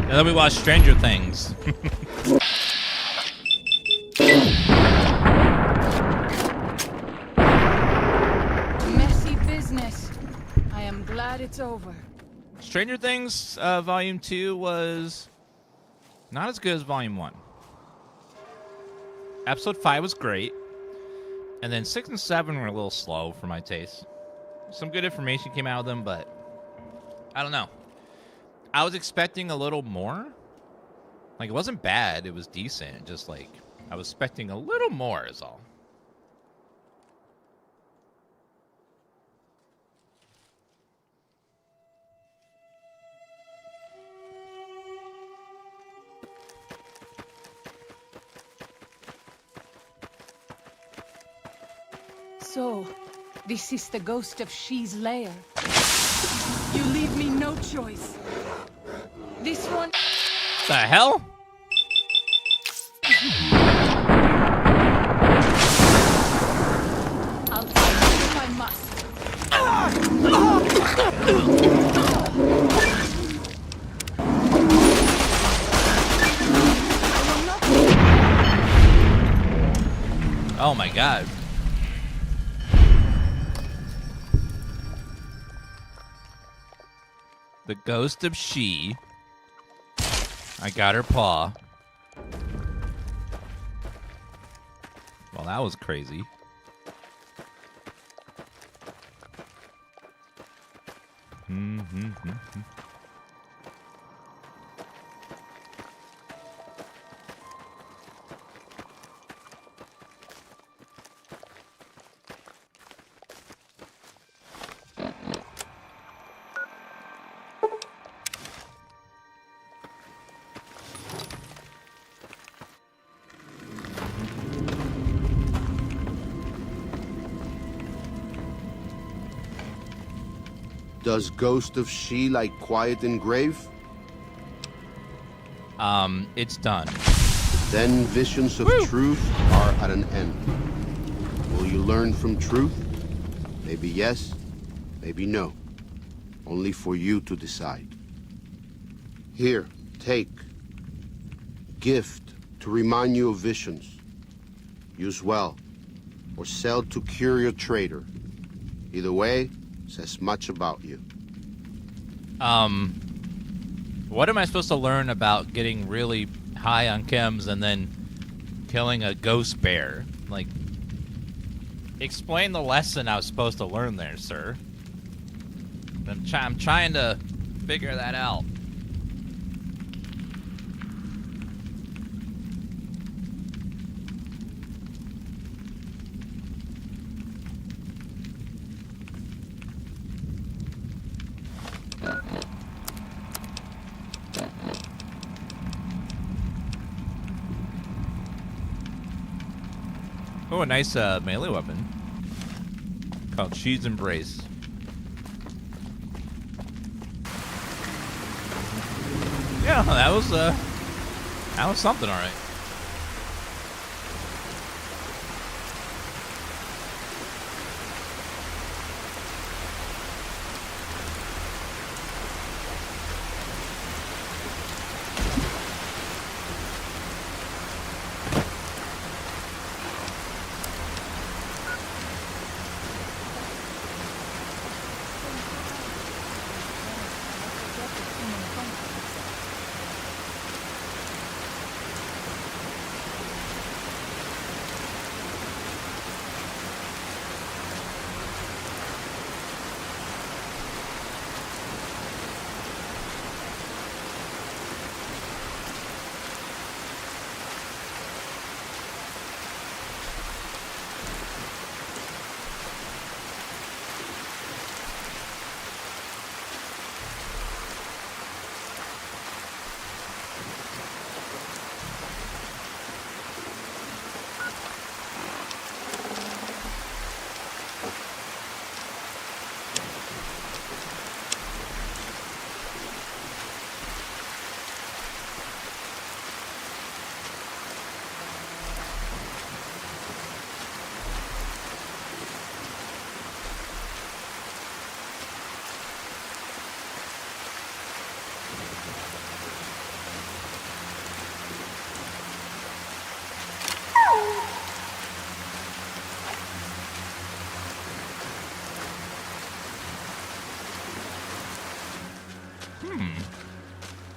And then we watched Stranger Things. Messy business. I am glad it's over. Stranger Things Volume 2 was not as good as Volume 1. Episode 5 was great. And then 6 and 7 were a little slow for my taste. Some good information came out of them, but I don't know. I was expecting a little more. Like, it wasn't bad. It was decent. Just, like, I was expecting a little more is all. So, this is the ghost of She's lair. You leave me no choice. This one... The hell? I'll find you if I must. Oh my god. The ghost of She. I got her paw. Well, that was crazy. Does Ghost of She like quiet and grave? It's done. Then visions of truth are at an end. Will you learn from truth? Maybe yes, maybe no. Only for you to decide. Here, take. Gift to remind you of visions. Use well, or sell to curious trader. Either way, says much about you. What am I supposed to learn about getting really high on chems and then killing a ghost bear? Like, explain the lesson I was supposed to learn there, sir. I'm trying to figure that out. Oh, a nice melee weapon called She's Embrace. Yeah, that was something, all right.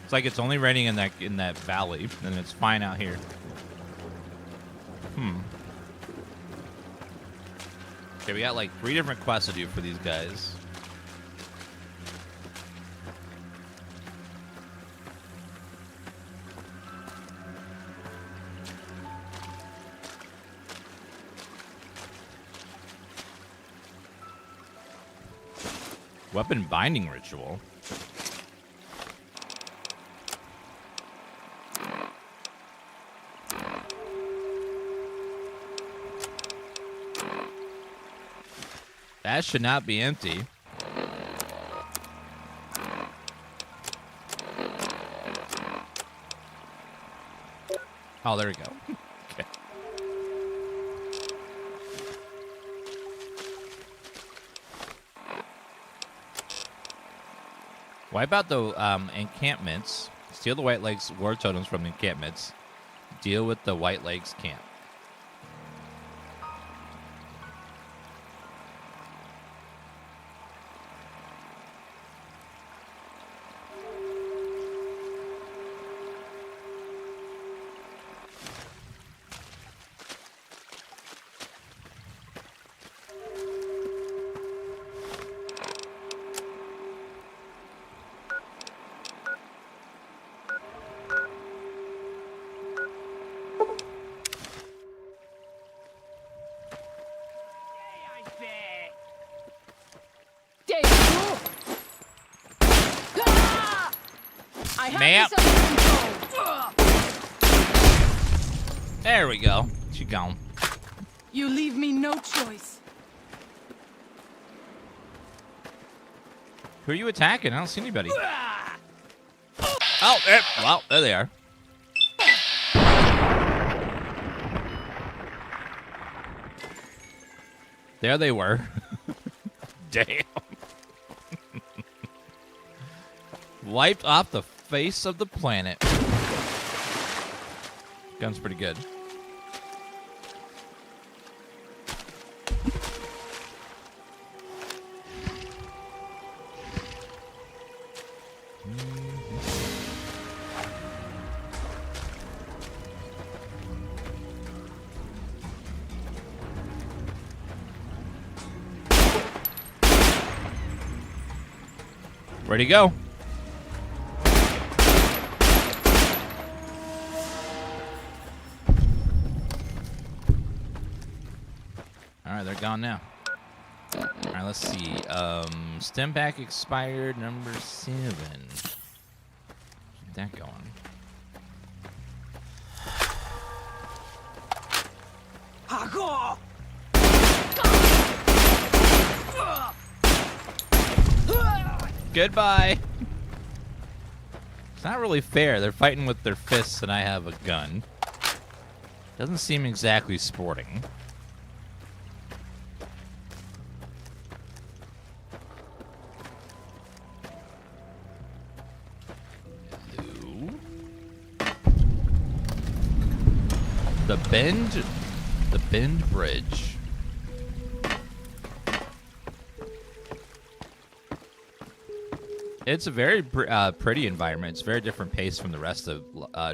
It's like it's only raining in that valley, and it's fine out here. Okay, we got like 3 different quests to do for these guys. Weapon binding ritual. That should not be empty. Oh, there we go. Okay. Wipe out the encampments. Steal the White Lakes war totems from the encampments. Deal with the White Lakes camp. Ma'am. There we go. She gone. You leave me no choice. Who are you attacking? I don't see anybody. Oh, well, there they are. There they were. Damn. Wiped off the face of the planet. Gun's pretty good. Ready to go. Alright, they're gone now. Alright, let's see. Stem pack expired, number 7. Keep that going. Goodbye. It's not really fair. They're fighting with their fists and I have a gun. Doesn't seem exactly sporting. Hello? The Bend Bridge. It's a very pretty environment. It's a very different pace from the rest of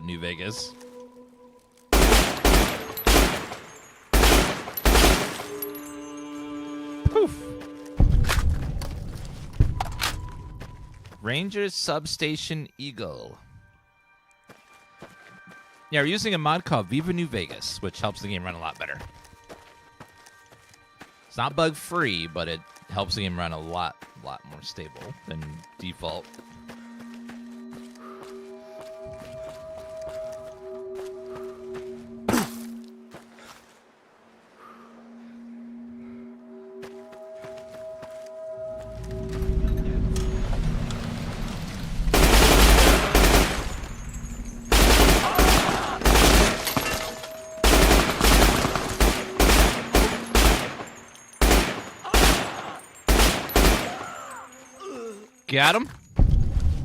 New Vegas. Poof. Ranger Substation Eagle. Yeah, we're using a mod called Viva New Vegas, which helps the game run a lot better. It's not bug-free, but it helps the game run a lot more stable than default. Got him.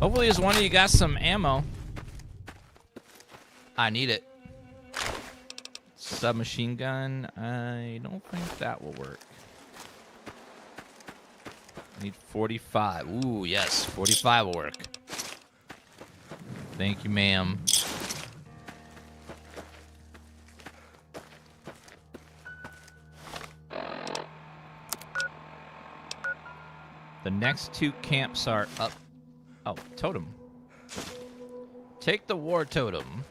Hopefully, as one of you got some ammo. I need it. Submachine gun. I don't think that will work. I need 45. Ooh, yes, 45 will work. Thank you, ma'am. The next 2 camps are up. Oh, totem. Take the war totem.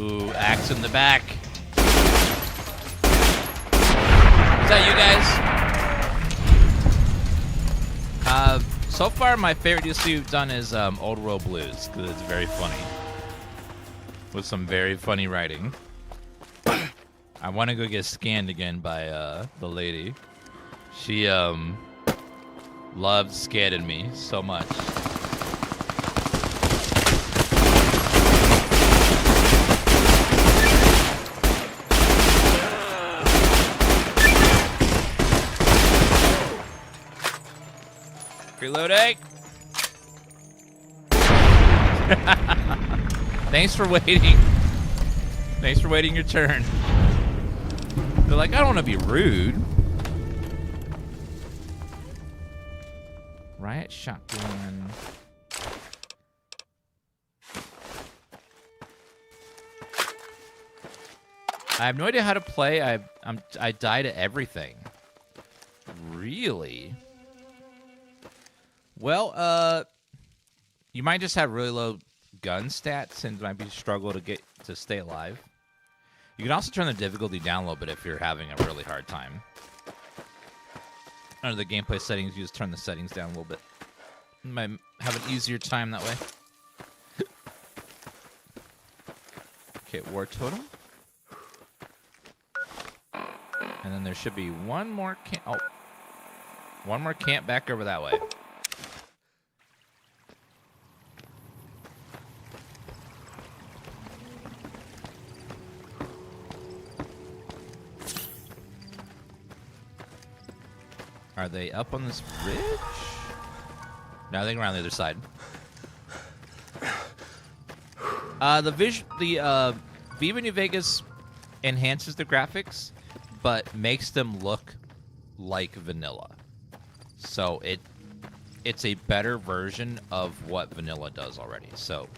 Ooh, axe in the back. Is that you guys? So far, my favorite DLC we've done is Old World Blues, because it's very funny. With some very funny writing. I want to go get scanned again by the lady. She loved scanning me so much. Reloading. Thanks for waiting. Thanks for waiting your turn. They're like, I don't want to be rude. Riot shotgun. I have no idea how to play. I died at everything. Really? Well, you might just have really low gun stats and might be a struggle to stay alive. You can also turn the difficulty down a little bit if you're having a really hard time. Under the gameplay settings, you just turn the settings down a little bit. You might have an easier time that way. Okay, war totem. And then there should be one more camp. Oh, one more camp back over that way. Are they up on this bridge? No, I think around the other side. The Viva New Vegas enhances the graphics, but makes them look like vanilla. So it's a better version of what vanilla does already. So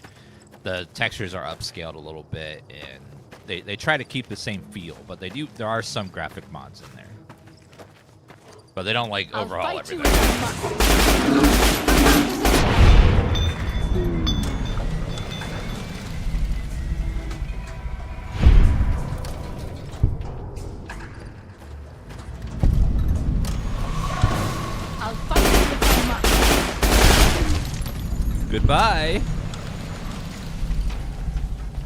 the textures are upscaled a little bit, and they try to keep the same feel, but there are some graphic mods in there. But they don't, like, overhaul everything. I'll fight you with my might. Goodbye.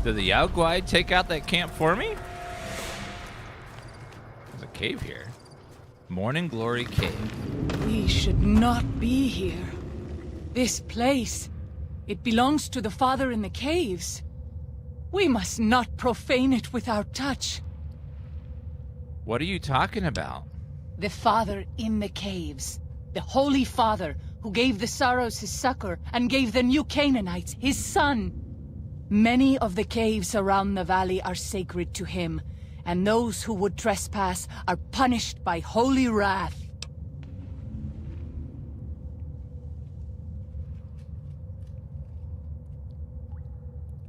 Did the Yao Guai take out that camp for me? There's a cave here. Morning Glory Cave. We should not be here. This place, it belongs to the Father in the caves. We must not profane it with our touch. What are you talking about? The Father in the caves. The Holy Father who gave the Saros his succor and gave the new Canaanites his son. Many of the caves around the valley are sacred to him, and those who would trespass are punished by holy wrath.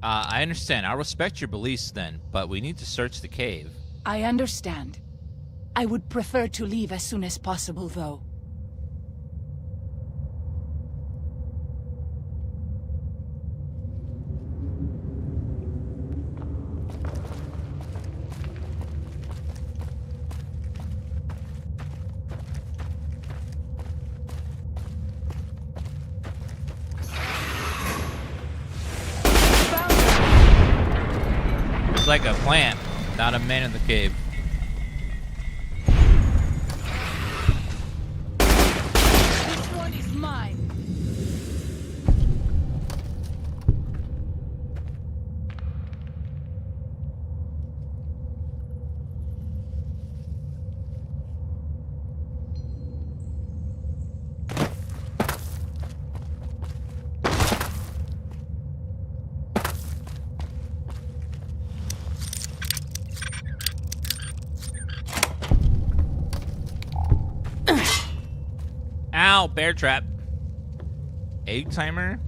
I understand. I'll respect your beliefs then, but we need to search the cave. I understand. I would prefer to leave as soon as possible, though. It's like a plant, not a man in the cave. Which one is mine? Oh, bear trap. Egg timer.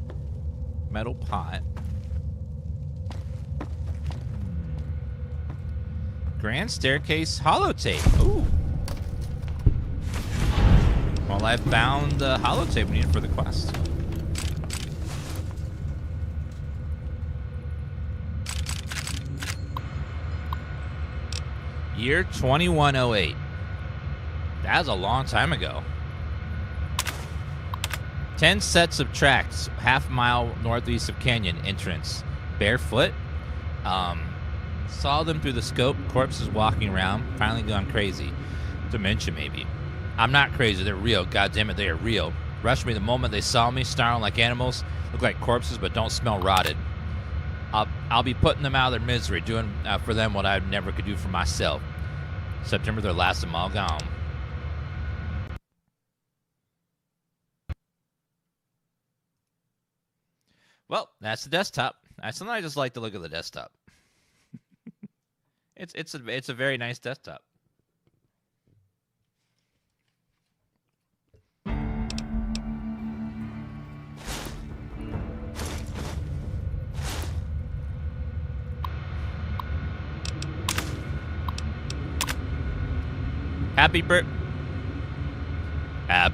Metal pot. Grand staircase holotape. Ooh. Well, I found the holotape needed for the quest. Year 2108. That was a long time ago. 10 sets of tracks, half-mile northeast of Canyon entrance. Barefoot. Saw them through the scope. Corpses walking around. Finally gone crazy. Dementia, maybe. I'm not crazy. They're real. God damn it, they are real. Rushed me the moment they saw me, snarling like animals. Look like corpses, but don't smell rotted. I'll be putting them out of their misery, doing for them what I never could do for myself. September their last, I'm all gone. Well, that's the desktop. Sometimes I just like to look at the desktop. It's a very nice desktop. Happy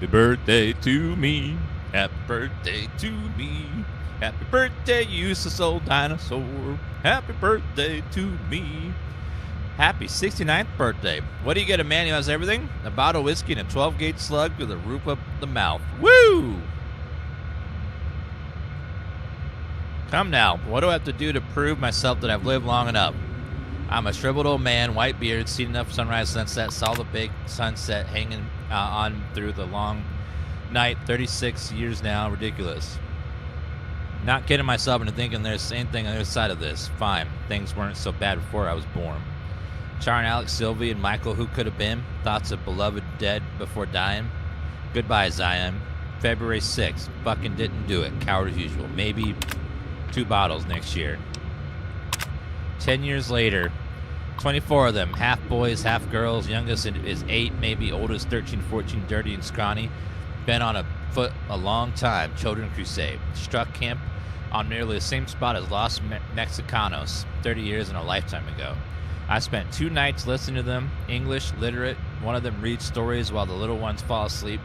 birthday to me. Happy birthday to me. Happy birthday, you useless old dinosaur. Happy birthday to me. Happy 69th birthday. What do you get a man who has everything? A bottle of whiskey and a 12-gauge slug through the roof of the mouth. Woo! Come now. What do I have to do to prove myself that I've lived long enough? I'm a shriveled old man, white beard, seen enough sunrise, sunset, saw the big sunset hanging on through the long night. 36 years now, ridiculous. Not kidding myself into thinking there's the same thing on the other side of this. Fine, things weren't so bad before I was born. Char and Alex, Sylvie, and Michael, who could have been? Thoughts of beloved dead before dying. Goodbye, Zion. February 6th. Fucking didn't do it. Coward as usual. Maybe 2 bottles next year. 10 years later, 24 of them, half boys, half girls. Youngest is 8, maybe oldest 13, 14, dirty and scrawny. Been on a foot a long time. Children Crusade. Struck camp on nearly the same spot as Los Mexicanos 30 years and a lifetime ago. I spent 2 nights listening to them. English, literate. One of them reads stories while the little ones fall asleep.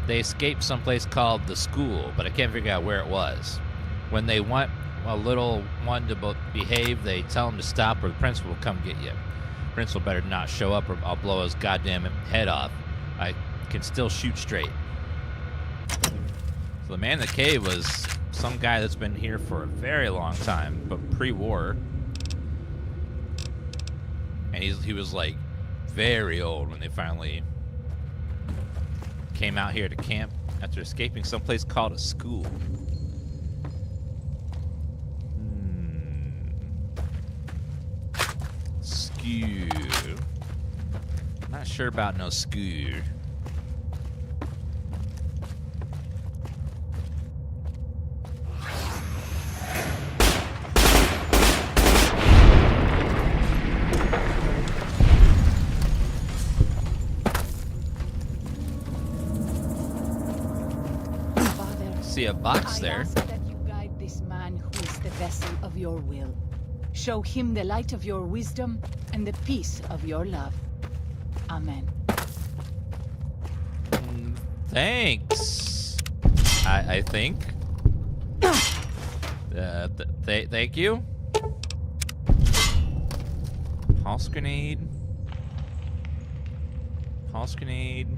They escaped someplace called the school, but I can't figure out where it was. When they want a little one to behave, they tell him to stop or the principal will come get you. Principal better not show up or I'll blow his goddamn head off. I can still shoot straight. So the man in the cave was some guy that's been here for a very long time, but pre-war. And he was like very old when they finally came out here to camp after escaping someplace called a school. Skew. Not sure about no skew. See a box there. I ask that you guide this man who is the vessel of your will. Show him the light of your wisdom and the peace of your love. Amen. Thanks. I think. Thank you. Pulse grenade. Pulse grenade.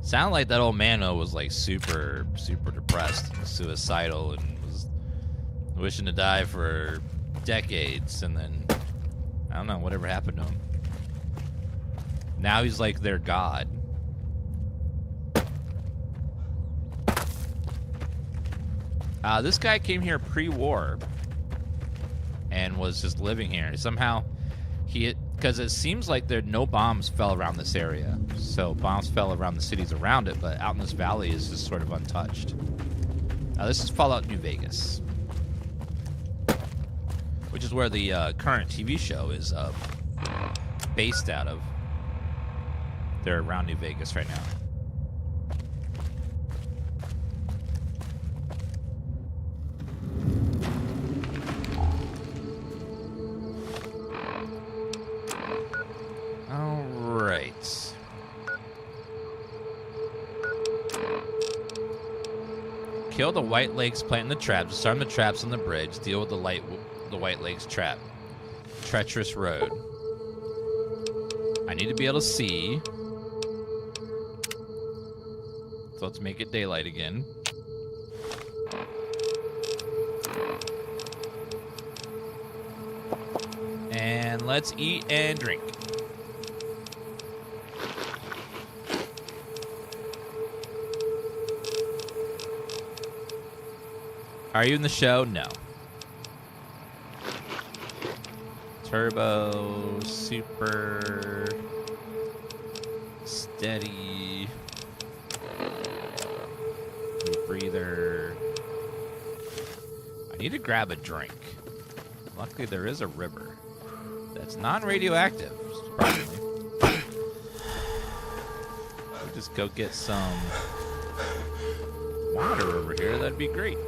Sounded like that old man was like super depressed, suicidal, and was wishing to die for decades, and then I don't know whatever happened to him. Now he's like their god. This guy came here pre-war and was just living here. Somehow because it seems like no bombs fell around this area. So bombs fell around the cities around it, but out in this valley is just sort of untouched. This is Fallout New Vegas, which is where the current TV show is based out of. They're around New Vegas right now. Kill the White Lakes, plant the traps, disarm the traps on the bridge, deal with the White Lakes trap. Treacherous road. I need to be able to see. So let's make it daylight again. And let's eat and drink. Are you in the show? No. Turbo, super, steady, breather. I need to grab a drink. Luckily, there is a river that's non-radioactive, surprisingly. We'll just go get some water over here. That'd be great.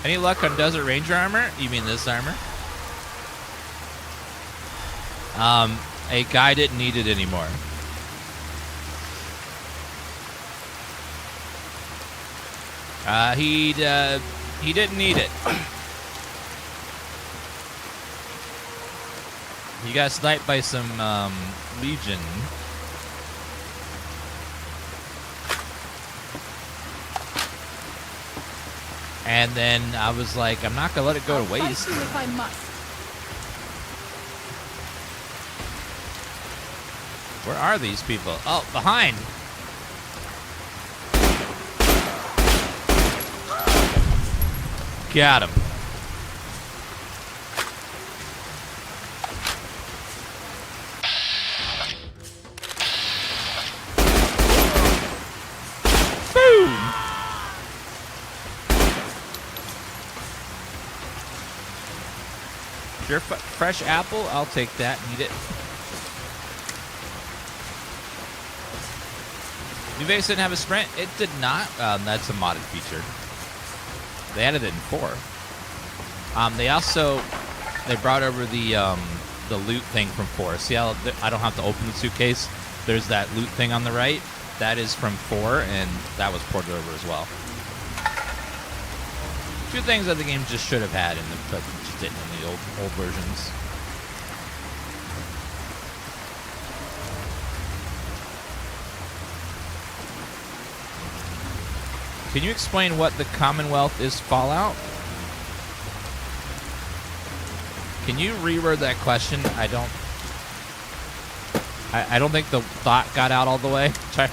Any luck on Desert Ranger armor? You mean this armor? A guy didn't need it anymore. He didn't need it. He got sniped by some Legion. And then I was like, I'm not gonna let it go to waste. Fight you if I must. Where are these people? Oh, behind. Got him. Boom. Sure, fresh apple. I'll take that. Eat it. New Vegas didn't have a sprint. It did not. That's a modded feature. They added it in 4. They brought over the loot thing from 4. See how I don't have to open the suitcase? There's that loot thing on the right. That is from 4, and that was ported over as well. 2 things that the game just should have had, but just didn't in the old versions. Can you explain what the Commonwealth is Fallout? Can you reword that question? I don't think the thought got out all the way. Can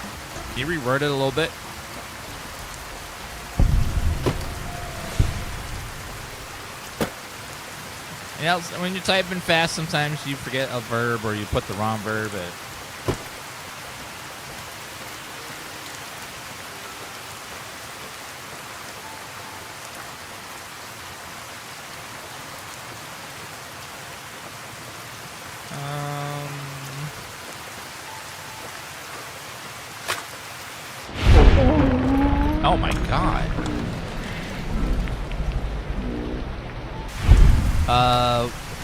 you reword it a little bit? You know, when you're typing fast, sometimes you forget a verb or you put the wrong verb. Oh my god.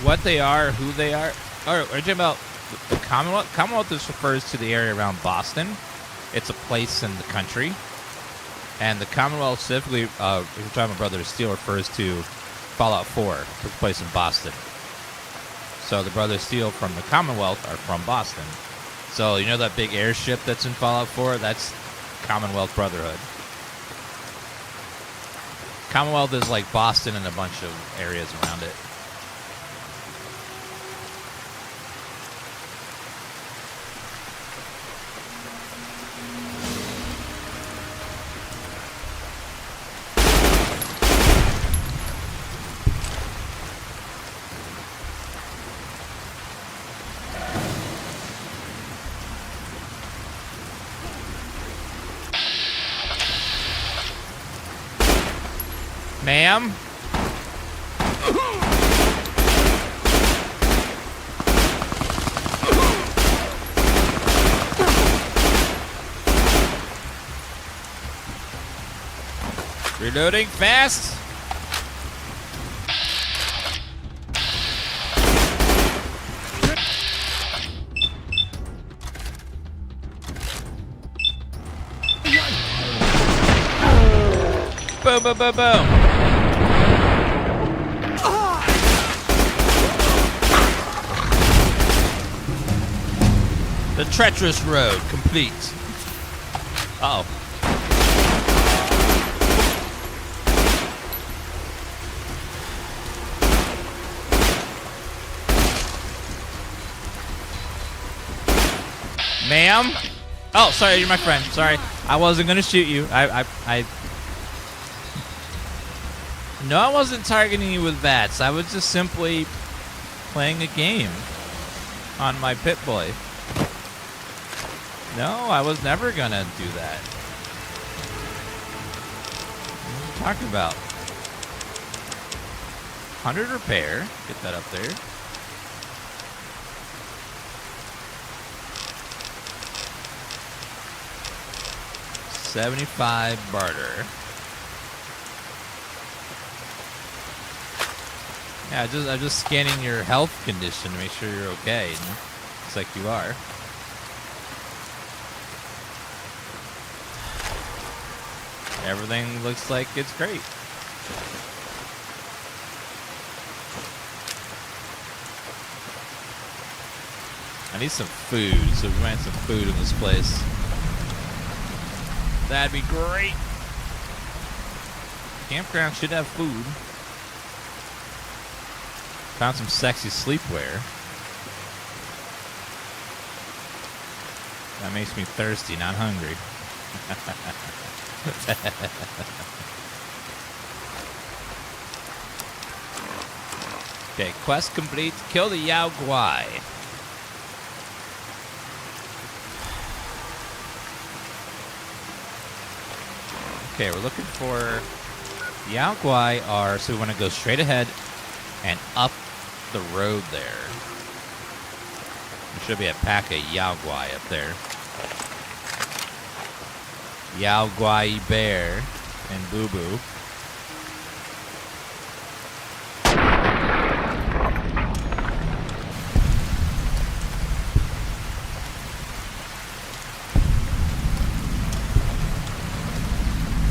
What they are, who they are. Are you talking about the Commonwealth? Commonwealth just refers to the area around Boston. It's a place in the country. And the Commonwealth specifically, if you're talking about Brothers Steel, refers to Fallout 4, which took place in Boston. So the Brothers Steel from the Commonwealth are from Boston. So you know that big airship that's in Fallout 4? That's Commonwealth Brotherhood. Commonwealth is like Boston and a bunch of areas around it. Ma'am? Reloading fast. Boom, boom, boom, boom. The treacherous road complete. Uh-oh. Ma'am? Oh, sorry, you're my friend. Sorry. I wasn't gonna shoot you. No, I wasn't targeting you with bats. I was just simply playing a game on my Pip-Boy. No, I was never gonna do that. What are you talking about? 100 repair. Get that up there. $75 barter. Yeah, I'm just scanning your health condition to make sure you're okay. And looks like you are. Everything looks like it's great. I need some food, so we might have some food in this place. That'd be great. Campground should have food. Found some sexy sleepwear. That makes me thirsty, not hungry. Okay, quest complete. Kill the Yao Guai. Okay, we're looking for Yao Guai are, so we want to go straight ahead and up the road there. There should be a pack of Yao Guai up there. Yao Guai Bear and Boo Boo.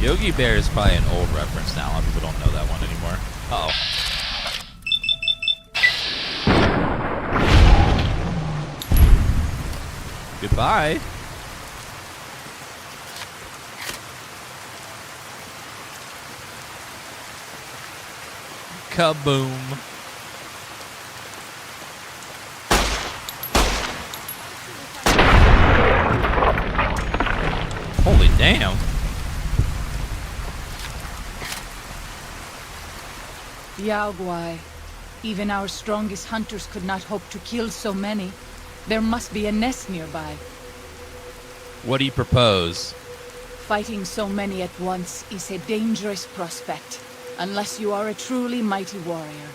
Yogi Bear is probably an old reference now. A lot of people don't know that one anymore. Uh-oh. Goodbye. Kaboom. Holy damn. Yao Guai. Even our strongest hunters could not hope to kill so many. There must be a nest nearby. What do you propose? Fighting so many at once is a dangerous prospect, unless you are a truly mighty warrior.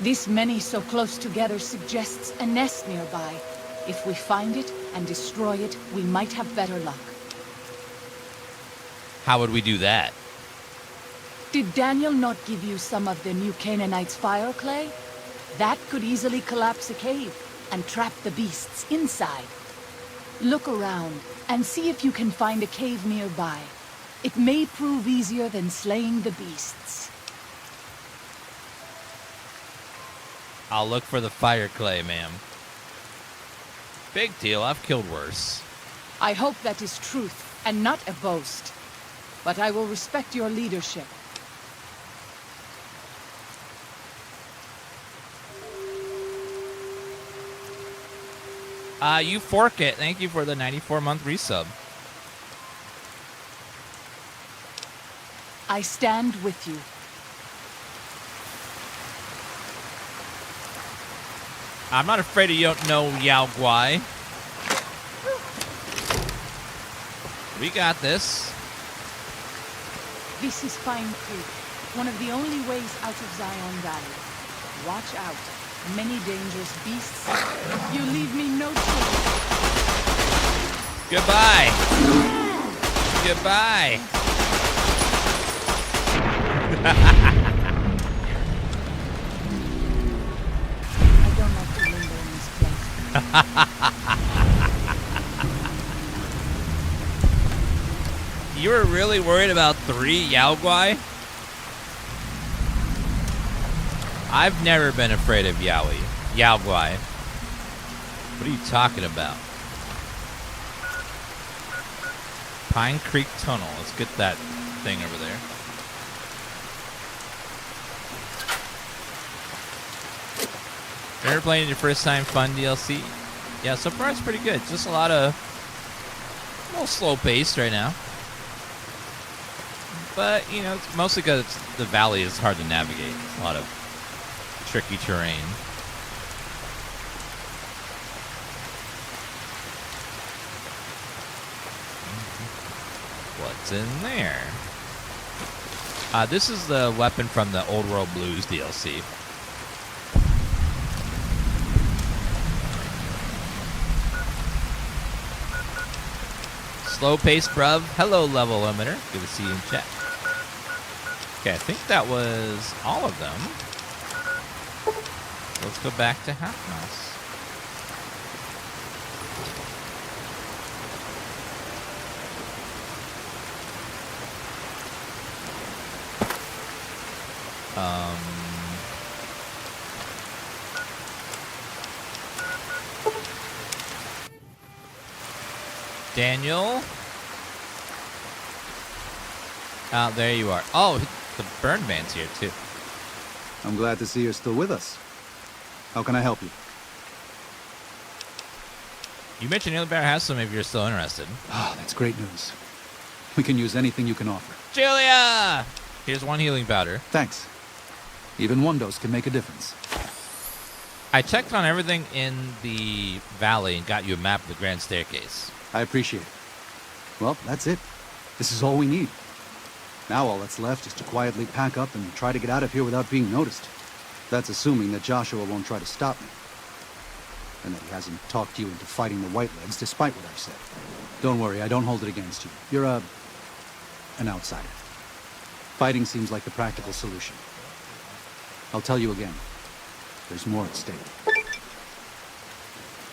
This many so close together suggests a nest nearby. If we find it and destroy it, we might have better luck. How would we do that? Did Daniel not give you some of the new Canaanites' fire clay? That could easily collapse a cave and trap the beasts inside. Look around and see if you can find a cave nearby. It may prove easier than slaying the beasts. I'll look for the fire clay, ma'am. Big deal, I've killed worse. I hope that is truth and not a boast. But I will respect your leadership. You fork it. Thank you for the 94-month resub. I stand with you. I'm not afraid of you don't know Yao Guai. We got this. This is Pine Creek, one of the only ways out of Zion Valley. Watch out. Many dangerous beasts. You leave me no choice. Goodbye. Goodbye. I don't like to linger in this place. You were really worried about 3 Yaoguai? I've never been afraid of Yaoguai. What are you talking about? Pine Creek Tunnel. Let's get that thing over there. Ever playing your first time fun DLC? Yeah, so far it's pretty good. Just a little slow paced right now. But, you know, it's mostly because the valley is hard to navigate. It's a lot of tricky terrain. What's in there? This is the weapon from the Old World Blues DLC. Slow pace, bruv. Hello, level limiter. Good to see you in chat. Okay, I think that was all of them. Let's go back to Half Mouse. Daniel. Oh, there you are. Oh, the burn man's here too. I'm glad to see you're still with us. How can I help you? You mentioned Neil Bear has some if you're still interested. Ah, that's great news. We can use anything you can offer. Julia! Here's 1 healing powder. Thanks. Even 1 dose can make a difference. I checked on everything in the valley and got you a map of the Grand Staircase. I appreciate it. Well, that's it. This is all we need. Now all that's left is to quietly pack up and try to get out of here without being noticed. That's assuming that Joshua won't try to stop me. And that he hasn't talked you into fighting the Whitelegs despite what I've said. Don't worry, I don't hold it against you. You're an outsider. Fighting seems like the practical solution. I'll tell you again. There's more at stake.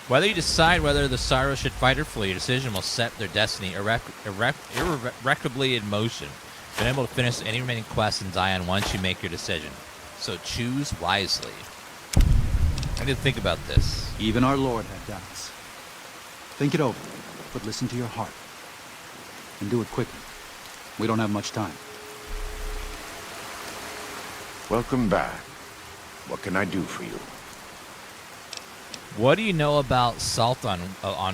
Whether you decide whether the Sorrow should fight or flee, your decision will set their destiny irrevocably in motion. You've been able to finish any remaining quests in Zion once you make your decision. So choose wisely. I need to think about this. Even our Lord had doubts. Think it over, but listen to your heart. And do it quickly. We don't have much time. Welcome back. What can I do for you? What do you know about salt on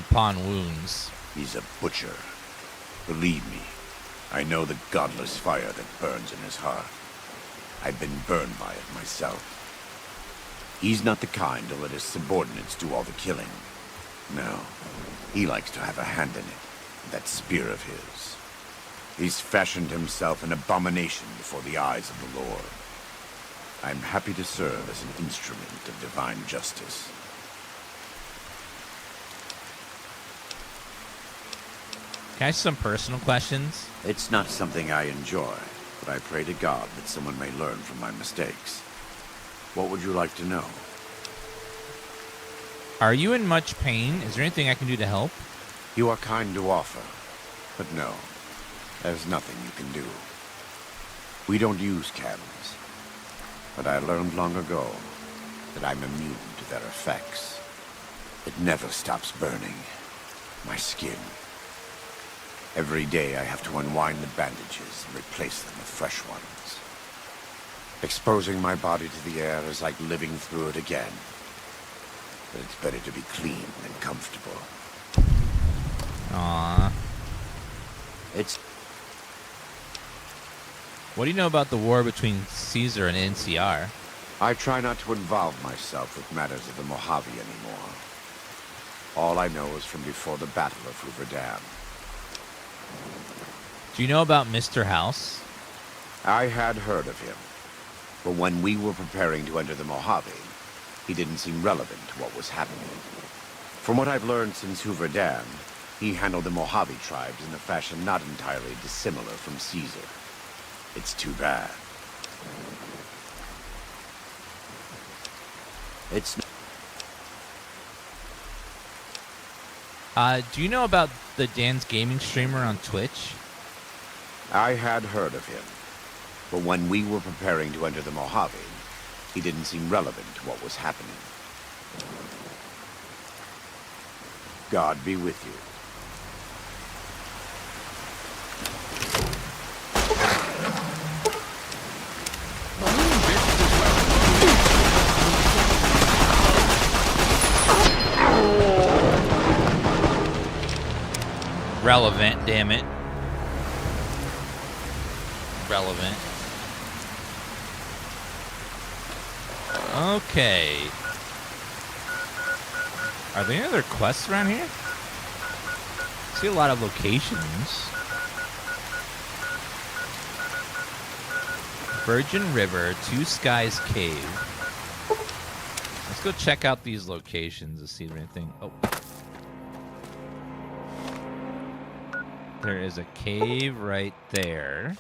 pawn wounds? He's a butcher. Believe me, I know the godless fire that burns in his heart. I've been burned by it myself. He's not the kind to let his subordinates do all the killing. No, he likes to have a hand in it, that spear of his. He's fashioned himself an abomination before the eyes of the Lord. I'm happy to serve as an instrument of divine justice. Can I ask some personal questions? It's not something I enjoy, but I pray to God that someone may learn from my mistakes. What would you like to know? Are you in much pain? Is there anything I can do to help? You are kind to offer, but no, there's nothing you can do. We don't use candles, but I learned long ago that I'm immune to their effects. It never stops burning. My skin. Every day I have to unwind the bandages and replace them with fresh ones. Exposing my body to the air is like living through it again. But it's better to be clean than comfortable. Aww. What do you know about the war between Caesar and NCR? I try not to involve myself with matters of the Mojave anymore. All I know is from before the Battle of Hoover Dam. Do you know about Mr. House? I had heard of him. But when we were preparing to enter the Mojave, he didn't seem relevant to what was happening. From what I've learned since Hoover Dam, he handled the Mojave tribes in a fashion not entirely dissimilar from Caesar. It's too bad. Do you know about the DansGaming streamer on Twitch? I had heard of him. But when we were preparing to enter the Mojave, he didn't seem relevant to what was happening. God be with you. Relevant, damn it. Relevant. Okay. Are there any other quests around here? I see a lot of locations. Virgin River, Two Skies Cave. Let's go check out these locations to see if anything. Oh. There is a cave right there.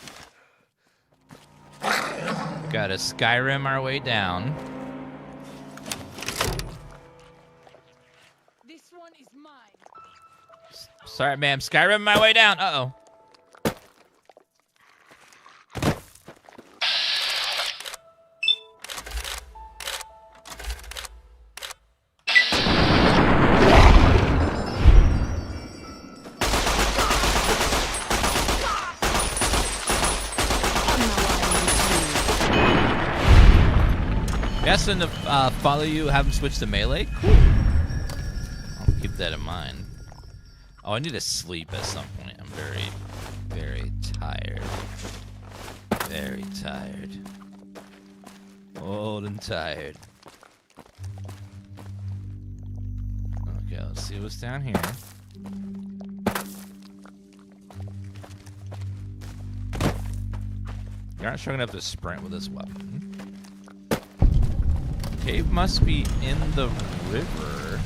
Got to Skyrim our way down. This one is mine. Sorry, ma'am. Skyrim my way down. Uh-oh. Yes, and to follow you, have them switch to melee. Cool. I'll keep that in mind. Oh, I need to sleep at some point. I'm very, very tired. Very tired. Old and tired. Okay, let's see what's down here. You're not strong enough to sprint with this weapon. Cave must be in the river.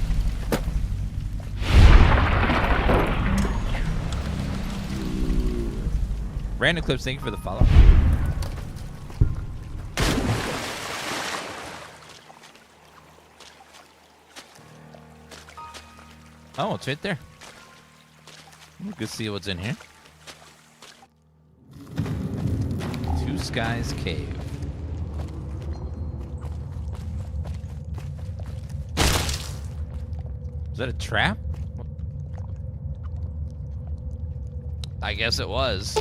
Random Clips, thank you for the follow. Oh, it's right there. We can see what's in here. Two Skies Cave. Is that a trap? I guess it was.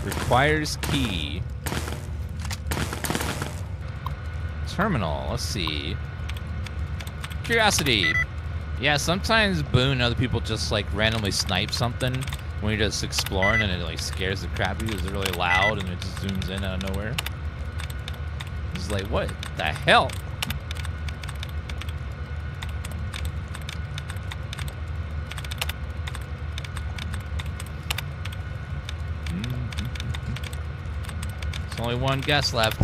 Requires key. Terminal, let's see. Curiosity. Yeah, sometimes Boone and other people just like randomly snipe something when you're just exploring and it like scares the crap out of you. It's really loud and it just zooms in out of nowhere. It's like, what the hell? There's only one guest left.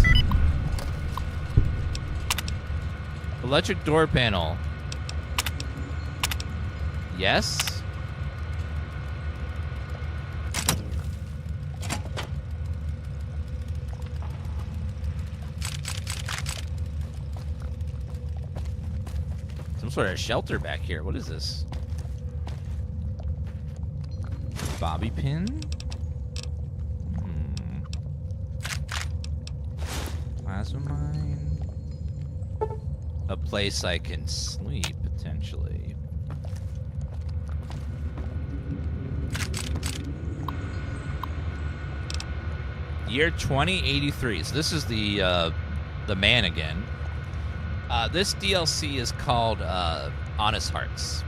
Electric door panel. Yes? Some sort of shelter back here. What is this? Bobby pin? Plasma mine. A place I can sleep, potentially. Year 2083. So this is the man again. This DLC is called Honest Hearts.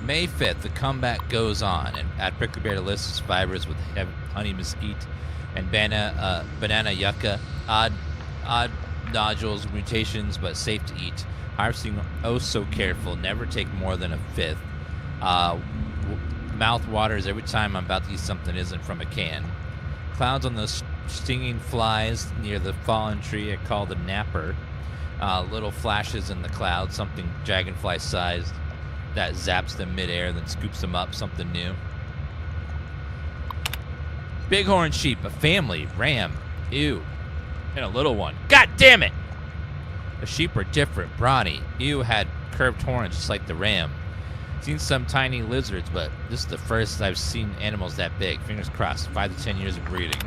May 5th, the comeback goes on, and add prickly bear to list of survivors with honey mesquite and banana yucca. Odd nodules, mutations, but safe to eat. Harvesting oh so careful. Never take more than a fifth. Mouth waters every time I'm about to eat something isn't from a can. Clouds on the stinging flies near the fallen tree I call the napper. Little flashes in the clouds, something dragonfly sized that zaps them midair, then scoops them up, something new. Bighorn sheep, a family, ram, ew, and a little one. God damn it! The sheep were different, brawny. Ewe had curved horns just like the ram. Seen some tiny lizards, but this is the first I've seen animals that big. Fingers crossed. 5 to 10 years of breeding.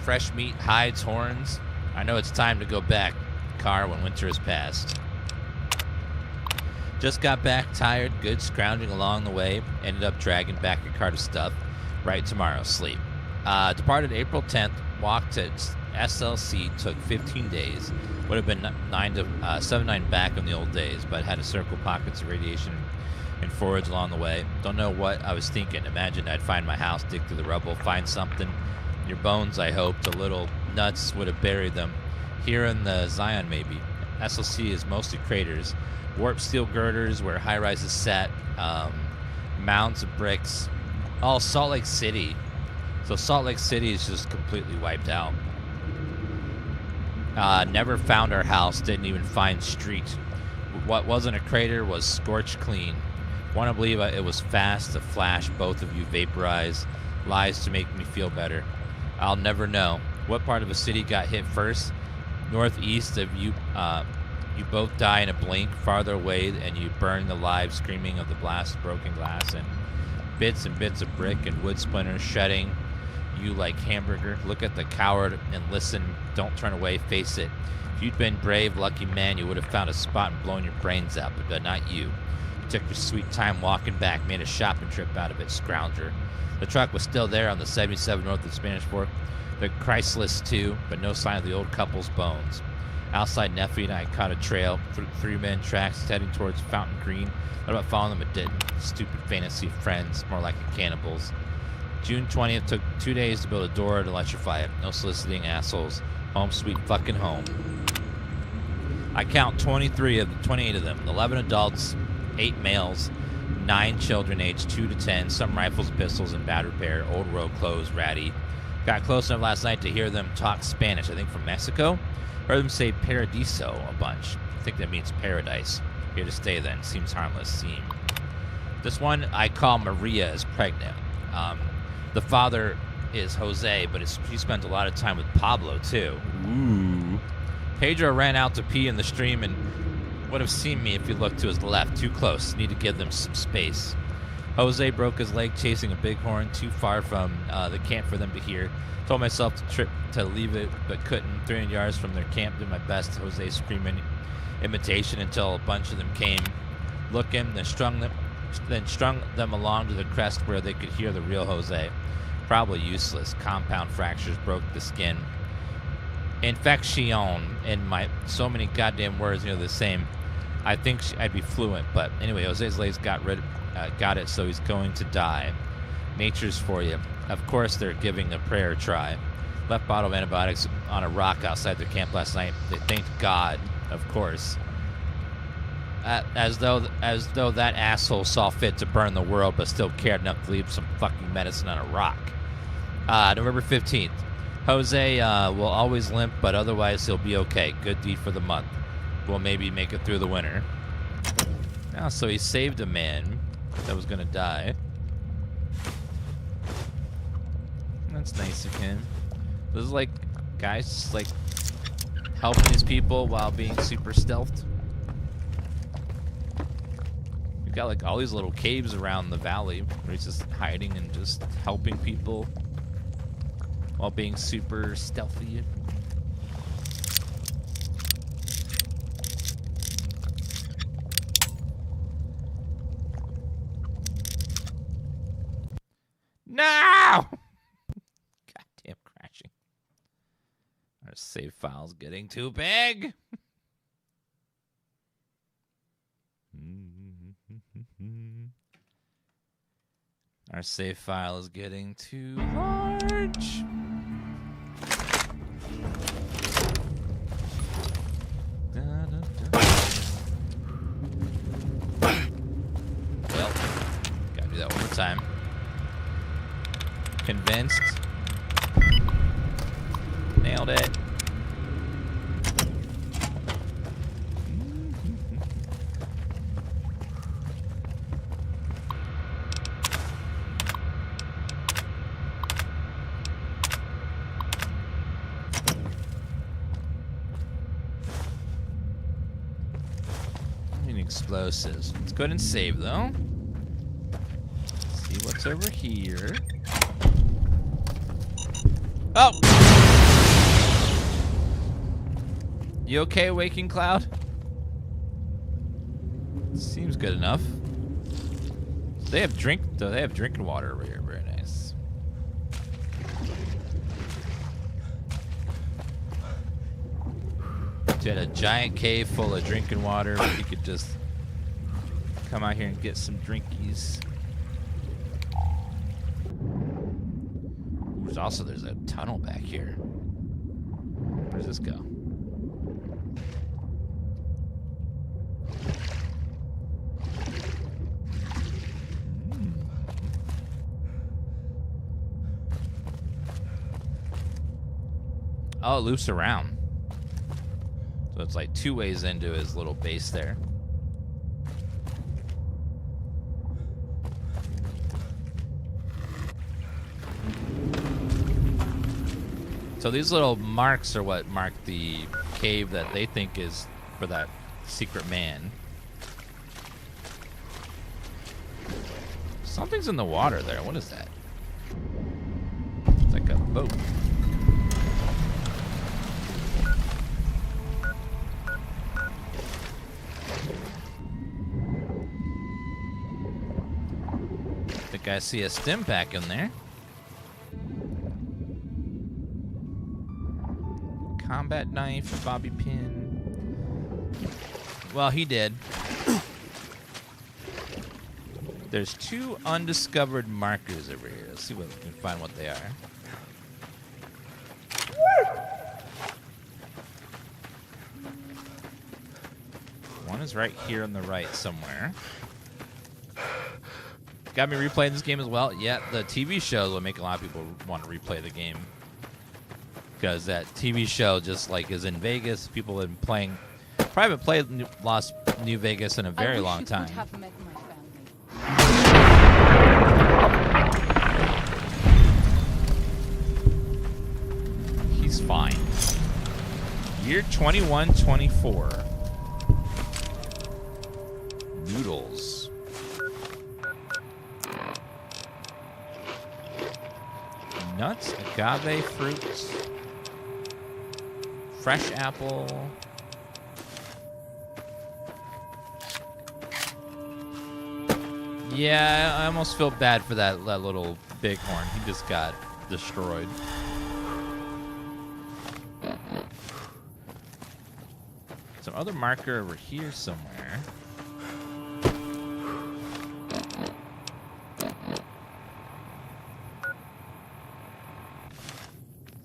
Fresh meat, hides, horns. I know it's time to go back. Car when winter has passed. Just got back, tired, good, scrounging along the way. Ended up dragging back a cart of stuff. Right tomorrow, sleep. Departed April 10th. Walked to SLC. Took 15 days. Would have been 7-9 back in the old days, but had to circle pockets of radiation and forage along the way. Don't know what I was thinking. Imagine I'd find my house, dig through the rubble, find something. Your bones, I hoped. A little nuts would have buried them. Here in the Zion, maybe. SLC is mostly craters. Warped steel girders where high-rises sat. Mounds of bricks. All Salt Lake City. So Salt Lake City is just completely wiped out. Never found our house. Didn't even find street. What wasn't a crater was scorched clean. Want to believe it was fast. A flash. Both of you vaporize. Lies to make me feel better. I'll never know. What part of a city got hit first? Northeast of you. You both die in a blink. Farther away, and you burn alive, screaming of the blast, broken glass, and bits of brick and wood splinters shedding. You like hamburger. Look at the coward and listen. Don't turn away. Face it. If you'd been brave, lucky man, you would have found a spot and blown your brains out. But not you. You took your sweet time walking back. Made a shopping trip out of it, scrounger. The truck was still there on the 77 north of Spanish Fork. The Chrysalis too, but no sign of the old couple's bones. Outside Neffy and I caught a trail. 3 men tracks heading towards Fountain Green. What about following them? It didn't. Stupid fantasy friends, more like the cannibals. June 20th took 2 days to build a door to electrify it. No soliciting assholes. Home sweet fucking home. I count 28 of them. 11 adults, 8 males, 9 children aged 2 to 10. Some rifles, pistols, and bad repair. Old road clothes, ratty. Got close enough last night to hear them talk Spanish. I think from Mexico. Heard them say paradiso a bunch. I think that means paradise. Here to stay then. Seems harmless. This one I call Maria is pregnant. The father is Jose, but he spent a lot of time with Pablo, too. Ooh. Pedro ran out to pee in the stream and would have seen me if he looked to his left. Too close. Need to give them some space. Jose broke his leg chasing a bighorn too far from the camp for them to hear. Told myself to leave it, but couldn't. 300 yards from their camp, did my best. Jose screaming imitation until a bunch of them came looking, then strung them along to the crest where they could hear the real Jose. Probably useless. Compound fractures broke the skin. Infection in my so many goddamn words, the same. I think I'd be fluent, but anyway, Jose's legs got it, so he's going to die. Nature's for you. Of course, they're giving the prayer a try. Left bottle of antibiotics on a rock outside their camp last night. They thanked God, of course. As though that asshole saw fit to burn the world, but still cared enough to leave some fucking medicine on a rock. November 15th. Jose will always limp, but otherwise he'll be okay. Good deed for the month. We'll maybe make it through the winter. Now, so he saved a man that was gonna die. That's nice of him. This is like guys just like helping these people while being super stealthed. We've got like all these little caves around the valley where he's just hiding and just helping people while being super stealthy. No! Goddamn crashing. Our save file's getting too big. Our save file is getting too large. Well, gotta do that one more time. Convinced. Nailed it. explosives. Let's go ahead and save, though. See what's over here. Oh! You okay, Waking Cloud? Seems good enough. They have drinking water over here. Very nice. You had a giant cave full of drinking water where you could just come out here and get some drinkies. There's a tunnel back here. Where does this go? Oh, it loops around. So it's like 2 ways into his little base there. So these little marks are what mark the cave that they think is for that secret man. Something's in the water there. What is that? It's like a boat. I think I see a stim pack in there. Combat knife, a bobby pin. Well, he did. There's 2 undiscovered markers over here. Let's see what we can find what they are. One is right here on the right somewhere. Got me replaying this game as well. Yeah, the TV show will make a lot of people want to replay the game. Because that TV show just like is in Vegas. People have been playing. Probably haven't played New Vegas in a very long time. Have met my family. He's fine. Year 2124. Noodles. Nuts, agave fruits. Fresh apple. Yeah, I almost feel bad for that little bighorn. He just got destroyed. Some other marker over here somewhere.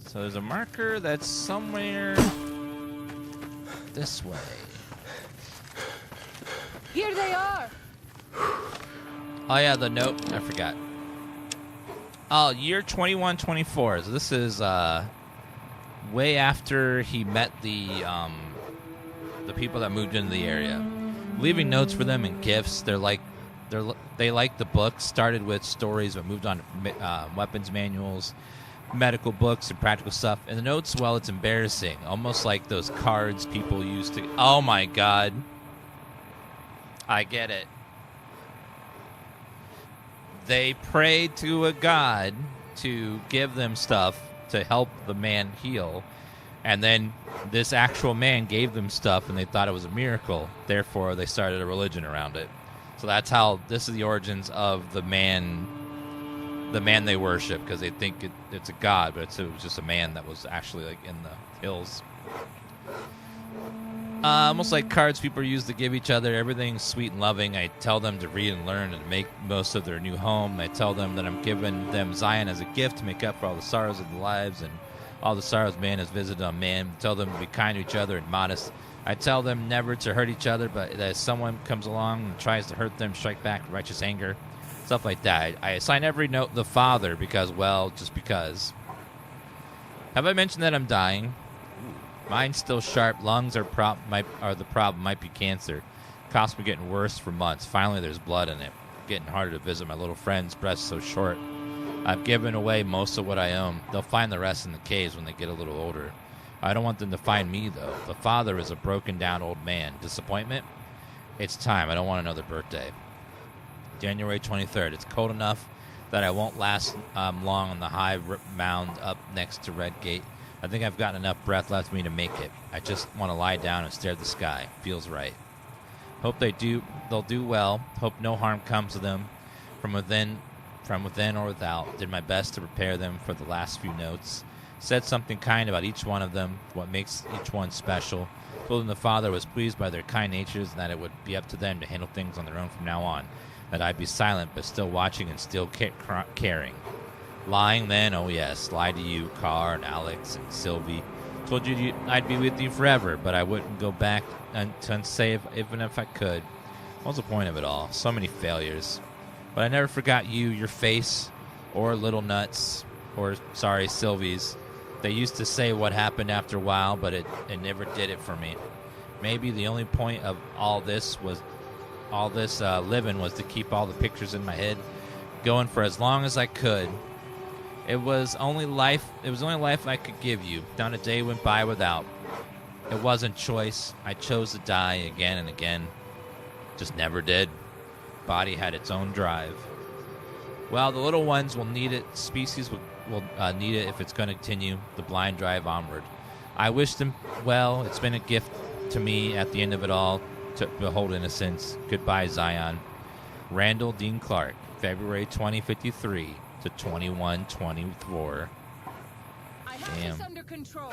So there's a marker that's somewhere this way. Here they are. Oh yeah, the note. I forgot. Oh, year 2124. So this is way after he met the people that moved into the area, leaving notes for them and gifts. They like the book. Started with stories, but moved on to weapons manuals, medical books, and practical stuff. And the notes, well, it's embarrassing, almost like those cards people used to. Oh my God, I get it. They prayed to a god to give them stuff to help the man heal. And then this actual man gave them stuff, and they thought it was a miracle. Therefore, they started a religion around it. So that's how this is the origins of the man they worship, because they think it's a god, but it was just a man that was actually like in the hills. Almost like cards people use to give each other. Everything's sweet and loving. I tell them to read and learn and make most of their new home. I tell them that I'm giving them Zion as a gift to make up for all the sorrows of their lives and all the sorrows man has visited on man. I tell them to be kind to each other and modest. I tell them never to hurt each other, but that if someone comes along and tries to hurt them, strike back with righteous anger. Stuff like that. I assign every note the Father because, well, just because. Have I mentioned that I'm dying? Mine's still sharp. Lungs are the problem. Might be cancer. Cough's been getting worse for months. Finally, there's blood in it. Getting harder to visit my little friend's breast so short. I've given away most of what I own. They'll find the rest in the caves when they get a little older. I don't want them to find me, though. The Father is a broken-down old man. Disappointment? It's time. I don't want another birthday. January 23rd. It's cold enough that I won't last long on the high mound up next to Red Gate. I think I've gotten enough breath left for me to make it. I just want to lie down and stare at the sky. Feels right. Hope they'll do well. Hope no harm comes to them from within or without. Did my best to prepare them for the last few notes. Said something kind about each one of them, what makes each one special. Told them the father was pleased by their kind natures and that it would be up to them to handle things on their own from now on. That I'd be silent but still watching and still caring. Lying then, oh yes, lied to you, Carr and Alex and Sylvie. Told you I'd be with you forever, but I wouldn't go back to unsave even if I could. What's the point of it all? So many failures. But I never forgot you, your face, or Little Nuts, or, sorry, Sylvie's. They used to say what happened after a while, but it never did it for me. Maybe the only point of all this living was to keep all the pictures in my head going for as long as I could. It was only life I could give you. Not a day went by without. It wasn't choice. I chose to die again and again. Just never did. Body had its own drive. Well, the little ones will need it. Species will need it if it's going to continue the blind drive onward. I wish them well. It's been a gift to me at the end of it all to behold innocence. Goodbye, Zion. Randall Dean Clark, February 2053 to 2124. Damn. Under control.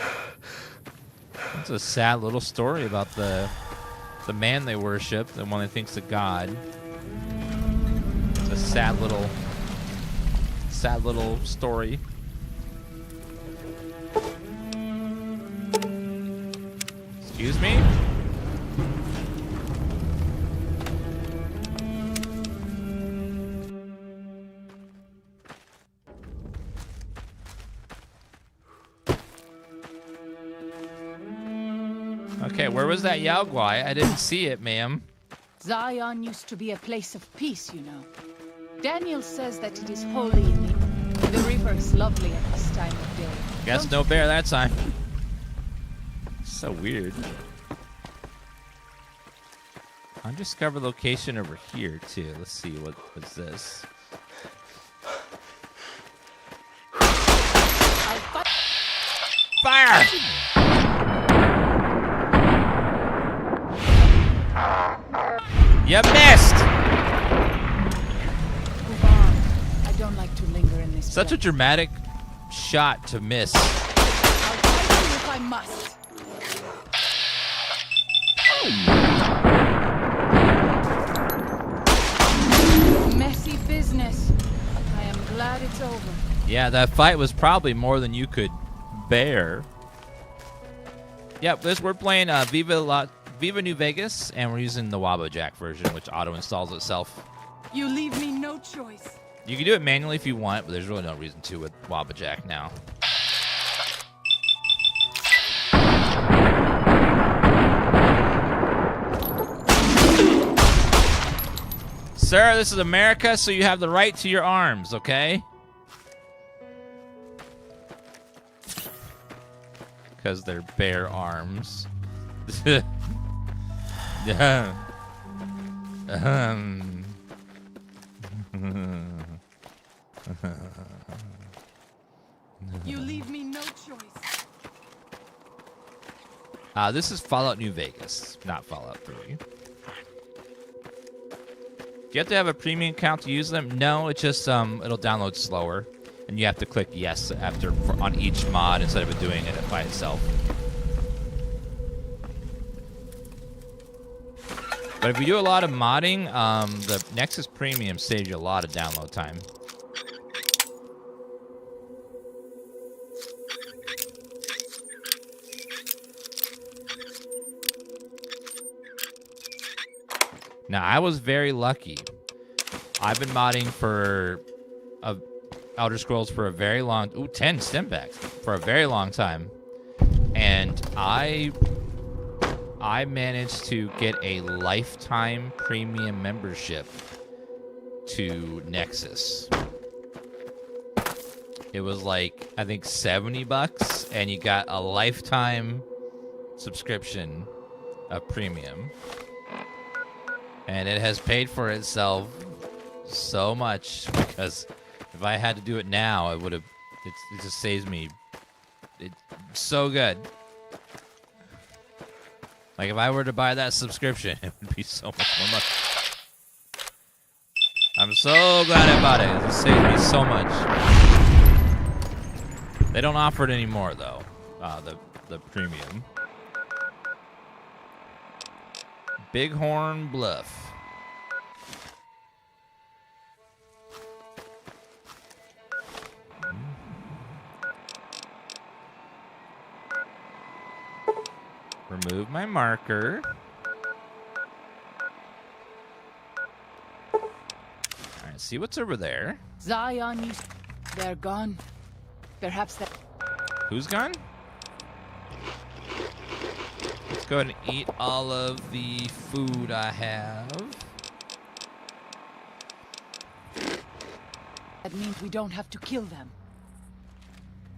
It's a sad little story about the man they worship, the one that thinks of God. It's a sad little story. Excuse me? Okay, where was that Yaogwai? I didn't see it, ma'am. Zion used to be a place of peace, you know. Daniel says that it is holy in the river is lovely at this time of day. Guess no bear that time. So weird. Undiscovered location over here too. Let's see what's this. Fire! You missed! Move on. I don't like to linger in this Such a place. dramatic shot to miss. I'll fight you if I must. Messy business. I am glad it's over. Yeah, that fight was probably more than you could bear. Yep, we're playing Viva New Vegas, and we're using the Wabojack version, which auto-installs itself. You leave me no choice. You can do it manually if you want, but there's really no reason to with Wabojack now. Sir, this is America, so you have the right to your arms, okay? Because they're bare arms. You leave me no choice. This is Fallout New Vegas, not Fallout 3. Do you have to have a premium account to use them? No, it just it'll download slower, and you have to click yes on each mod instead of it doing it by itself. But if you do a lot of modding, the Nexus Premium saves you a lot of download time. Now, I was very lucky. I've been modding for Elder Scrolls for a very long... Ooh, 10 stimpaks for a very long time. And I managed to get a lifetime premium membership to Nexus. It was like, I think, $70, and you got a lifetime subscription of premium. And it has paid for itself so much, because if I had to do it now, it would have. It just saves me. It's so good. Like if I were to buy that subscription, it would be so much more money. I'm so glad I bought it. It saved me so much. They don't offer it anymore though. The premium. Bighorn Bluff. Remove my marker. Alright, see what's over there. Zion, they're gone. Perhaps that... Who's gone? Let's go ahead and eat all of the food I have. That means we don't have to kill them.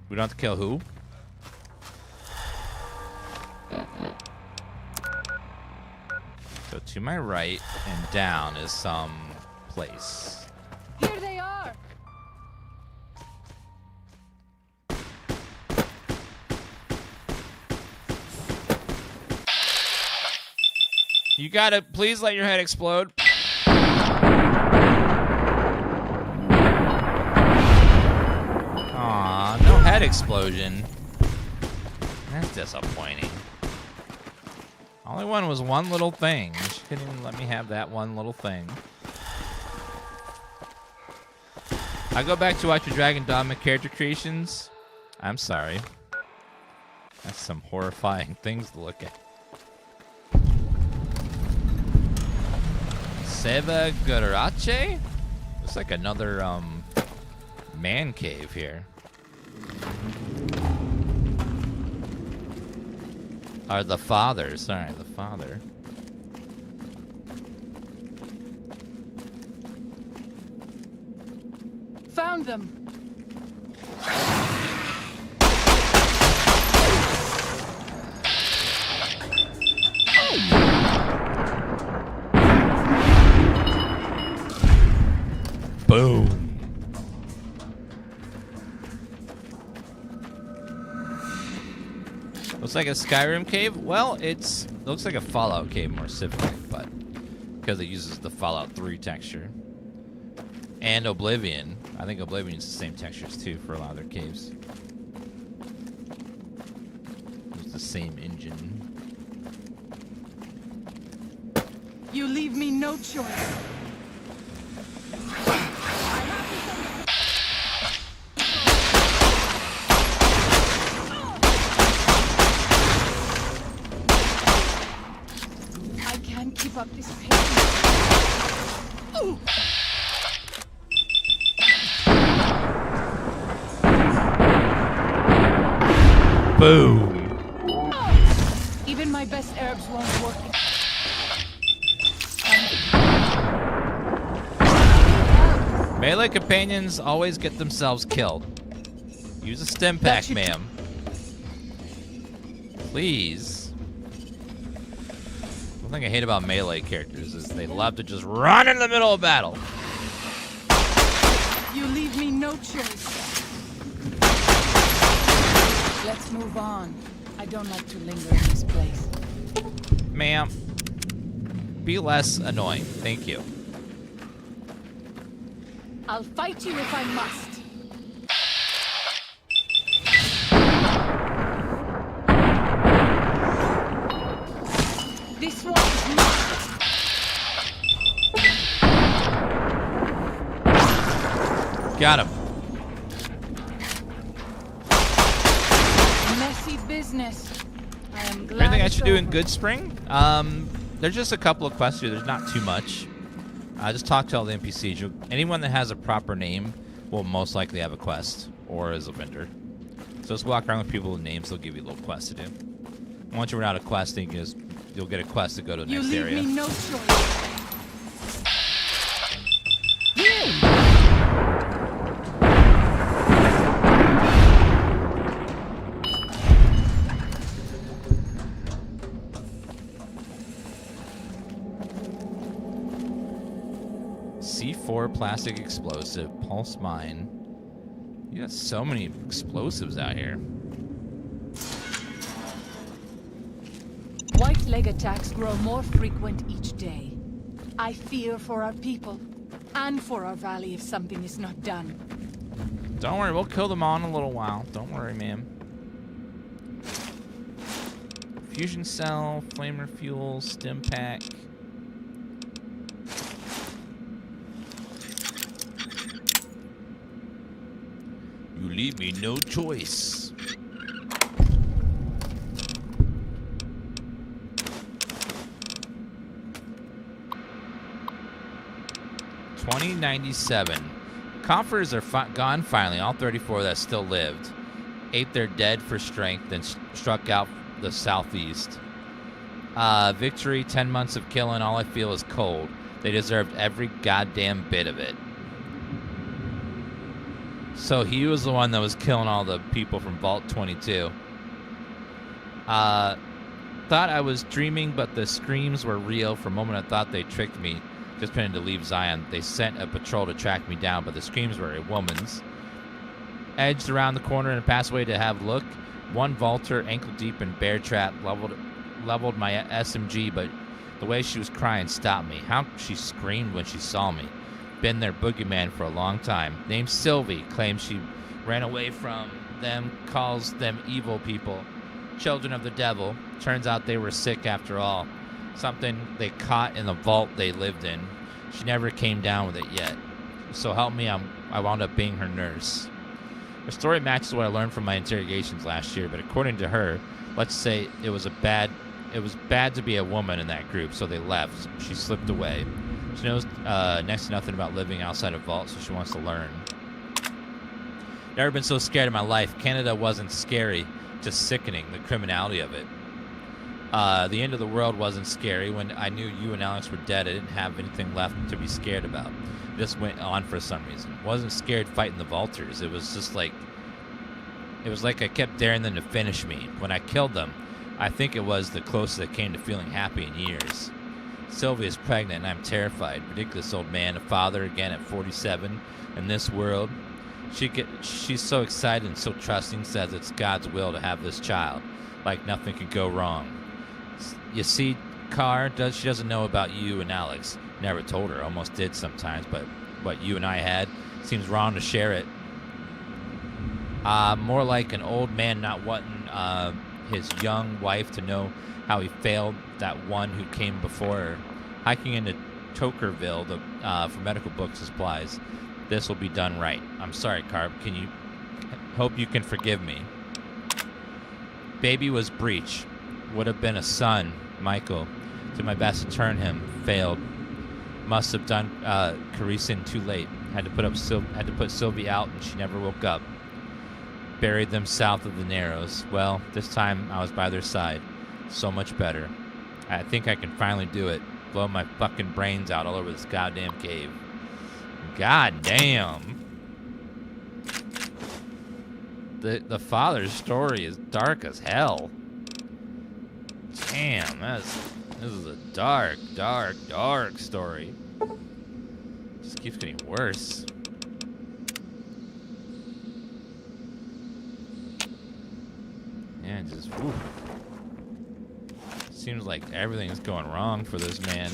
We don't have to kill who? So to my right and down is some place. Here they are! You gotta please let your head explode. Aw, no head explosion. That's disappointing. All I wanted was one little thing. She couldn't even let me have that one little thing. I go back to watch your Dragon Dogma character creations. I'm sorry. That's some horrifying things to look at. Seva Gurace? Looks like another man cave here. Or the father, sorry, the father. Found them! Boom. Looks like a Skyrim cave. Well, it looks like a Fallout cave more specifically, but because it uses the Fallout 3 texture. And Oblivion. I think Oblivion's the same textures too for a lot of their caves. It's the same engine. You leave me no choice. I can't keep up this pace. Ooh. Boom. Even my best herbs won't work. Melee companions always get themselves killed. Use a stim pack, ma'am. Please. One thing I hate about melee characters is they love to just run in the middle of battle. You leave me no choice. Let's move on. I don't like to linger in this place. Ma'am, be less annoying. Thank you. I'll fight you if I must. This one is mine. Got him. Messy business. I am glad. Anything I it's should do in over. Good Spring? There's just a couple of quests here. There's not too much. Just talk to all the NPCs. Anyone that has a proper name will most likely have a quest or is a vendor. So just walk around with people with names. They'll give you a little quest to do. Once you run out of questing, you'll get a quest to go to the next area. You leave me no choice. 4 plastic explosive, pulse mine. You got so many explosives out here. White leg attacks grow more frequent each day. I fear for our people and for our valley if something is not done. Don't worry, we'll kill them all in a little while. Don't worry, ma'am. Fusion cell, flamer fuel, stim pack. You leave me no choice. $20.97. Coffers are gone finally, all 34 that still lived. Ate their dead for strength, then struck out the southeast. Victory, 10 months of killing, all I feel is cold. They deserved every goddamn bit of it. So he was the one that was killing all the people from Vault 22. Thought I was dreaming, but the screams were real. For a moment I thought they tricked me. Just planning to leave Zion. They sent a patrol to track me down, but the screams were a woman's. Edged around the corner and passed away to have a look. One vaulter, ankle deep in bear trap, leveled my SMG, but the way she was crying stopped me. How she screamed when she saw me. Been their boogeyman for a long time. Named Sylvie, claims she ran away from them, calls them evil people. Children of the devil. Turns out they were sick after all. Something they caught in the vault they lived in. She never came down with it yet. So help me, I wound up being her nurse. Her story matches what I learned from my interrogations last year, but according to her, let's say it was bad to be a woman in that group, so they left. She slipped away. She knows next to nothing about living outside of vault, so she wants to learn. Never been so scared in my life. Canada wasn't scary, just sickening, the criminality of it. The end of the world wasn't scary. When I knew you and Alex were dead, I didn't have anything left to be scared about. This went on for some reason. Wasn't scared fighting the vaulters. It was just like, I kept daring them to finish me. When I killed them, I think it was the closest I came to feeling happy in years. Sylvia is pregnant and I'm terrified. Ridiculous old man, a father again at 47 in this world. She's so excited and so trusting, says it's God's will to have this child. Like nothing could go wrong. You see, Carr, she doesn't know about you and Alex. Never told her. Almost did sometimes, but what you and I had seems wrong to share it. More like an old man not wanting his young wife to know how he failed that one who came before her. Hiking into Tokerville for medical book supplies. This will be done right. I'm sorry, Carb. Hope you can forgive me. Baby was breech. Would have been a son, Michael. Did my best to turn him. Failed. Must have done Carisin too late. Had to put Sylvie out, and she never woke up. Buried them south of the Narrows. Well, this time I was by their side. So much better. I think I can finally do it. Blow my fucking brains out all over this goddamn cave. God damn. The father's story is dark as hell. Damn, this is a dark, dark, dark story. Just keeps getting worse. Yeah, just whew. Seems like everything's going wrong for this man.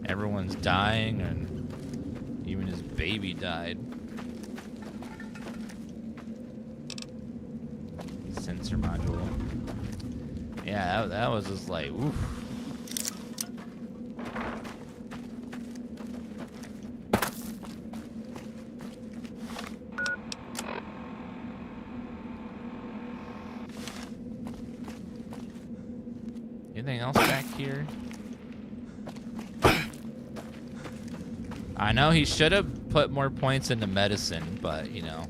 Everyone's dying, and even his baby died. Sensor module. Yeah, that was just like, oof. Anything else back here? I know he should have put more points into medicine, but, you know.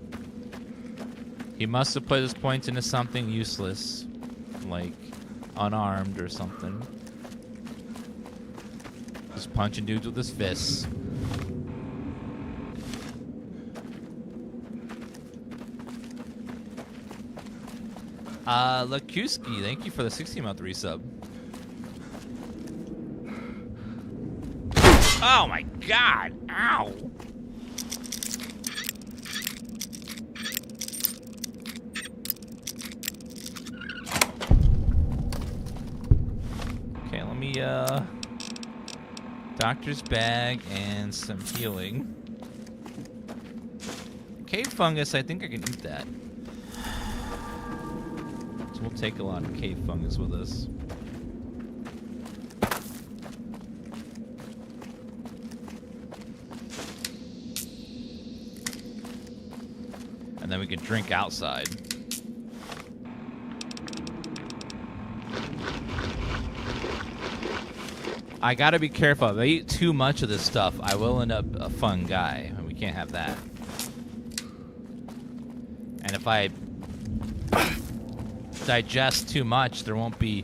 He must have put his points into something useless. Like unarmed or something. Just punching dudes with his fists. Lakuski, thank you for the 16-month resub. Oh my god! Ow! Okay, let me, doctor's bag and some healing. Cave fungus, I think I can eat that. So we'll take a lot of cave fungus with us. And then we can drink outside. I gotta be careful. If I eat too much of this stuff, I will end up a fun guy, and we can't have that. And if I digest too much, there won't be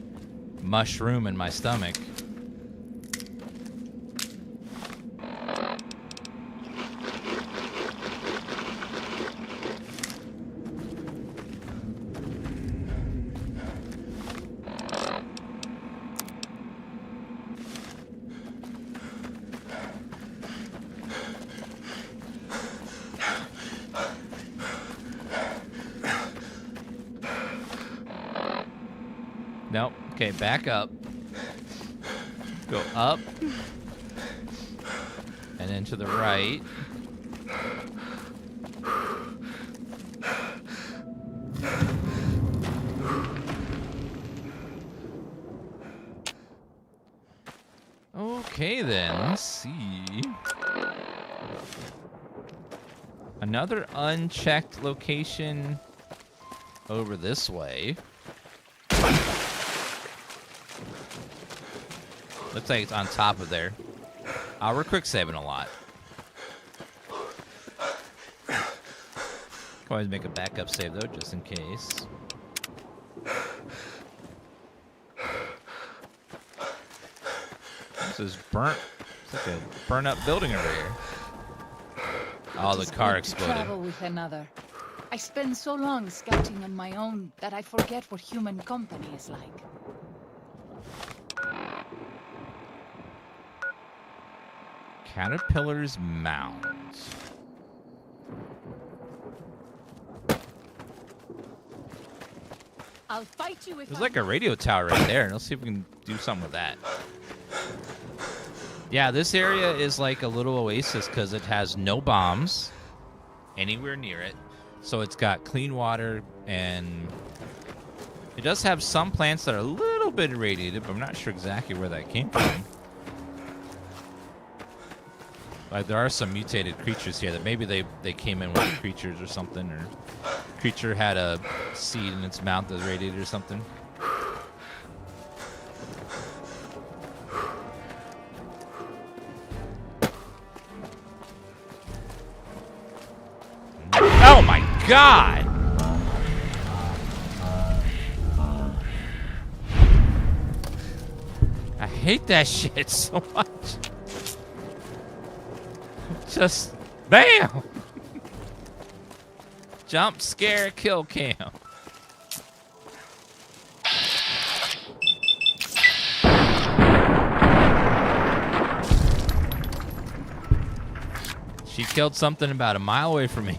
mushroom in my stomach. Nope. Okay, back up. Go up. And then to the right. Okay, then. Let's see. Another unchecked location over this way. Looks like it's on top of there. We're quick saving a lot. Can always make a backup save though, just in case. This is burnt. It's like a burnt up building over here. Oh, the car exploded. Travel with another. I spend so long scouting on my own that I forget what human company is like. Caterpillar's Mound. I'll fight you if There's like a radio tower right there. Let's see if we can do something with that. Yeah, this area is like a little oasis because it has no bombs anywhere near it. So it's got clean water, and it does have some plants that are a little bit irradiated, but I'm not sure exactly where that came from. Like, there are some mutated creatures here that maybe they came in with the creatures or something, or creature had a seed in its mouth that was radiated or something. Oh my god! I hate that shit so much. Just bam! Jump, scare, kill cam. She killed something about a mile away from me.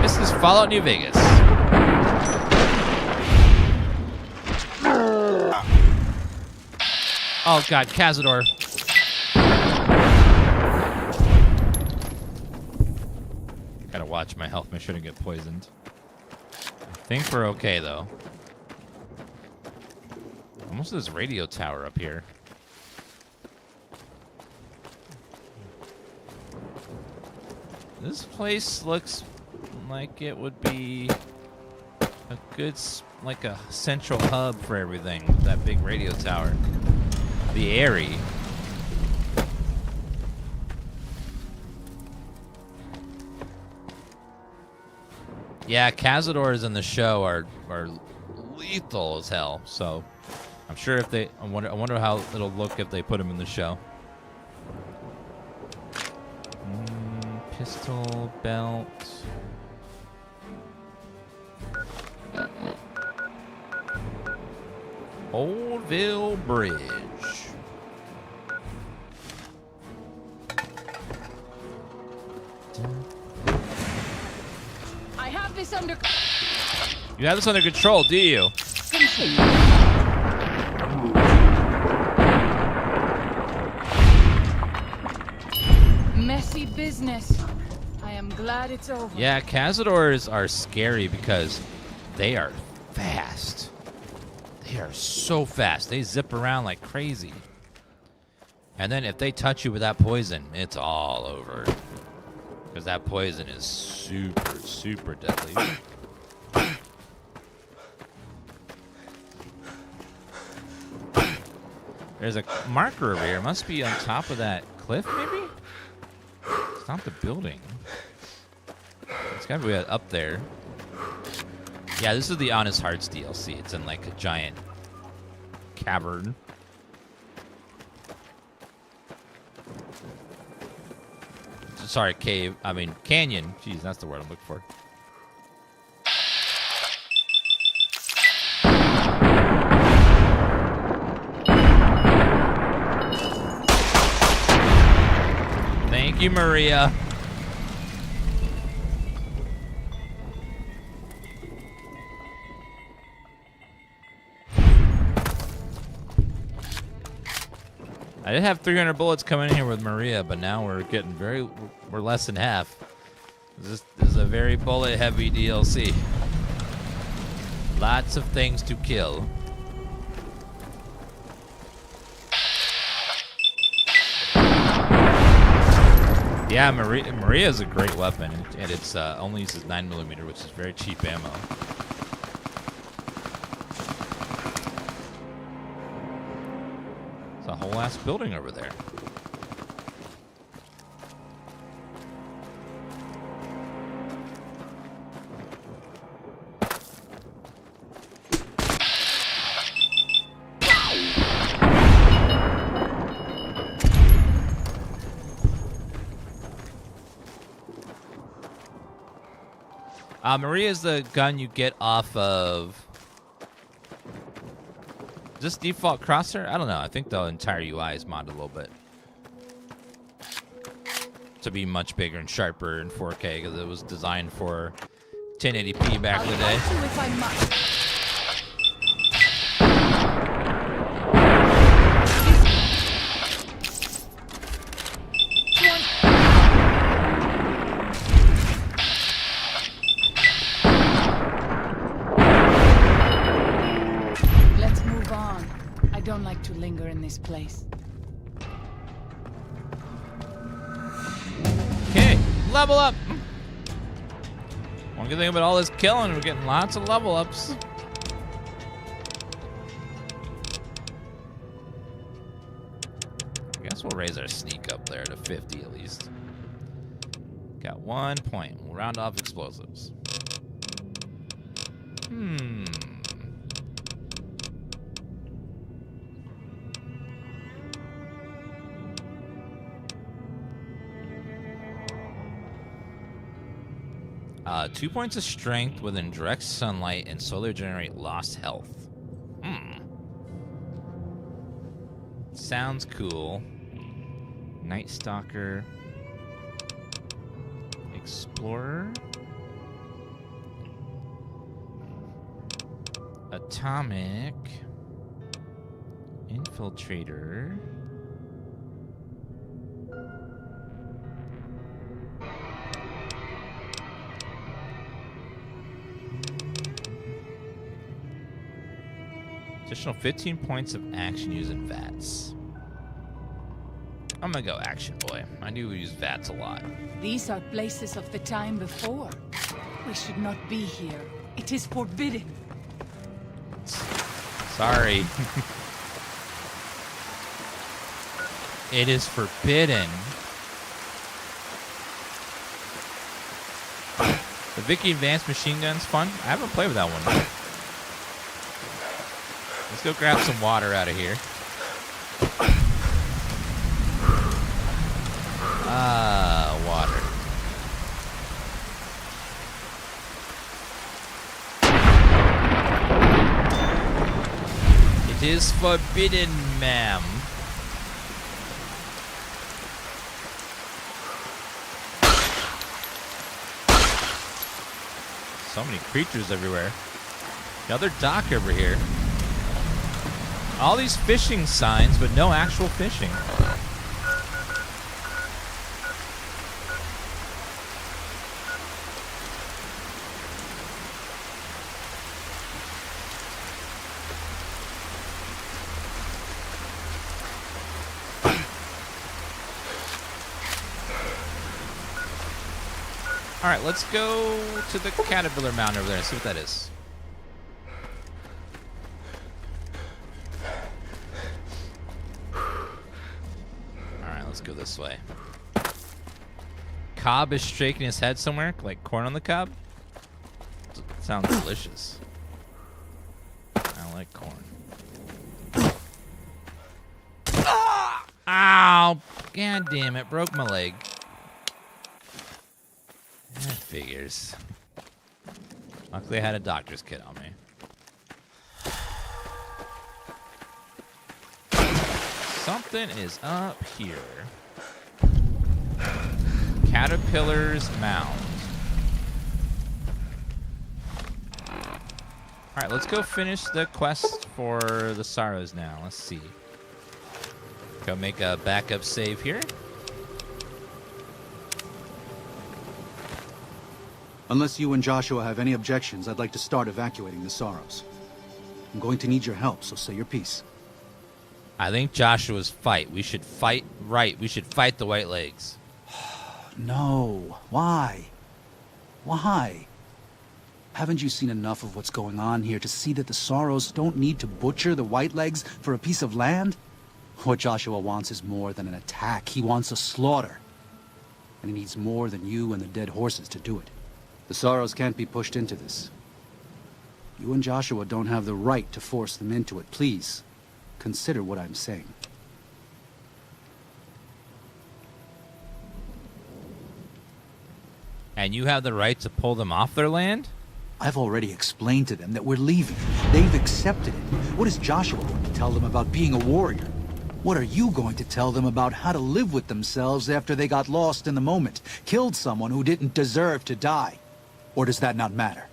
This is Fallout New Vegas. Oh god, Cazador. Gotta watch my health, make sure I don't get poisoned. I think we're okay though. Almost this radio tower up here. This place looks like it would be a good, like a central hub for everything. That big radio tower. The Airy. Yeah, Cazadors in the show are lethal as hell. So I'm sure if they, I wonder how it'll look if they put them in the show. Pistol belt. Oldville Bridge. I have this under You have this under control, do you? Messy business. I am glad it's over. Yeah, Cazadors are scary because they are fast. They are so fast. They zip around like crazy. And then if they touch you with that poison, it's all over. Because that poison is super, super deadly. There's a marker over here. It must be on top of that cliff, maybe? It's not the building. It's gotta be up there. Yeah, this is the Honest Hearts DLC. It's in like a giant cavern. Sorry, cave. I mean, canyon. Jeez, that's the word I'm looking for. Thank you, Maria. I did have 300 bullets coming in here with Maria, but now we're getting we're less than half. This is a very bullet-heavy DLC. Lots of things to kill. Yeah, Maria is a great weapon, and it's only uses 9mm, which is very cheap ammo. It's a whole ass building over there. Maria is the gun you get off of... Is this default crosshair? I don't know. I think the entire UI is modded a little bit. To be much bigger and sharper in 4K because it was designed for 1080p back in the day. If I must. Place. Okay, level up. One good thing about all this killing, we're getting lots of level ups. I guess we'll raise our sneak up there to 50 at least. Got 1 point. We'll round off explosives. 2 points of strength within direct sunlight and slowly regenerate lost health. Sounds cool. Night Stalker. Explorer. Atomic. Infiltrator. Additional 15 points of action using VATS. I'm gonna go action boy. I do use VATS a lot. These are places of the time before. We should not be here. It is forbidden. Sorry. It is forbidden. The Vicky Advanced Machine Gun's fun. I haven't played with that one. Let's go grab some water out of here. Water. It is forbidden, ma'am. So many creatures everywhere. Another dock over here. All these fishing signs, but no actual fishing. All right, let's go to the caterpillar mound over there and see what that is. All right, let's go this way. Cobb is shaking his head somewhere, like corn on the cob. Sounds delicious. I like corn. Ow! God damn it, broke my leg. That figures. Luckily I had a doctor's kit on me. Something is up here. Caterpillar's mound. Alright, let's go finish the quest for the sorrows now. Let's see. Go make a backup save here. Unless you and Joshua have any objections, I'd like to start evacuating the Sorrows. I'm going to need your help, so say your piece. I think Joshua's fight. We should fight right. We should fight the White Legs. No. Why? Why? Haven't you seen enough of what's going on here to see that the Sorrows don't need to butcher the White Legs for a piece of land? What Joshua wants is more than an attack. He wants a slaughter. And he needs more than you and the dead horses to do it. The Sorrows can't be pushed into this. You and Joshua don't have the right to force them into it. Please, consider what I'm saying. And you have the right to pull them off their land? I've already explained to them that we're leaving. They've accepted it. What is Joshua going to tell them about being a warrior? What are you going to tell them about how to live with themselves after they got lost in the moment, killed someone who didn't deserve to die? Or does that not matter?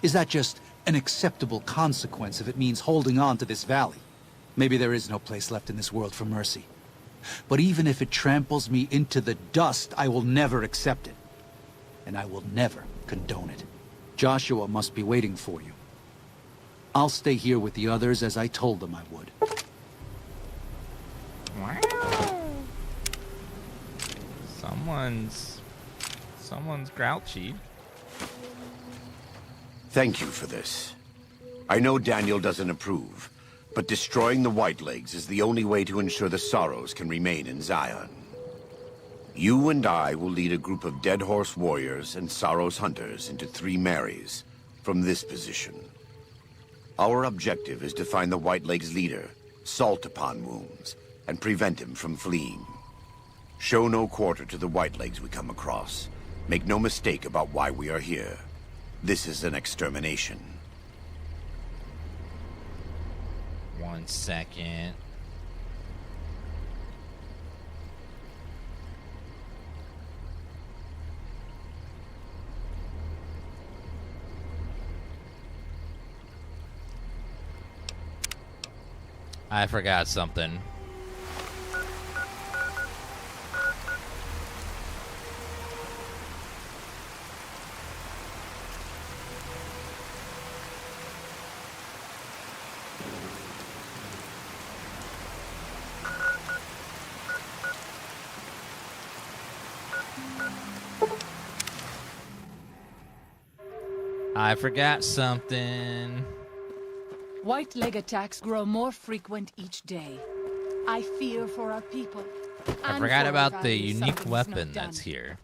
Is that just an acceptable consequence if it means holding on to this valley? Maybe there is no place left in this world for mercy. But even if it tramples me into the dust, I will never accept it. And I will never condone it. Joshua must be waiting for you. I'll stay here with the others as I told them I would. Wow. Someone's grouchy. Thank you for this. I know Daniel doesn't approve, but destroying the Whitelegs is the only way to ensure the Sorrows can remain in Zion. You and I will lead a group of Dead Horse warriors and Sorrows hunters into 3 Marys from this position. Our objective is to find the Whitelegs leader, Salt Upon Wounds, and prevent him from fleeing. Show no quarter to the Whitelegs we come across. Make no mistake about why we are here. This is an extermination. 1 second. I forgot something. I forgot something. White leg attacks grow more frequent each day. I fear for our people. I forgot about the unique weapon that's here.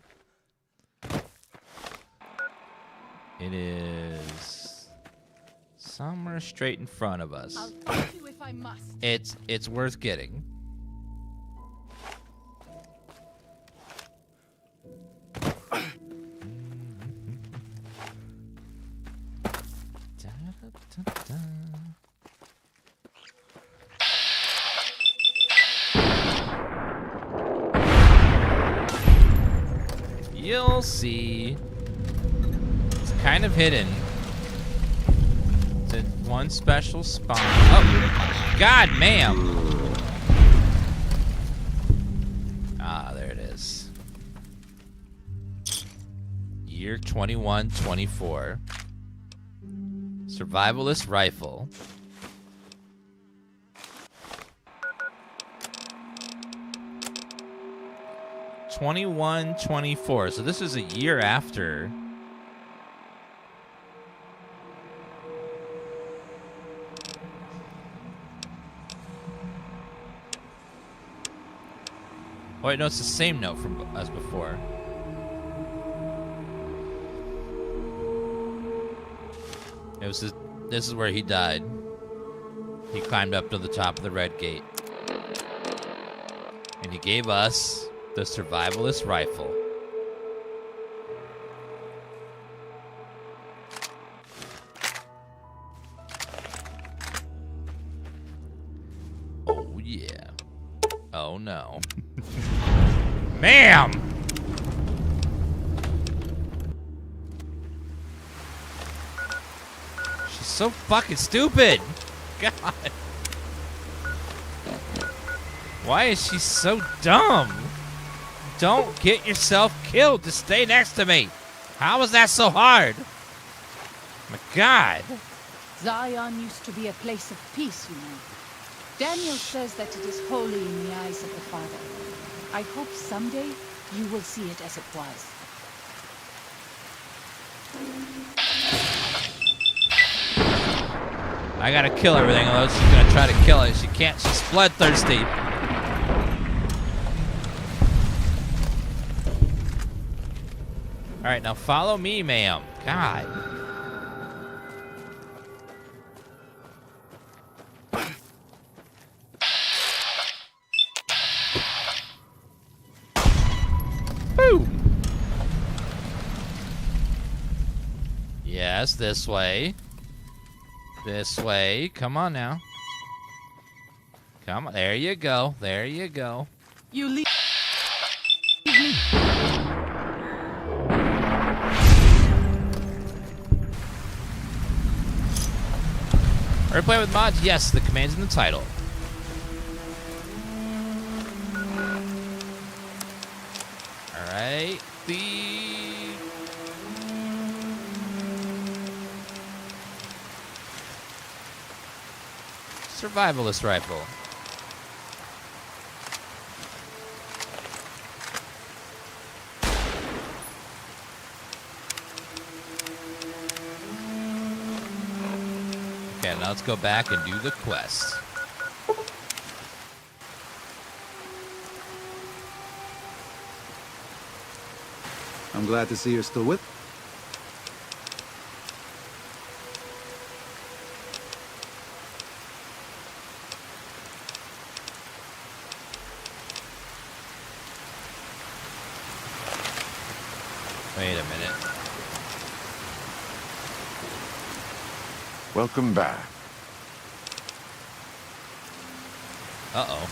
It is somewhere straight in front of us. I'll fight you if I must. It's worth getting. You'll see. It's kind of hidden. It's in one special spot. Oh, God, ma'am. Ah, there it is. Year 2124. Survivalist rifle. '21-24. So this is a year after. Oh wait, no, it's the same note from as before. It was this is where he died. He climbed up to the top of the red gate. And he gave us the survivalist rifle. Oh yeah. Oh no. Ma'am! She's so fucking stupid! God. Why is she so dumb? Don't get yourself killed to stay next to me. How is that so hard? My God. Zion used to be a place of peace, you know. Daniel says that it is holy in the eyes of the Father. I hope someday you will see it as it was. I gotta kill everything, although she's gonna try to kill it. She can't. She's bloodthirsty. All right, now follow me, ma'am. God. Boom. Yes, this way. This way. Come on now. Come on. There you go. There you go. You leave me. Are we playing with mods? Yes, the command's in the title. Alright, the... survivalist rifle. Okay, now let's go back and do the quest. I'm glad to see you're still with. Wait a minute. Welcome back. Uh-oh.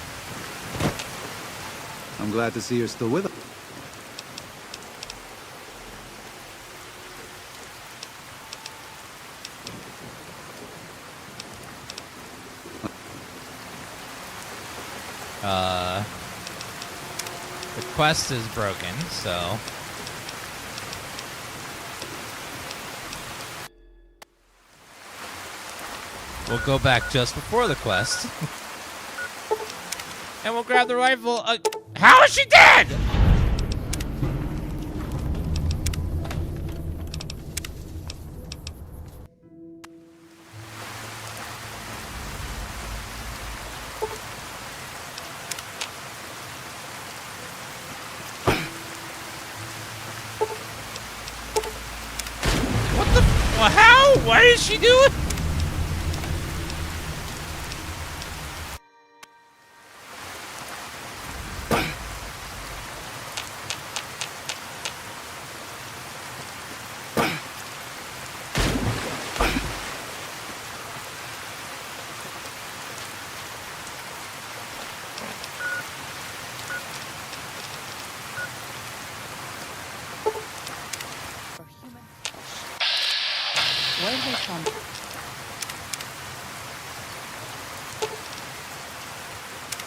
I'm glad to see you're still with us. The quest is broken, so... we'll go back just before the quest. And we'll grab the rifle. How is she dead? What the? Well, how? What is she doing? did they come?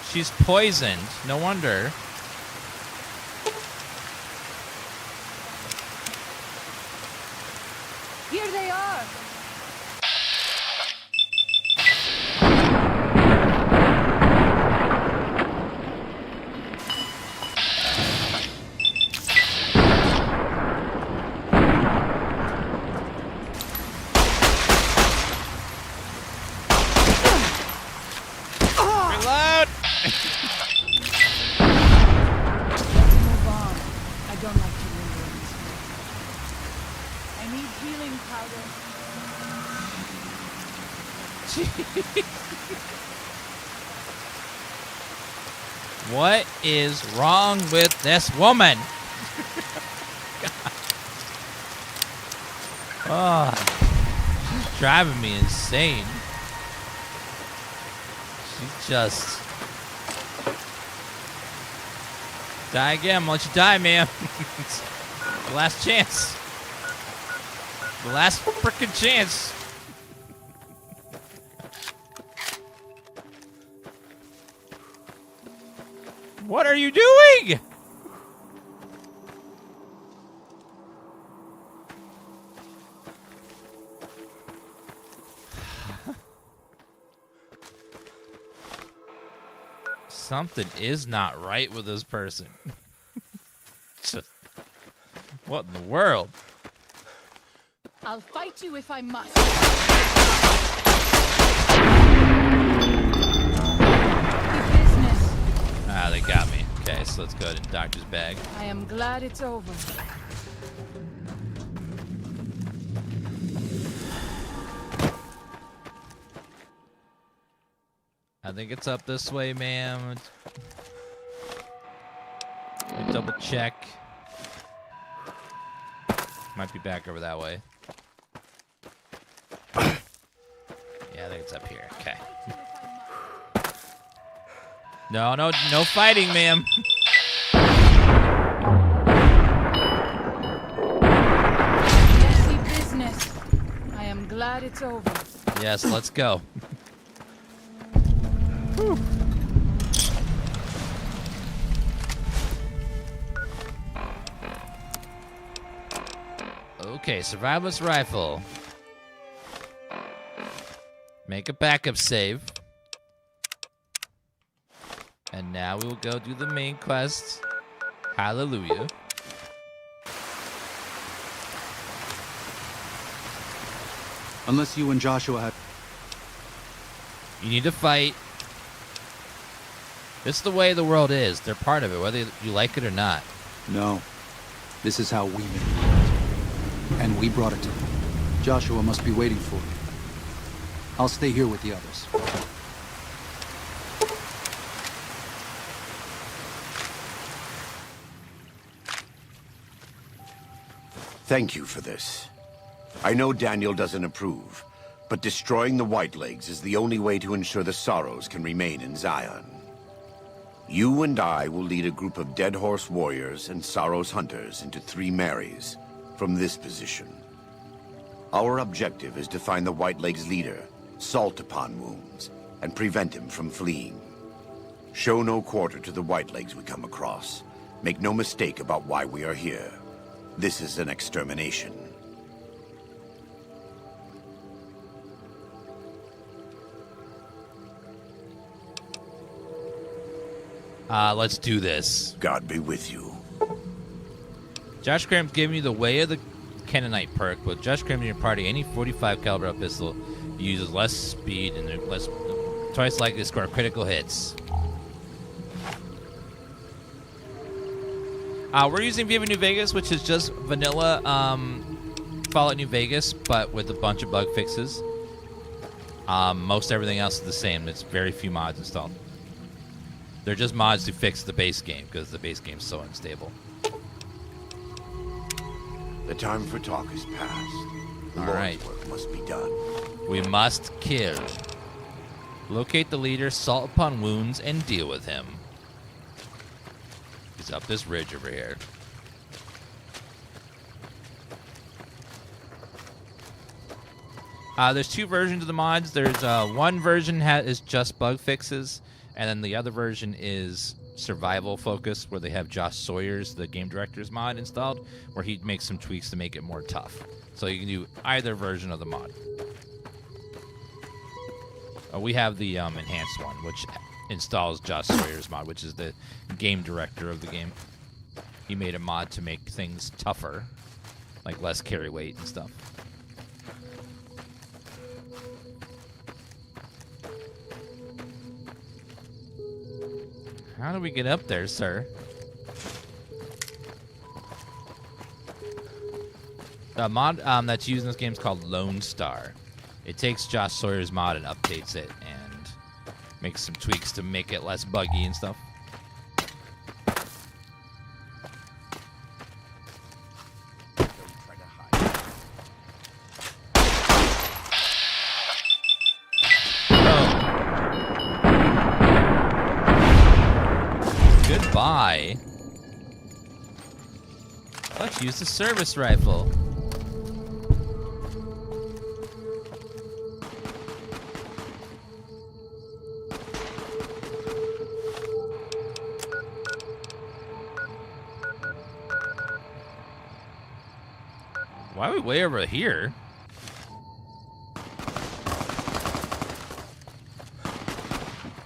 She's poisoned. No wonder. Here they are! Reload! Move on. I don't like to linger in this way. I need healing powder. What is wrong with this woman? Oh, she's driving me insane. She's just... Die again. I'll let you die, man. It's the last chance. The last frickin' chance. What are you doing? Something is not right with this person. Just, what in the world? I'll fight you if I must. Ah, they got me. Okay, so let's go to the doctor's bag. I am glad it's over. I think it's up this way, ma'am. Let me double check. Might be back over that way. Yeah, I think it's up here. Okay. No fighting, ma'am. Messy business. I am glad it's over. Yes, let's go. Whew. Okay, survivalist rifle. Make a backup save. And now we will go do the main quest. Hallelujah. Unless you and Joshua have... You need to fight. This is the way the world is. They're part of it, whether you like it or not. No. This is how we made it. And we brought it to them. Joshua must be waiting for you. I'll stay here with the others. Thank you for this. I know Daniel doesn't approve, but destroying the Whitelegs is the only way to ensure the Sorrows can remain in Zion. You and I will lead a group of Dead Horse warriors and Sorrows hunters into 3 Marys from this position. Our objective is to find the Whitelegs leader, Salt Upon Wounds, and prevent him from fleeing. Show no quarter to the Whitelegs we come across. Make no mistake about why we are here. This is an extermination. Let's do this. God be with you. Josh Graham's giving you the Way of the Canaanite perk. With Josh Graham in your party, any 45 caliber pistol uses less speed and less, twice likely to score critical hits. We're using Viva New Vegas, which is just vanilla Fallout New Vegas, but with a bunch of bug fixes. Most everything else is the same. It's very few mods installed. They're just mods to fix the base game, because the base game's so unstable. The time for talk is past. The Lord's work must be done. We must kill. Locate the leader, Salt Upon Wounds, and deal with him. He's up this ridge over here. There's two versions of the mods. There's one version is just bug fixes, and then the other version is survival focused, where they have Josh Sawyer's, the game director's mod installed, where he makes some tweaks to make it more tough. So you can do either version of the mod. We have the enhanced one, which installs Josh Sawyer's mod, which is the game director of the game. He made a mod to make things tougher, like less carry weight and stuff. How do we get up there, sir? The mod that's used in this game is called Lone Star. It takes Josh Sawyer's mod and updates it and makes some tweaks to make it less buggy and stuff. Goodbye. Let's use the service rifle. Why are we way over here?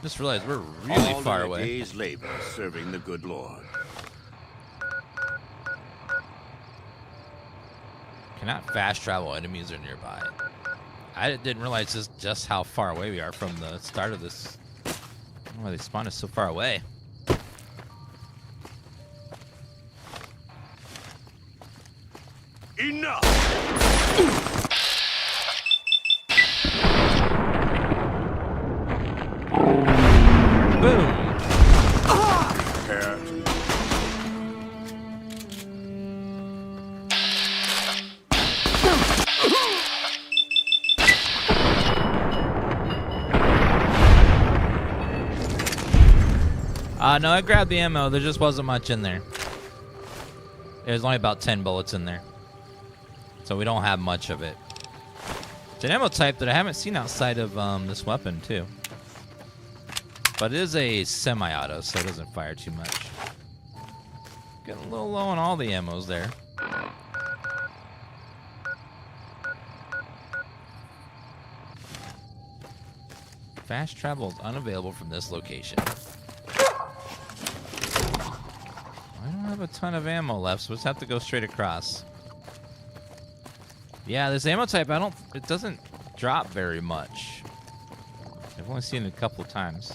Just realized we're really far away. All in a day's labor serving the good Lord. Cannot fast travel. Enemies are nearby. I didn't realize just how far away we are from the start of this. I don't know why they spawned us so far away. Enough! Boom! Prepare to no, I grabbed the ammo. There just wasn't much in there. There's only about 10 bullets in there. So we don't have much of it. It's an ammo type that I haven't seen outside of this weapon, too. But it is a semi-auto, so it doesn't fire too much. Getting a little low on all the ammos there. Fast travel is unavailable from this location. I don't have a ton of ammo left, so let's have to go straight across. Yeah, this ammo type, it doesn't drop very much. I've only seen it a couple of times.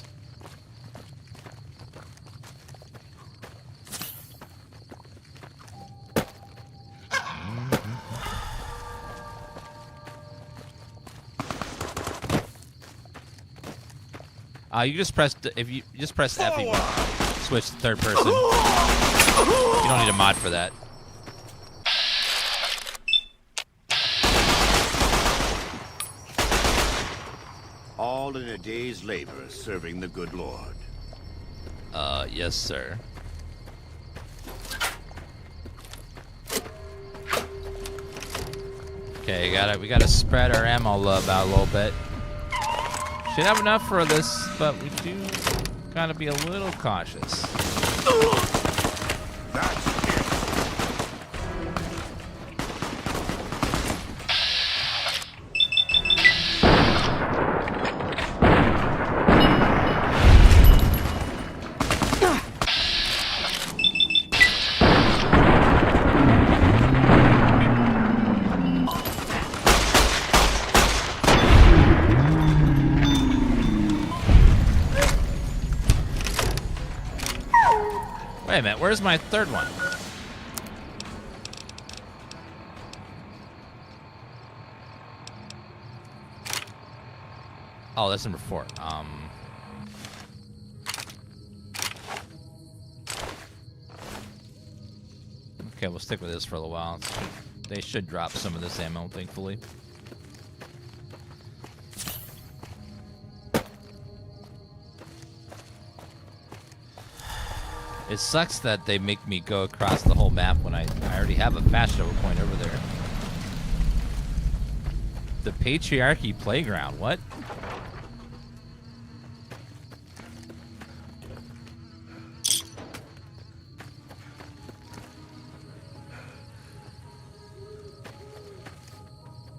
You just press if you just press F, you can switch to third person. You don't need a mod for that. all in a day's labor serving the good Lord. Yes, sir. Okay, we gotta spread our ammo love out a little bit. Should have enough for this, but we do gotta be a little cautious. That's it. Wait a minute, where's my third one? Oh, that's number 4. Okay, we'll stick with this for a little while. They should drop some of this ammo, thankfully. It sucks that they make me go across the whole map when I already have a fast travel point over there. The Patriarchy Playground. What?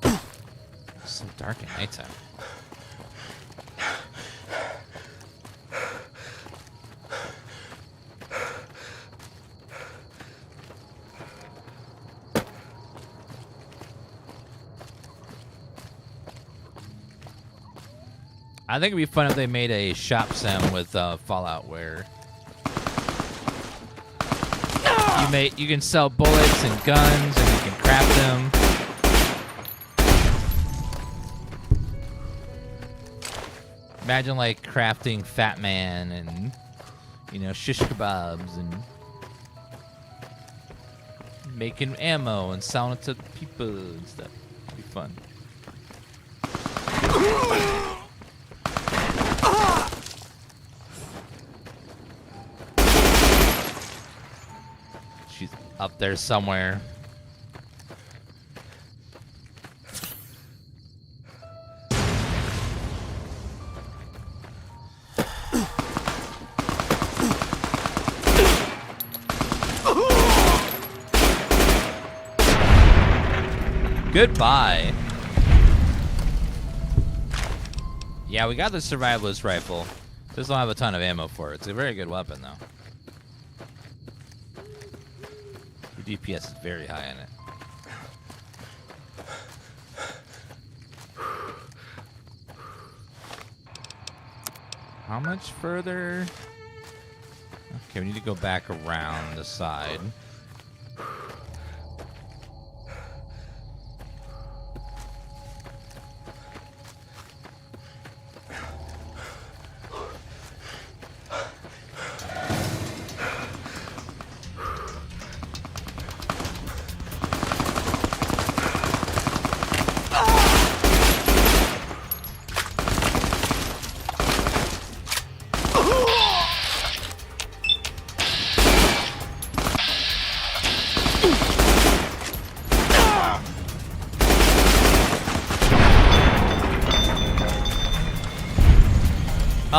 It's so dark at nighttime. I think it'd be fun if they made a shop sim with Fallout where you can sell bullets and guns and you can craft them. Imagine like crafting Fat Man and shish kebabs and making ammo and selling it to people and stuff. It'd be fun. She's up there somewhere. Goodbye. Yeah, we got the survivalist rifle. Just don't have a ton of ammo for it. It's a very good weapon, though. The DPS is very high in it. How much further? Okay, we need to go back around the side.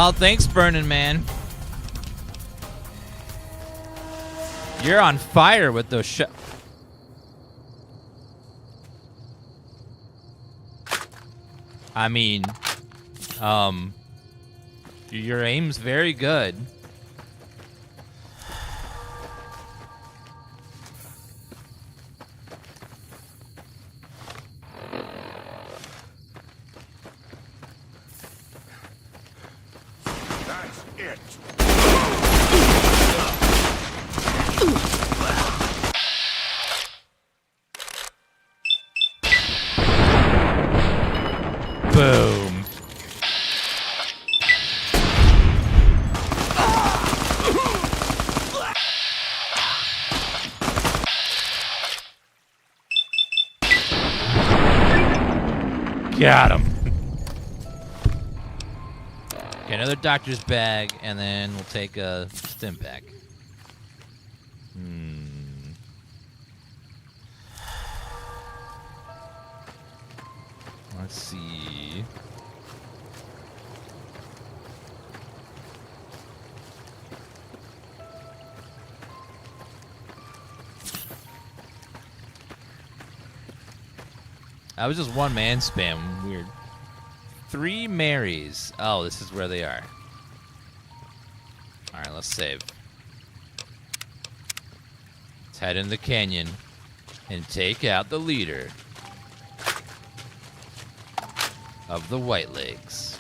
Oh, thanks, Burning Man. You're on fire with those I mean, your aim's very good. Boom. Got him. Okay, another doctor's bag, and then we'll take a stim pack. Let's see. I was just one man spam. Weird. 3 Marys. Oh, this is where they are. Alright, let's save. Let's head in the canyon and take out the leader of the White Legs.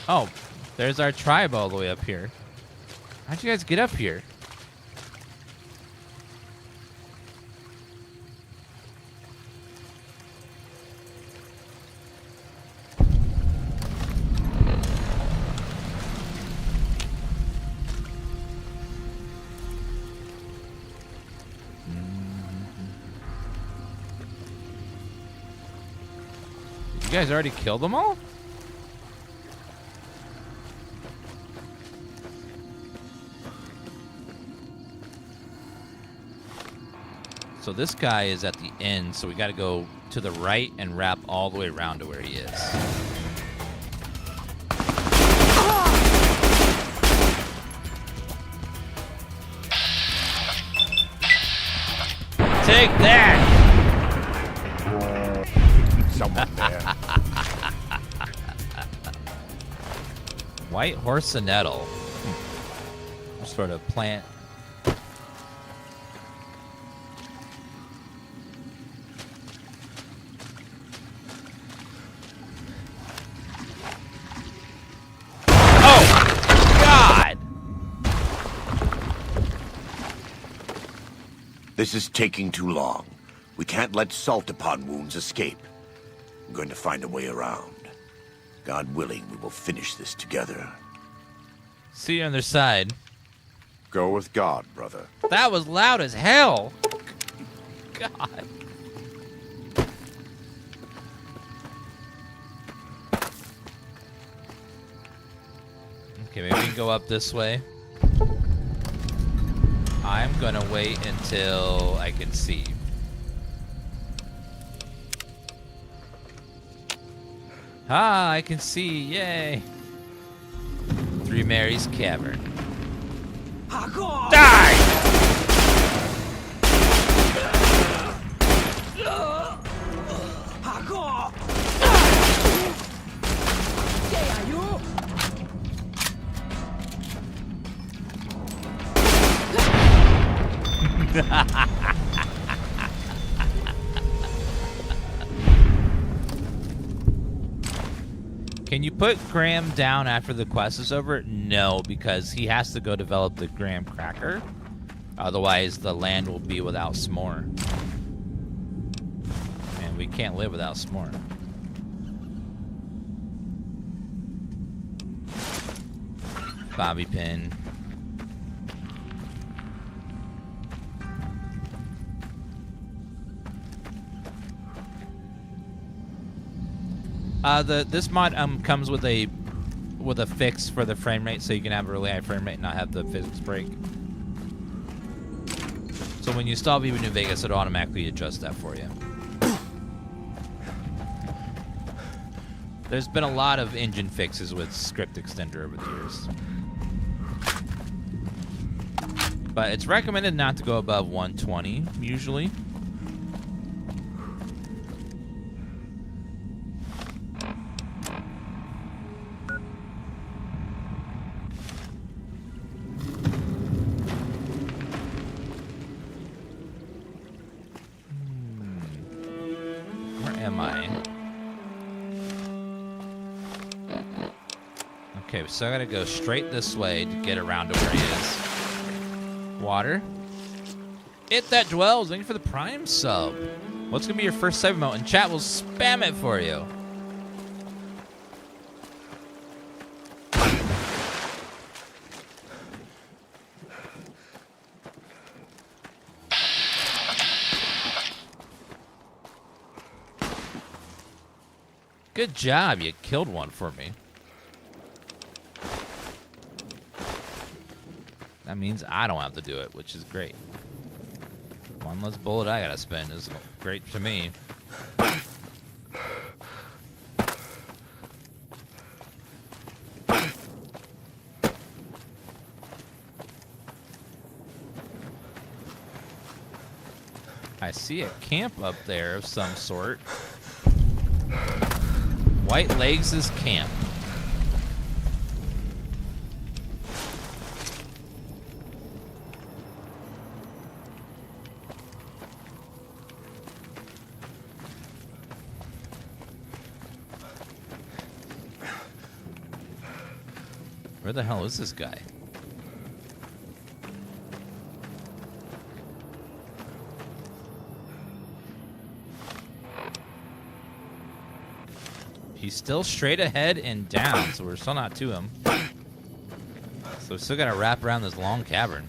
Oh, there's our tribe all the way up here. How'd you guys get up here? guys already killed them all? So this guy is at the end, so we got to go to the right and wrap all the way around to where he is. Take that! Someone there. White horse and nettle. Some sort of plant. This is taking too long. We can't let salt upon wounds escape. I'm going to find a way around. God willing, we will finish this together. See you on their side. Go with God, brother. That was loud as hell. God. Okay, maybe we can go up this way. I'm gonna wait until I can see. Ah, I can see, yay. Three Mary's Cavern. Die! Can you put Graham down after the quest is over? No, because he has to go develop the Graham cracker. Otherwise, the land will be without s'more. And we can't live without s'more. Bobby pin. This mod comes with a fix for the frame rate, so you can have a really high frame rate and not have the physics break. So when you install Viva New Vegas, it'll automatically adjust that for you. There's been a lot of engine fixes with Script Extender over the years. But it's recommended not to go above 120, usually. Okay, so I gotta go straight this way to get around to where he is. Water. It that dwells. Thank you for the Prime sub. What's gonna be your first save emote? And chat will spam it for you. Good job. You killed one for me. That means I don't have to do it, which is great. One less bullet I gotta spend is great to me. I see a camp up there of some sort. White Legs' camp. Where the hell is this guy? He's still straight ahead and down, so we're still not to him. So we still gotta wrap around this long cavern.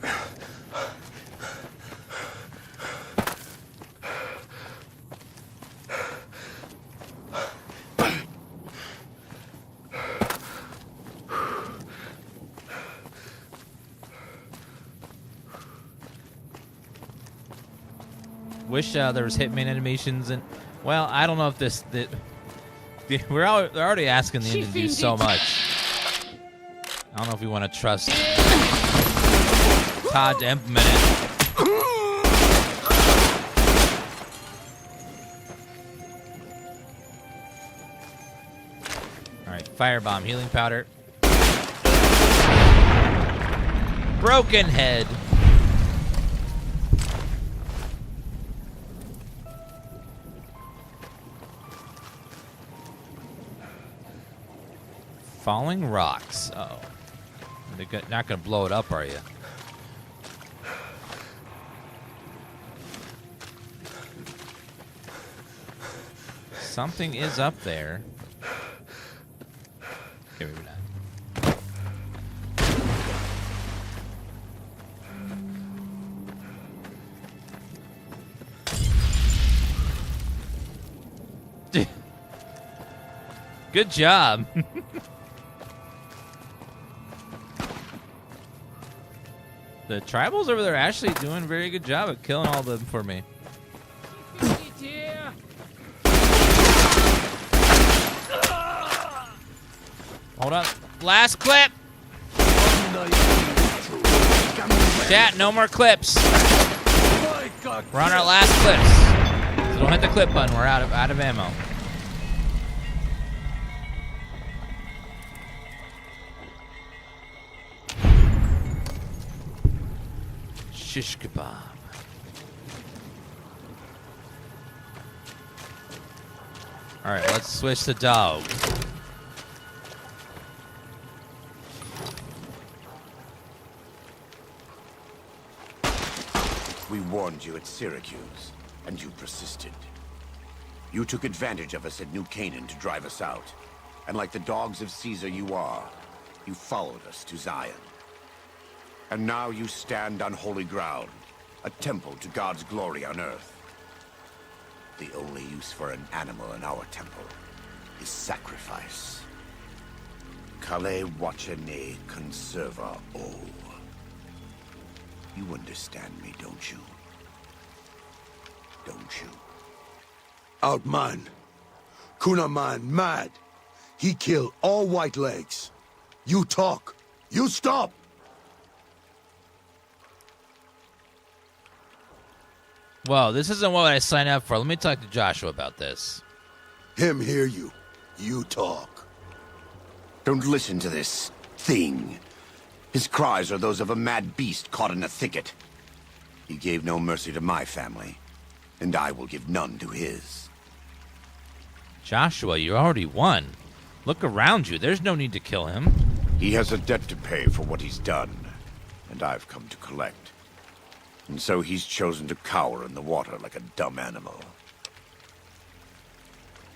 wish there was Hitman animations and, well, I don't know if they're already asking the Indians to do so much. I don't know if we want to trust Todd to implement it. Alright, firebomb, healing powder. Broken head. Falling rocks. Uh-oh. You're not going to blow it up, are you? Something is up there. Okay, maybe not. Good job. The tribals over there are actually doing a very good job at killing all of them for me. Hold on. Last clip. Chat, no more clips. We're on our last clips. So don't hit the clip button. We're out of ammo. Shish kebab. All right, let's switch to dog. We warned you at Syracuse, and you persisted. You took advantage of us at New Canaan to drive us out. And like the dogs of Caesar you are, you followed us to Zion. And now you stand on holy ground, a temple to God's glory on earth. The only use for an animal in our temple is sacrifice. Kale wachane conserva o. You understand me, don't you? Don't you? Outman. Kunaman mad. He kill all white legs. You talk. You stop. Whoa, this isn't what I signed up for. Let me talk to Joshua about this. Him hear you. You talk. Don't listen to this thing. His cries are those of a mad beast caught in a thicket. He gave no mercy to my family, and I will give none to his. Joshua, you already won. Look around you. There's no need to kill him. He has a debt to pay for what he's done, and I've come to collect. And so he's chosen to cower in the water like a dumb animal.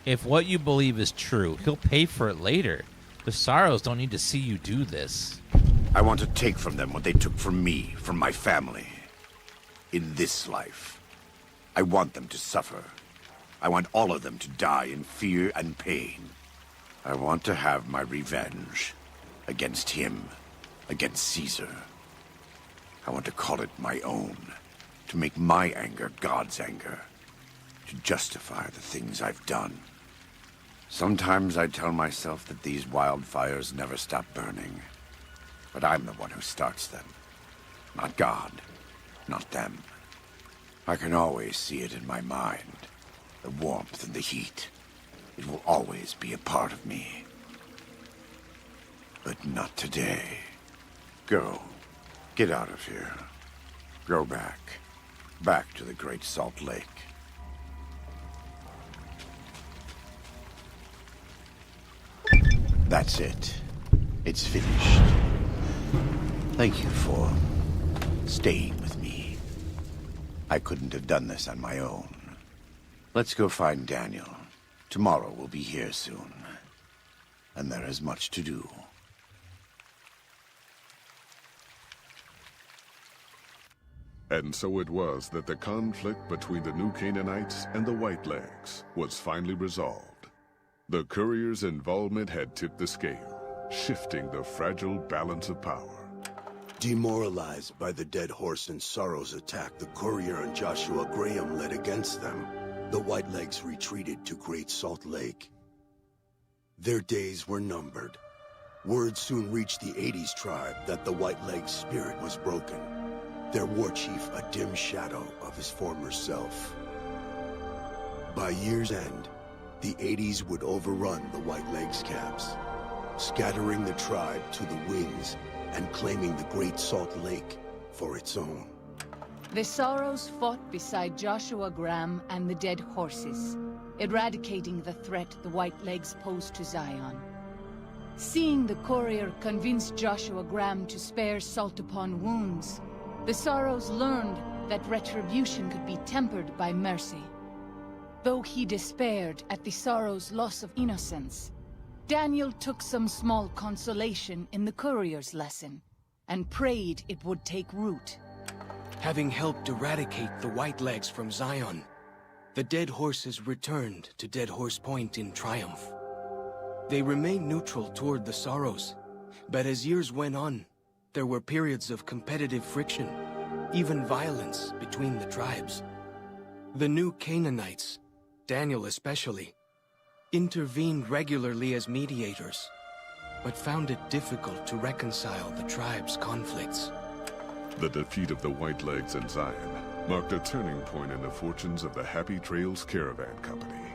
If what you believe is true, he'll pay for it later. The Sorrows don't need to see you do this. I want to take from them what they took from me, from my family. In this life, I want them to suffer. I want all of them to die in fear and pain. I want to have my revenge against him, against Caesar. I want to call it my own, to make my anger God's anger, to justify the things I've done. Sometimes I tell myself that these wildfires never stop burning, but I'm the one who starts them. Not God, not them. I can always see it in my mind, the warmth and the heat. It will always be a part of me. But not today. Go. Get out of here. Go back. Back to the Great Salt Lake. That's it. It's finished. Thank you for staying with me. I couldn't have done this on my own. Let's go find Daniel. Tomorrow we'll be here soon. And there is much to do. And so it was that the conflict between the New Canaanites and the Whitelegs was finally resolved. The courier's involvement had tipped the scale, shifting the fragile balance of power. Demoralized by the dead horse and Sorrow's attack the courier and Joshua Graham led against them, the Whitelegs retreated to Great Salt Lake. Their days were numbered. Word soon reached the 80s tribe that the Whitelegs' spirit was broken, their war chief a dim shadow of his former self. By year's end, the 80s would overrun the Whitelegs' camps, scattering the tribe to the winds and claiming the Great Salt Lake for its own. The Sorrows fought beside Joshua Graham and the dead horses, eradicating the threat the Whitelegs posed to Zion. Seeing the courier convince Joshua Graham to spare Salt upon wounds, the Sorrows learned that retribution could be tempered by mercy. Though he despaired at the Sorrows' loss of innocence, Daniel took some small consolation in the courier's lesson, and prayed it would take root. Having helped eradicate the Whitelegs from Zion, the dead horses returned to Dead Horse Point in triumph. They remained neutral toward the Sorrows, but as years went on, there were periods of competitive friction, even violence between the tribes. The new Canaanites, Daniel especially, intervened regularly as mediators, but found it difficult to reconcile the tribe's conflicts. The defeat of the Whitelegs in Zion marked a turning point in the fortunes of the Happy Trails Caravan Company.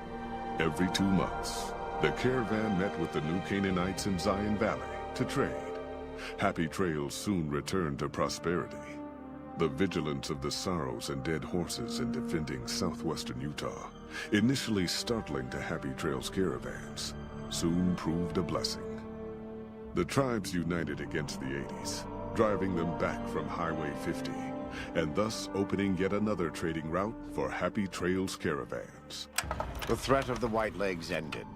Every 2 months, the caravan met with the new Canaanites in Zion Valley to trade. Happy Trails soon returned to prosperity. The vigilance of the Sorrows and dead horses in defending southwestern Utah, initially startling to Happy Trails caravans, soon proved a blessing. The tribes united against the 80s, driving them back from Highway 50, and thus opening yet another trading route for Happy Trails caravans. The threat of the Whitelegs ended.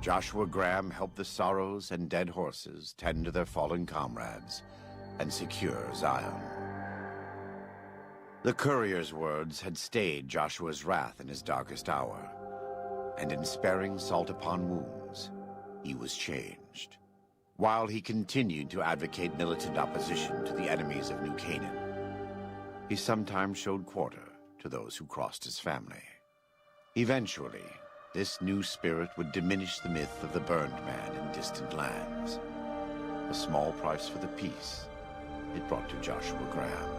Joshua Graham helped the Sorrows and dead horses tend to their fallen comrades and secure Zion. The courier's words had stayed Joshua's wrath in his darkest hour, and in sparing Salt upon wounds, he was changed. While he continued to advocate militant opposition to the enemies of New Canaan, he sometimes showed quarter to those who crossed his family. Eventually, this new spirit would diminish the myth of the burned man in distant lands, a small price for the peace it brought to Joshua Graham.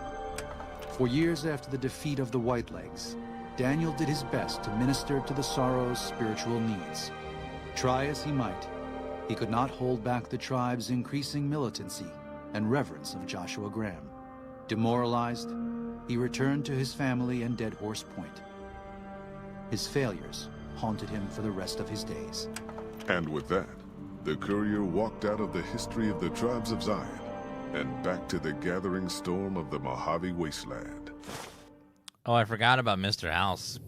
For years after the defeat of the Whitelegs, Daniel did his best to minister to the Sorrows' spiritual needs. Try as he might, he could not hold back the tribe's increasing militancy and reverence of Joshua Graham. Demoralized, he returned to his family and Dead Horse Point. His failures haunted him for the rest of his days. And with that, the courier walked out of the history of the tribes of Zion and back to the gathering storm of the Mojave Wasteland. Oh, I forgot about Mr. House.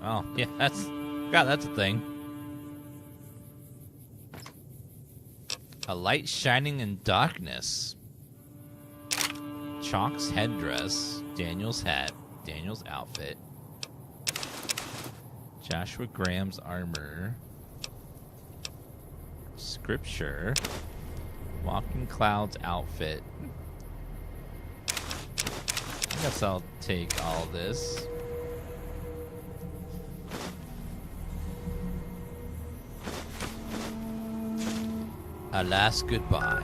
Oh, yeah, that's a thing. A light shining in darkness. Chalk's headdress, Daniel's hat, Daniel's outfit, Joshua Graham's armor, scripture, Walking Cloud's outfit. I guess I'll take all this. A last goodbye.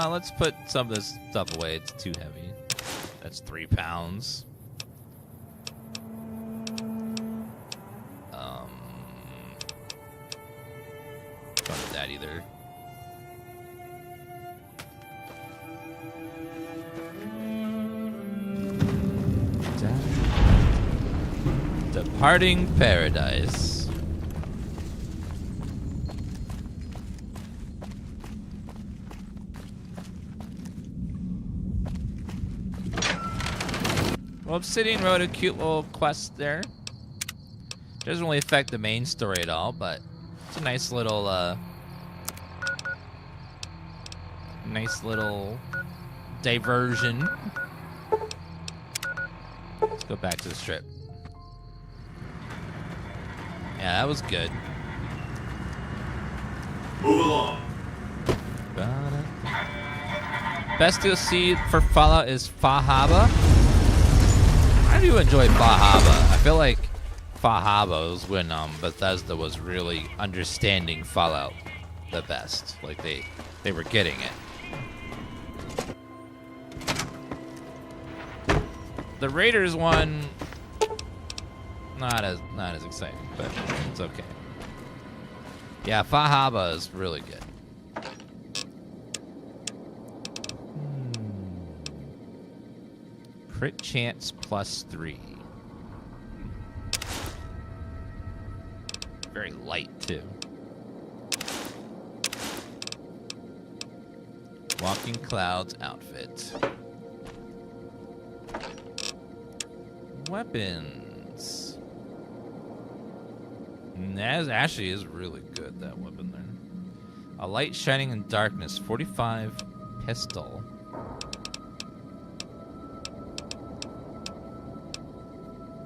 Let's put some of this stuff away. It's too heavy. That's 3 pounds. Don't need that either. Departing paradise. Well, Obsidian wrote a cute little quest there. Doesn't really affect the main story at all, but it's a nice little diversion. Let's go back to the strip. Yeah, that was good. Move along. Best DLC for Fallout is Fahaba. I do enjoy Fahaba. I feel like Fahaba was when Bethesda was really understanding Fallout the best. Like they were getting it. The Raiders one, not as exciting, but it's okay. Yeah, Fahaba is really good. Crit chance +3. Very light too. Walking Clouds outfit. Weapons. That actually is really good, that weapon there. A light shining in darkness, 45 pistol.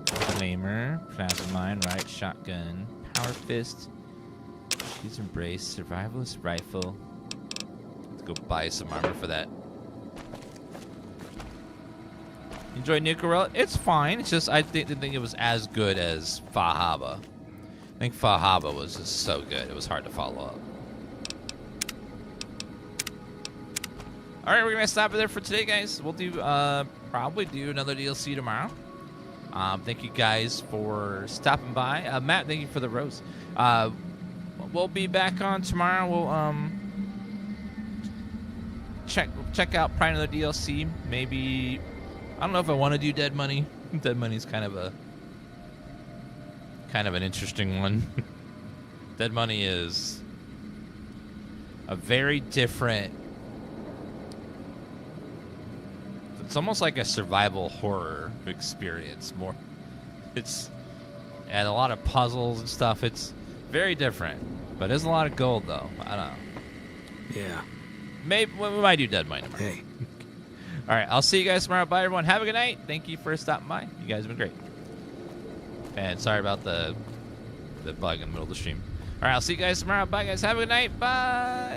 Flamer, plasma mine, right shotgun, power fist, she's embrace, survivalist rifle. Let's go buy some armor for that. Enjoy Nuka-Rel? It's fine. It's just I didn't think it was as good as Fahaba. I think Fahaba was just so good. It was hard to follow up. All right, we're gonna stop it there for today, guys. We'll do probably do another DLC tomorrow. Thank you guys for stopping by. Matt, thank you for the rose. We'll be back on tomorrow. We'll check out probably another DLC. Maybe I don't know if I want to do Dead Money. Dead Money's kind of an interesting one. Dead Money is a very different. It's almost like a survival horror experience. More, it's and a lot of puzzles and stuff. It's very different, but there's a lot of gold though. I don't know. Yeah. Maybe we might do Dead Money. Hey. All right, I'll see you guys tomorrow. Bye, everyone. Have a good night. Thank you for stopping by. You guys have been great. And sorry about the bug in the middle of the stream. All right, I'll see you guys tomorrow. Bye, guys. Have a good night. Bye.